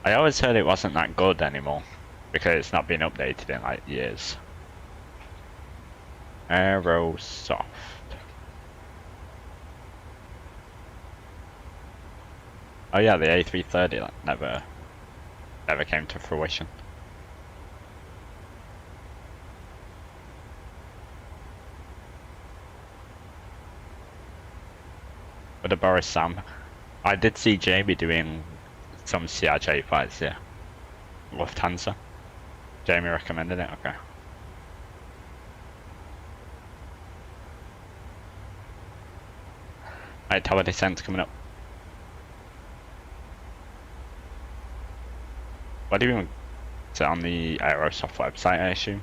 I always heard it wasn't that good anymore. because it's not been updated in like years. Aerosoft. Oh yeah, the A330 like, never came to fruition. But to borrow Sam, I did see Jamie doing some CRJ flights, yeah. Lufthansa. Jamie recommended it, okay. Right, tower descent's coming up. What do you even... Is it on the Aerosoft website, I assume?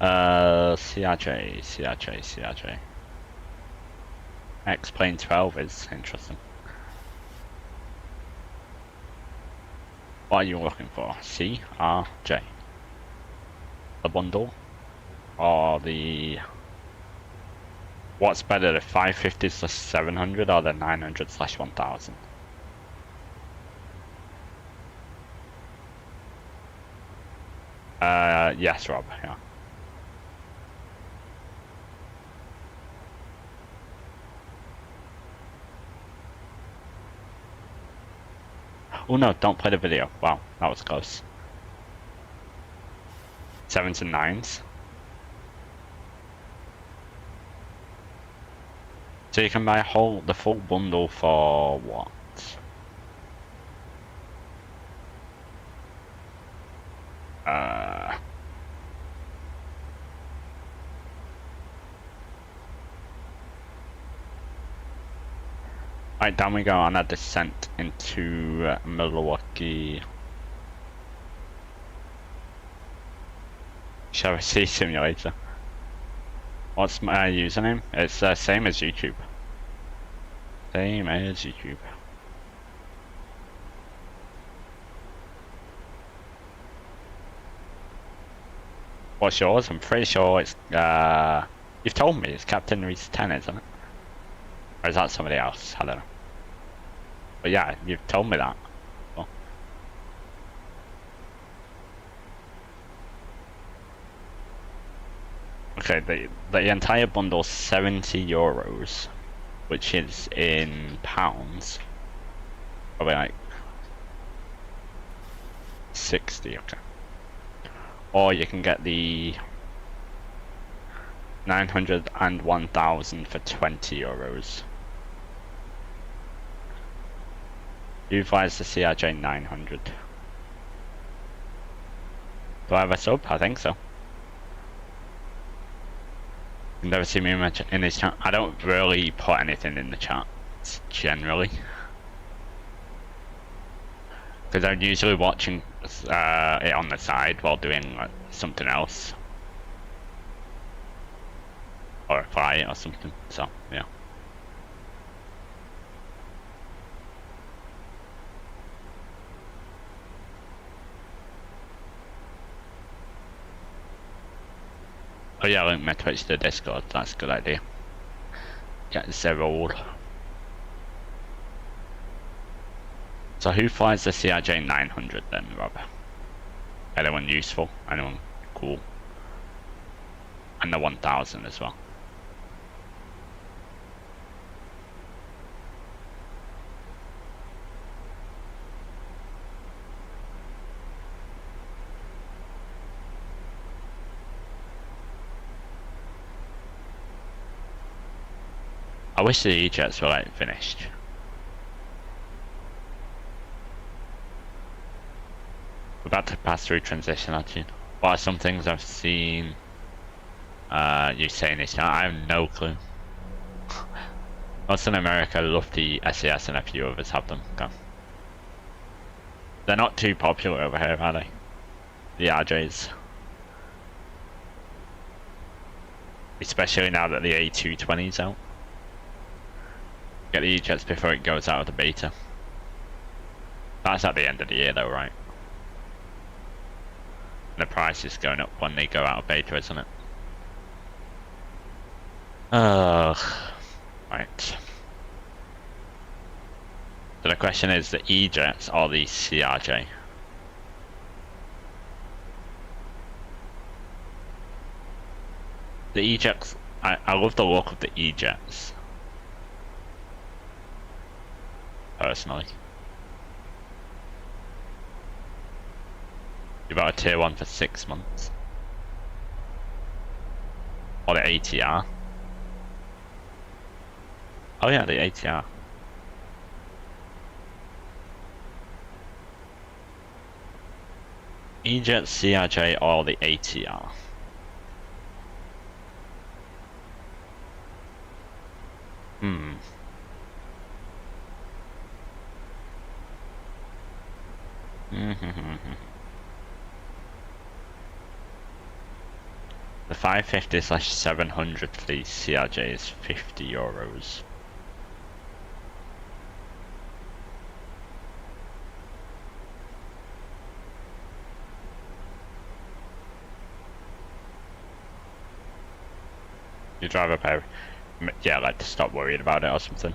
CRJ. X-Plane 12 is interesting. What are you looking for? CRJ. The bundle? Or the... What's better, the 550/700 or the 900/1000? Yes, Rob, yeah. Oh no, don't play the video. Wow, that was close. 7s and 9s. So you can buy the full bundle for what? Right, down we go on a descent into Milwaukee. Shall we see simulator? What's my username? It's same as YouTube. Same as YouTube. What's yours? I'm pretty sure it's you've told me it's Captain Reese 10, isn't it? Or is that somebody else? I don't know. But yeah, you've told me that. Well. Okay, the entire bundle's €70, which is in pounds. Probably like 60, okay. Or you can get the 900 and 1000 for €20. Who flies the CRJ 900? Do I have a sub? I think so. You've never seen me in his chat. I don't really put anything in the chat, generally. Because I'm usually watching it on the side while doing like, something else. Or a flight or something, so yeah. Oh yeah, link my Twitch to Discord, that's a good idea. Get Zerol. So who flies the CRJ 900 then, Rob? Anyone useful? Anyone cool? And the 1000 as well. I wish the E-jets were like finished. We're about to pass through transition, actually. What are some things I've seen you saying this now? I have no clue. Most in America love the SES and a few of us have them. Go. They're not too popular over here, are they? The RJs. Especially now that the A220's out. Get the E-jets before it goes out of the beta. That's at the end of the year though, right? The price is going up when they go out of beta, isn't it? Right. So the question is the E-jets or the CRJ? The E-Jets, I love the look of the E-Jets. Personally. You've got a tier 1 for 6 months. Or the ATR. Oh yeah, the ATR. E-Jet, CRJ, or the ATR. The 550/700 for the CRJ is €50. You drive a pair, yeah, like to stop worried about it or something.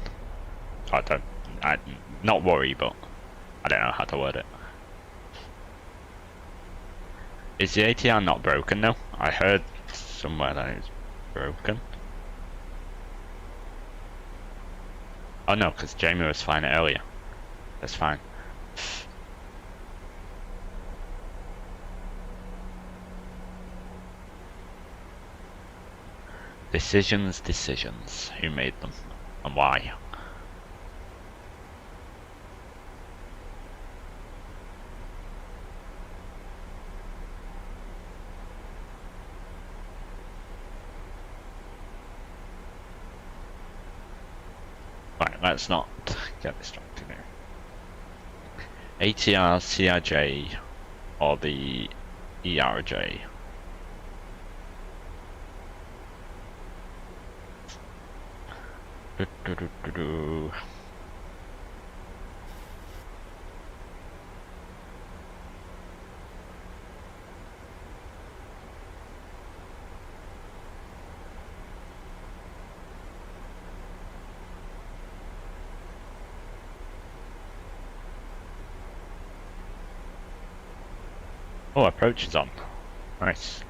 I not worry, but I don't know how to word it. Is the ATR not broken though? I heard somewhere that it's broken. Oh no, because Jamie was flying it earlier. That's fine. Decisions. Who made them? And why? Right, let's not get distracted here. ATR, CRJ, or the ERJ? Oh, approach is on. Nice.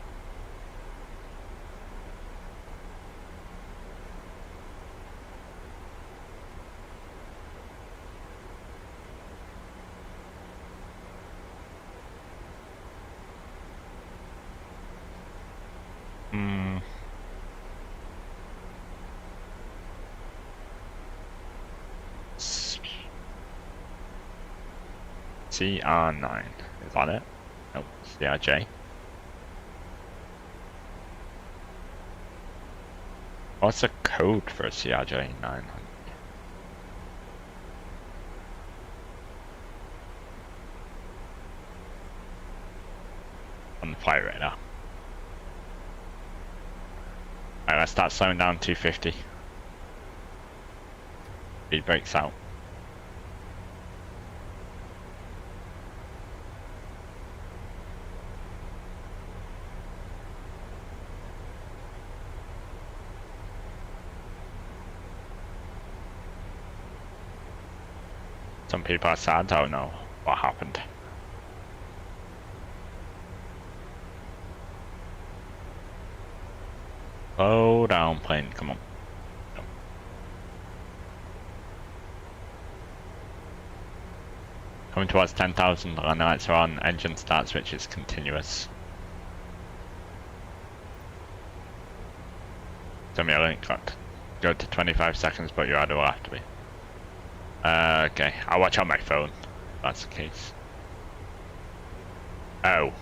CR9, is that it? Oh, CRJ. What's the code for a CRJ 900? On the flight radar. Alright, let's start slowing down 250. Speed brakes out. Some people are sad, don't know what happened. Slow down, plane, come on. Coming towards 10,000, the lights are on, engine start switch is continuous. So me, I only got go to 25 seconds, but your idle will have to be. Okay, I'll watch on my phone, if that's the case. Oh,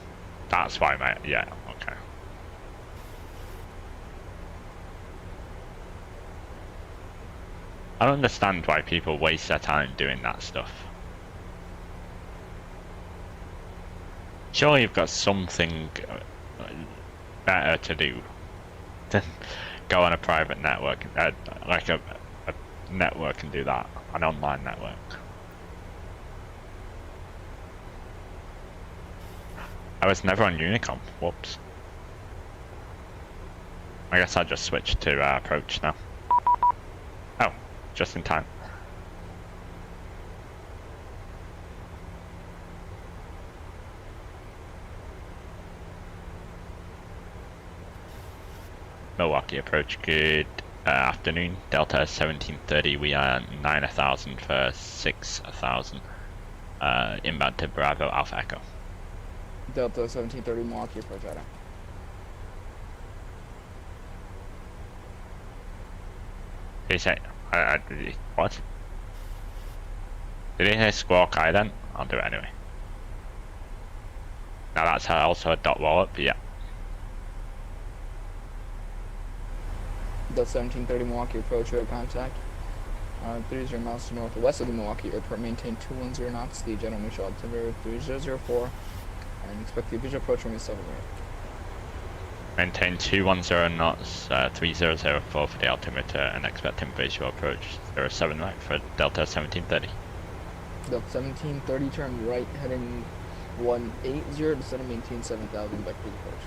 that's why yeah, okay. I don't understand why people waste their time doing that stuff. Surely you've got something better to do than go on a private network, like a network and do that, an online network. I was never on Unicom, whoops. I guess I'll just switch to approach now. Oh, just in time. Milwaukee approach, good afternoon. Delta 1730, we are 9,000 for 6,000. Inbound to Bravo Alpha Echo. Delta 1730 Milwaukee approach, Adam. Did he say, what? Did he say squawk I then? I'll do it anyway. Now that's also a dot wallop, yeah. Delta 1730 Milwaukee approach, radar contact. 30 miles to northwest of the Milwaukee Airport, maintain 210 knots. The general initial altimeter 3004, and expect the visual approach from the 7 right. Maintain 210 knots, 3004 for the altimeter, and expecting visual approach 07 right for Delta 1730. Delta 1730, turn right, heading 180, descend and maintain 7,000 vectors approach.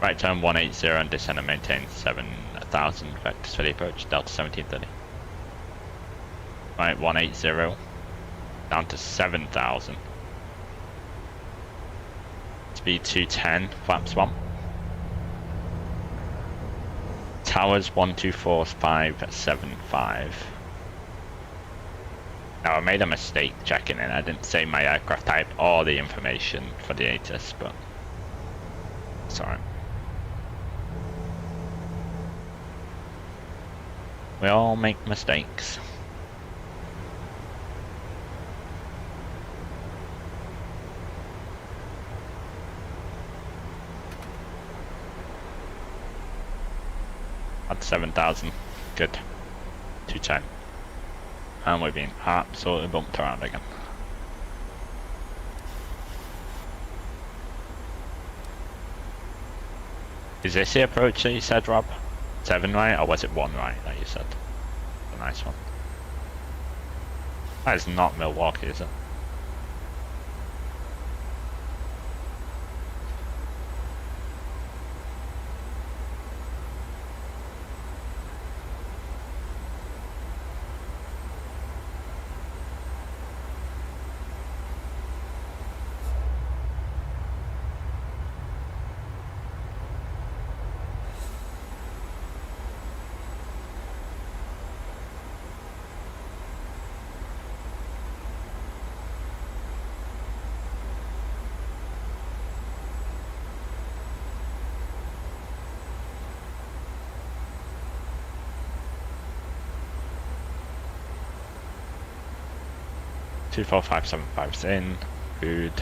Right turn 180 and descend and maintain 7,000 vectors for the approach, Delta 1730. Right, 180, down to 7,000. Speed 210, flaps 1. Towers 124575. Now I made a mistake checking in. I didn't say my aircraft type or the information for the ATIS, but sorry. We all make mistakes. At 7,000, good. 210. And we're being absolutely bumped around again. Is this the approach that you said, Rob? 7 right, or was it 1 right that you said? A nice one. That is not Milwaukee, is it? Two 4.575's in, good.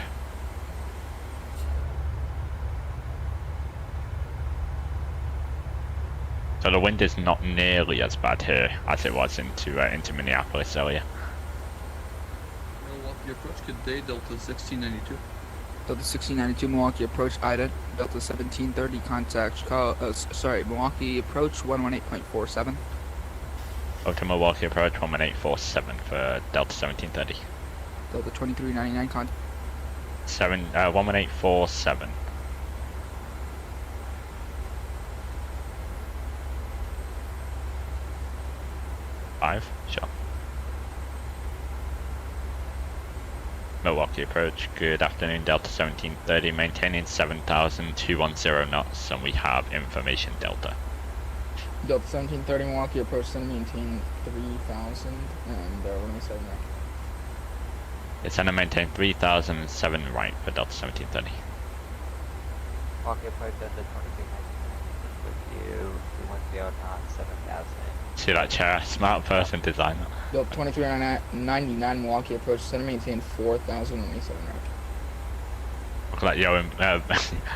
So the wind is not nearly as bad here as it was into Minneapolis earlier. Milwaukee approach, good day, Delta 1692. Delta 1692 Milwaukee approach, Ida. Delta 1730 contact, Milwaukee approach 118.47. Okay, Milwaukee approach 11847 for Delta 1730. Delta 2399 contact. 11847. Five, sure. Milwaukee approach, good afternoon, Delta 1730, maintaining 7,210 knots, and we have information Delta. Delta 1730 Milwaukee approach, send maintain 3,000, and we're going to 7 right. It's going to maintain 3,007 right for Delta 1730. Milwaukee approach, Delta 2399 with you, 310 knots, 7,000. See that chair, smart person design that. Delta 2399 Milwaukee approach, send maintain 4,000, only 7 right. Look at that yowing,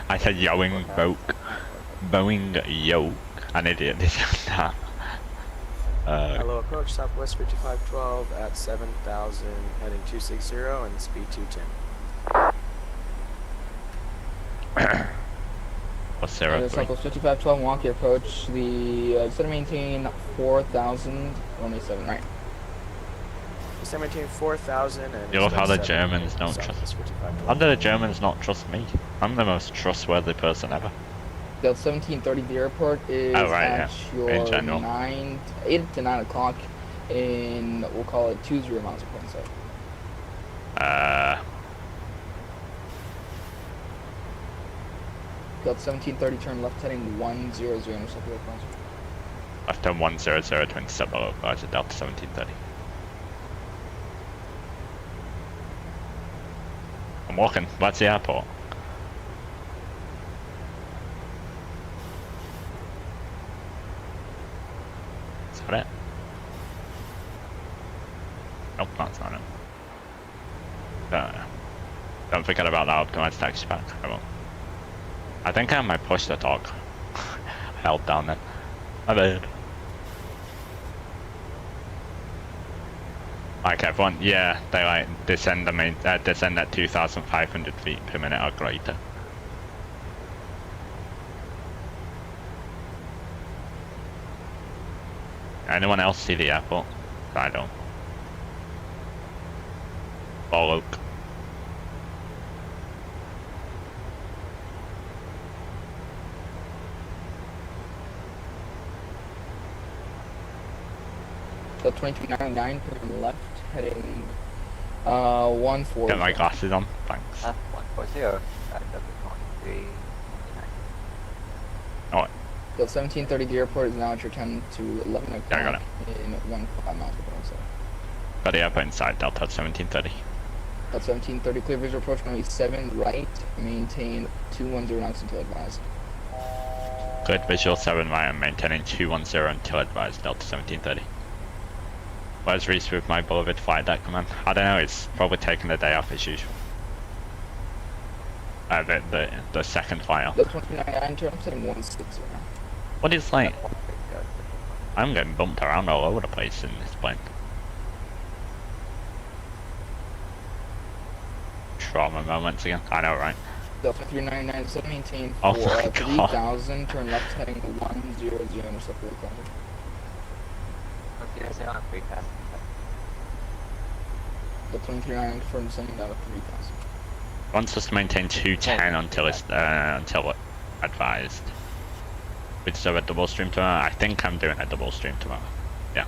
I said yowing Boeing yoke. An idiot designed that. Hello, approach Southwest 5512 at 7,000, heading 260 and speed 210. What's 03? Southwest 5512 Milwaukee approach, the instead of maintain 4,000, only 7 right. Instead of maintain 4,000 and... You love how the Germans don't trust... How do the Germans not trust me? I'm the most trustworthy person ever. Delta 1730, the airport is at your 8 to 9 o'clock in, we'll call it 20 miles per point. Delta 1730, turn left heading 100, intercept the departure. Left turn 100 to intercept the localizer Delta 1730. I'm walking. Where's the airport? Is that it? Nope, that's not it. Don't forget about that optimized taxi pack. I won't. I think I might push the dog. I held down then. My bad. Like everyone, yeah, they like descend descend at 2,500 feet per minute or greater. Anyone else see the airport? I don't. Ball Oak. So 2299 turn left heading 140. Get my glasses on, thanks. 140 at W23. Alright. So 1730, the airport is now at your 10 to 11 o'clock Yeah, I got it. in 15 miles per hour. Got the airport inside, Delta 1730. At 1730, clear visual approach runway 7 right, maintain 210 knots until advised. Good visual 7 right, I'm maintaining 210 until advised, Delta 1730. Where's Reese with my beloved flight deck command? I don't know, it's probably taking the day off as usual. The second flight off. The 2299 turn, I'm setting 160 now. What is like? I'm getting bumped around all over the place in this plane. Trauma moments again. I know, right? Delta 399, set maintain Oh for my God. 3000, turn left heading 100, intercept the departure. Okay, say on 3,000. The 2399 confirmed sending down to 3000. Wants us to maintain 210 until it's until advised. We just have a double stream tomorrow. I think I'm doing a double stream tomorrow. Yeah.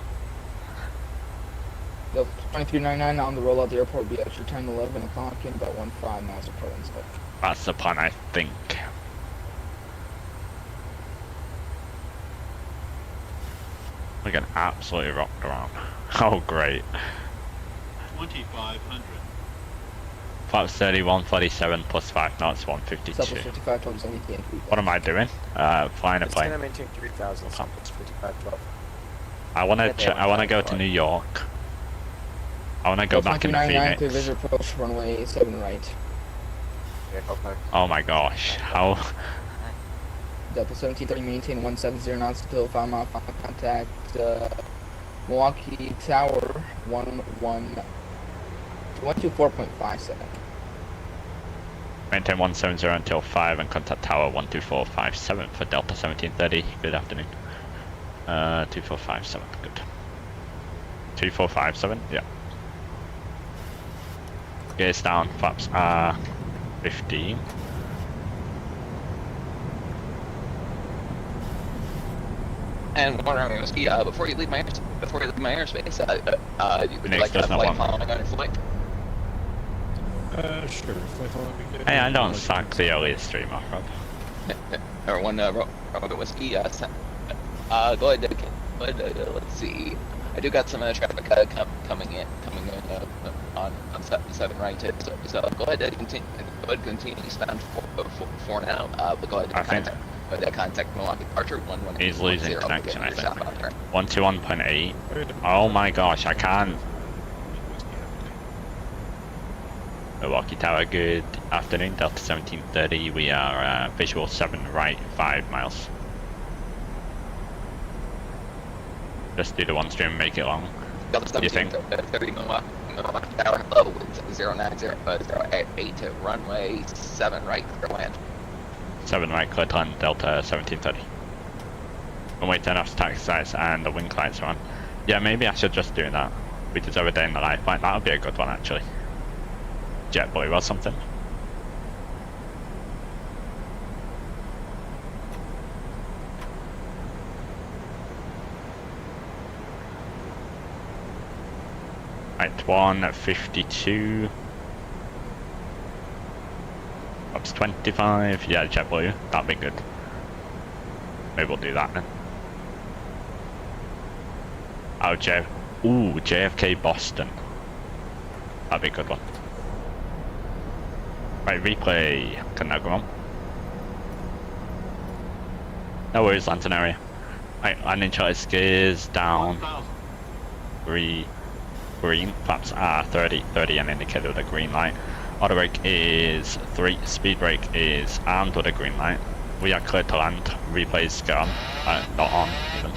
The 2399 on the rollout the airport will be at your 10 11 o'clock in about 15 miles apart instead. That's the plan, I think. We're getting absolutely rocked around. Oh, great. 2,500. Flaps 31, 47 plus 5 knots, 152. Southwest 55 towards 78. What am I doing? Flying a It's plane. gonna maintain 3,000, so it's 5512. I wanna go to New York. I wanna go back into 2399 clear Phoenix. visual approach runway 7 right. Oh my gosh, how? Delta 1730 maintain 170 knots until 5 mile final contact Milwaukee Tower 124.57. Maintain 170 until 5 and contact tower 12457 for Delta 1730. Good afternoon. 2457, good. 2457, yeah. Gears down, flaps are 15. And one round whiskey, before you leave my airspace, would you like a does not flight want- following on your flight? Sure. Hey, I don't suck the earliest stream off, Rob. Or one Robert whiskey. Go ahead. Let's see. I do got some traffic coming in on 7 right. So go ahead and continue eastbound for now. But go ahead and contact Milwaukee Departure 110. He's losing connection, I think. 121.8. Oh my gosh, I can't. Milwaukee Tower, good afternoon, Delta 1730. We are visual 7 right, 5 miles. Just do the one stream and make it long. Delta You think? 1730 Milwaukee Tower, hello, with 090-08 to runway 7 right, clear land. 7 right, clear to land, Delta 1730. Runway 10 off taxi sites and the wing lights are on. Yeah, maybe I should just do that. We deserve a day in the life. Like, that would be a good one, actually. JetBlue or something. Right, 152. flaps 25. Yeah, JetBlue. That'd be good. Maybe we'll do that then. Oh, ooh, JFK Boston. That'd be a good one. Right, replay. Can now go on. No worries, Lantern area. Right, landing chart is down. 3 green. Flaps are 30 and indicated with a green light. Auto brake is 3. Speed brake is armed with a green light. We are clear to land. Replay is gone. Not on even.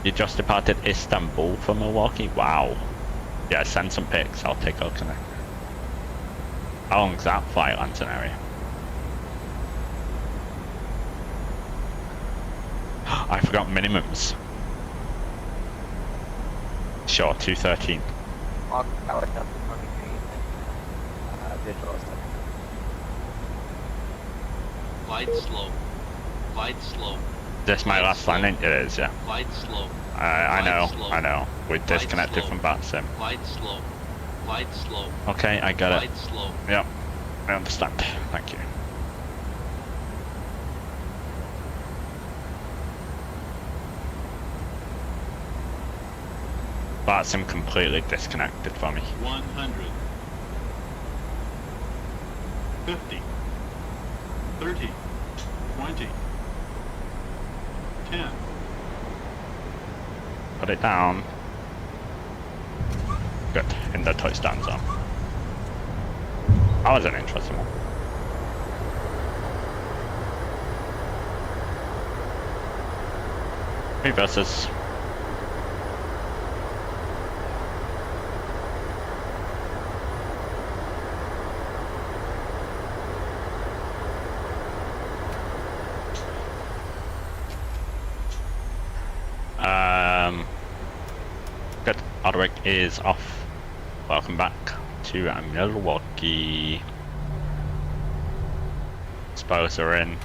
You just departed Istanbul from Milwaukee? Wow. Yeah, send some pics. I'll take a look at it. How long's that flight, Lantern area? I forgot minimums. Sure, 213. Glide slow. Glide slow. This my last landing? It is, yeah. Glide slow. I know, slow. I know. We're disconnected from BatSim. Glide slow. Glide slow. Okay, I got it. Glide slow. Yep, I understand. Thank you. BatSim completely disconnected from me. 100. 50. 30. 20. 10. Put it down. Good, in the touchdown zone. That was an interesting one. Reverses. Good. Auto brake is off. Welcome back to Milwaukee. Spoilers are in.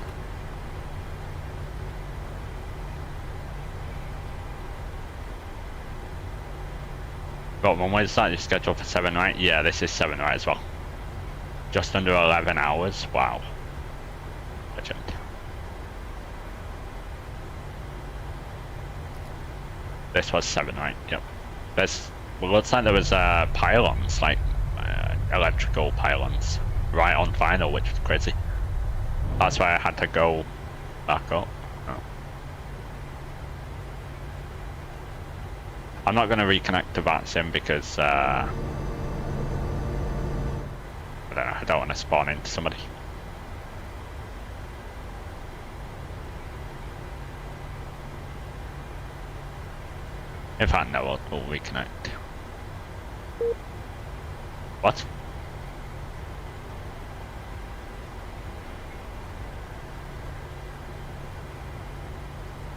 Got one way to start your schedule for 7, right? Yeah, this is 7, right, as well. Just under 11 hours. Wow. Legend. This was 7, right? Yep. There's, well, looks like there was pylons, like electrical pylons, right on final, which was crazy. That's why I had to go back up. Oh. I'm not going to reconnect to BatSim because I don't know, I don't want to spawn into somebody. In fact, no, we'll reconnect. What?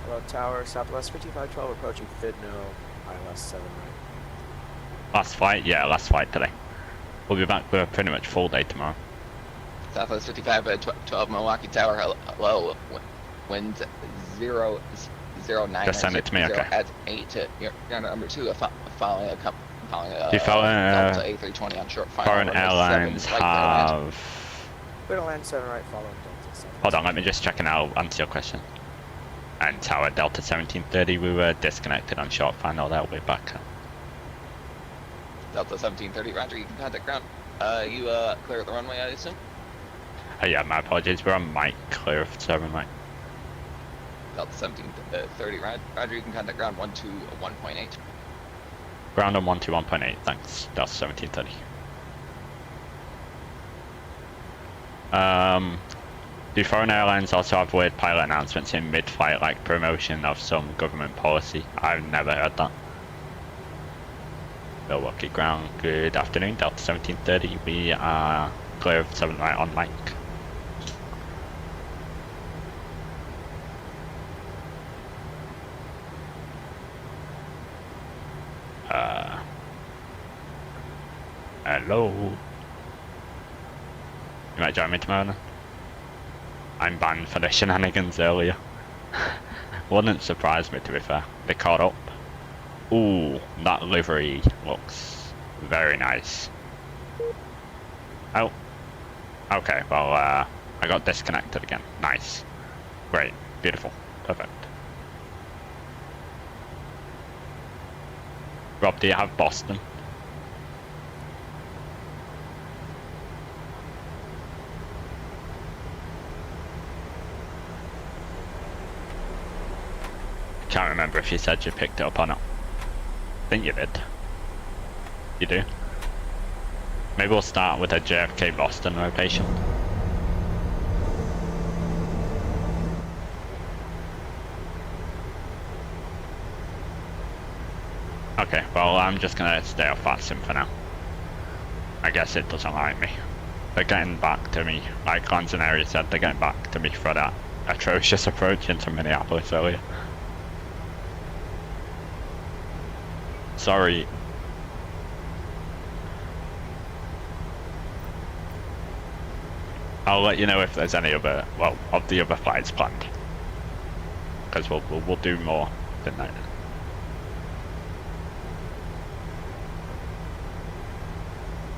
Hello, tower, Southwest 5512, approaching Fidno, ILS 7 right. Last flight? Yeah, last flight today. We'll be back with a pretty much full day tomorrow. Southwest 55 12 Milwaukee Tower, hello. Wind 009. Just send it to me, okay. At 8 to your number 2, following a Do you follow Delta A320 on short final. foreign airlines have... We're gonna land 7 right following Delta 7. Hold on, let me just check and I'll answer your question. And tower Delta 1730, we were disconnected on short final, they'll be back. Delta 1730, roger, you can contact ground. You clear the runway, I assume? Yeah, my apologies, we're on mic, clear of 7 right. Delta 1730, roger, you can contact ground 121.8. Ground on 121.8, thanks, Delta 1730. Do foreign airlines also have weird pilot announcements in mid-flight, like promotion of some government policy? I've never heard that. Milwaukee ground, good afternoon, Delta 1730, we are clear of 7 right on mic. Hello. You might join me tomorrow then? I'm banned for the shenanigans earlier. Wouldn't surprise me, to be fair. They caught up. Ooh, that livery looks very nice. Oh. Okay, well, I got disconnected again. Nice. Great. Beautiful. Perfect. Rob, do you have Boston? Can't remember if you said you picked it up or not. I think you did. You do? Maybe we'll start with a JFK Boston rotation. Okay, well I'm just gonna stay off that sim for now. I guess it doesn't like me. They're getting back to me, like Sceneries said, they're getting back to me for that atrocious approach into Minneapolis earlier. Sorry. I'll let you know if there's any other, well, of the other flights planned. Because we'll do more than that.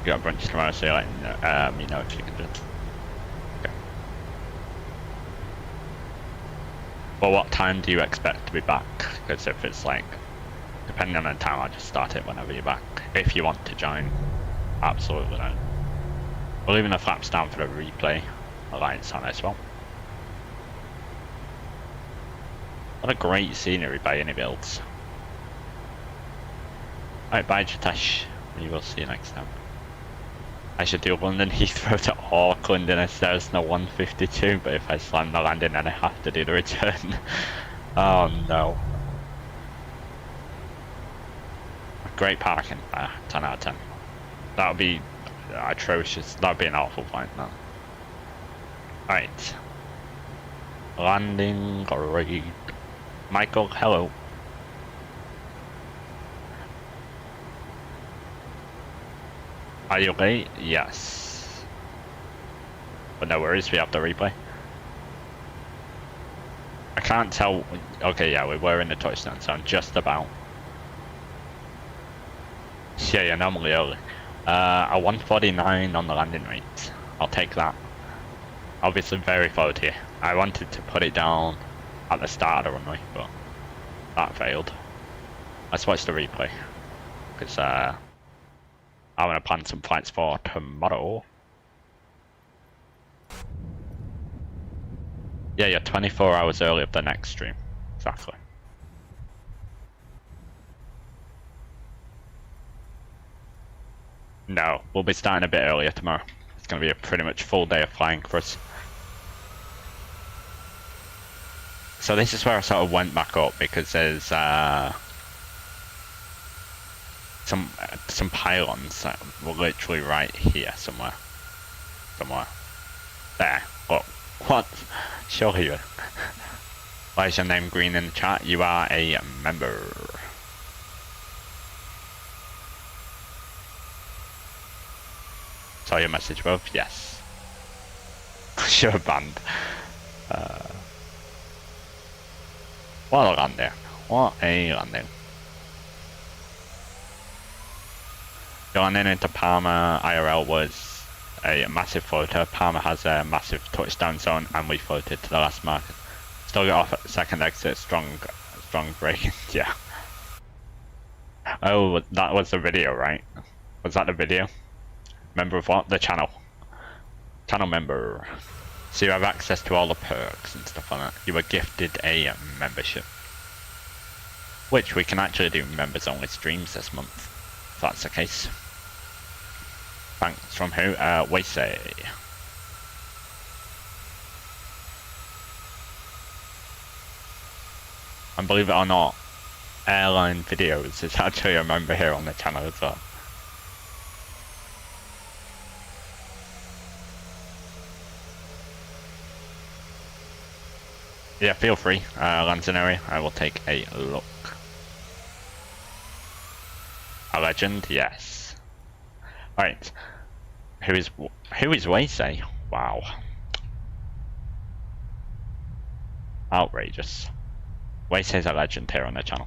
You got a bunch tomorrow, so you let me know if you can do it. Okay. Well, what time do you expect to be back? Because if it's like, depending on the time, I'll just start it whenever you're back. If you want to join, absolutely not. We're leaving the flaps down for the replay alliance on as well. What a great scenery by iniBuilds. Alright, bye Jitesh. We will see you next time. I should do London Heathrow to Auckland in a Cessna 152, but if I slam the landing then I have to do the return. Oh no. Great parking, 10 out of 10. That would be atrocious, that would be an awful flight now. Alright. Landing, great. Michael, hello. Are you okay? Yes. But no worries, we have the replay. I can't tell. Okay, yeah, we were in the touchdown zone, just about. Yeah, you're normally early. A 149 on the landing rate. I'll take that. Obviously very flowed here. I wanted to put it down at the start of the runway, but that failed. Let's watch the replay. Because I want to plan some flights for tomorrow. Yeah, you're 24 hours early of the next stream. Exactly. No, we'll be starting a bit earlier tomorrow. It's going to be a pretty much full day of flying for us. So this is where I sort of went back up because there's some pylons that were literally right here somewhere. There. Look. What? Show here. Why is your name green in the chat? You are a member. Saw your message, Bob? Yes. Sure, banned. What a landing. What a landing. Your landing into Palma IRL was a massive floater. Palma has a massive touchdown zone and we floated to the last marker. Still got off at the second exit, strong braking, yeah. Oh, that was the video, right? Was that the video? Member of what? The channel. Channel member. So you have access to all the perks and stuff like that. You were gifted a membership. Which we can actually do members only streams this month, if that's the case. Thanks from who? Waysay. And believe it or not, airline videos is actually a member here on the channel as well. Yeah, feel free, Lanzaneri, I will take a look. A legend, yes. Alright. Who is Waysay? Wow. Outrageous. Waysay's a legend here on the channel.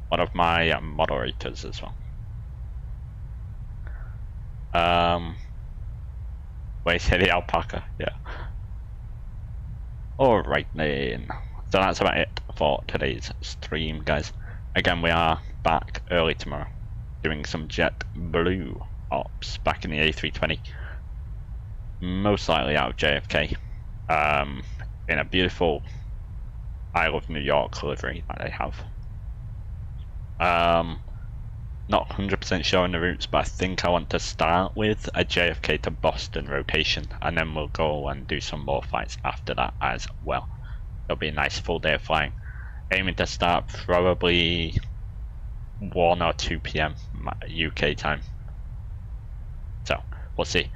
One of my moderators as well. Wait, say the alpaca, yeah. Alright then. So that's about it for today's stream, guys. Again, we are back early tomorrow, doing some JetBlue ops back in the A320. Most likely out of JFK. In a beautiful Isle of New York livery that they have. Not 100% sure on the routes, but I think I want to start with a JFK to Boston rotation, and then we'll go and do some more flights after that as well. It'll be a nice full day of flying. Aiming to start probably 1 or 2 p.m. UK time. So, we'll see.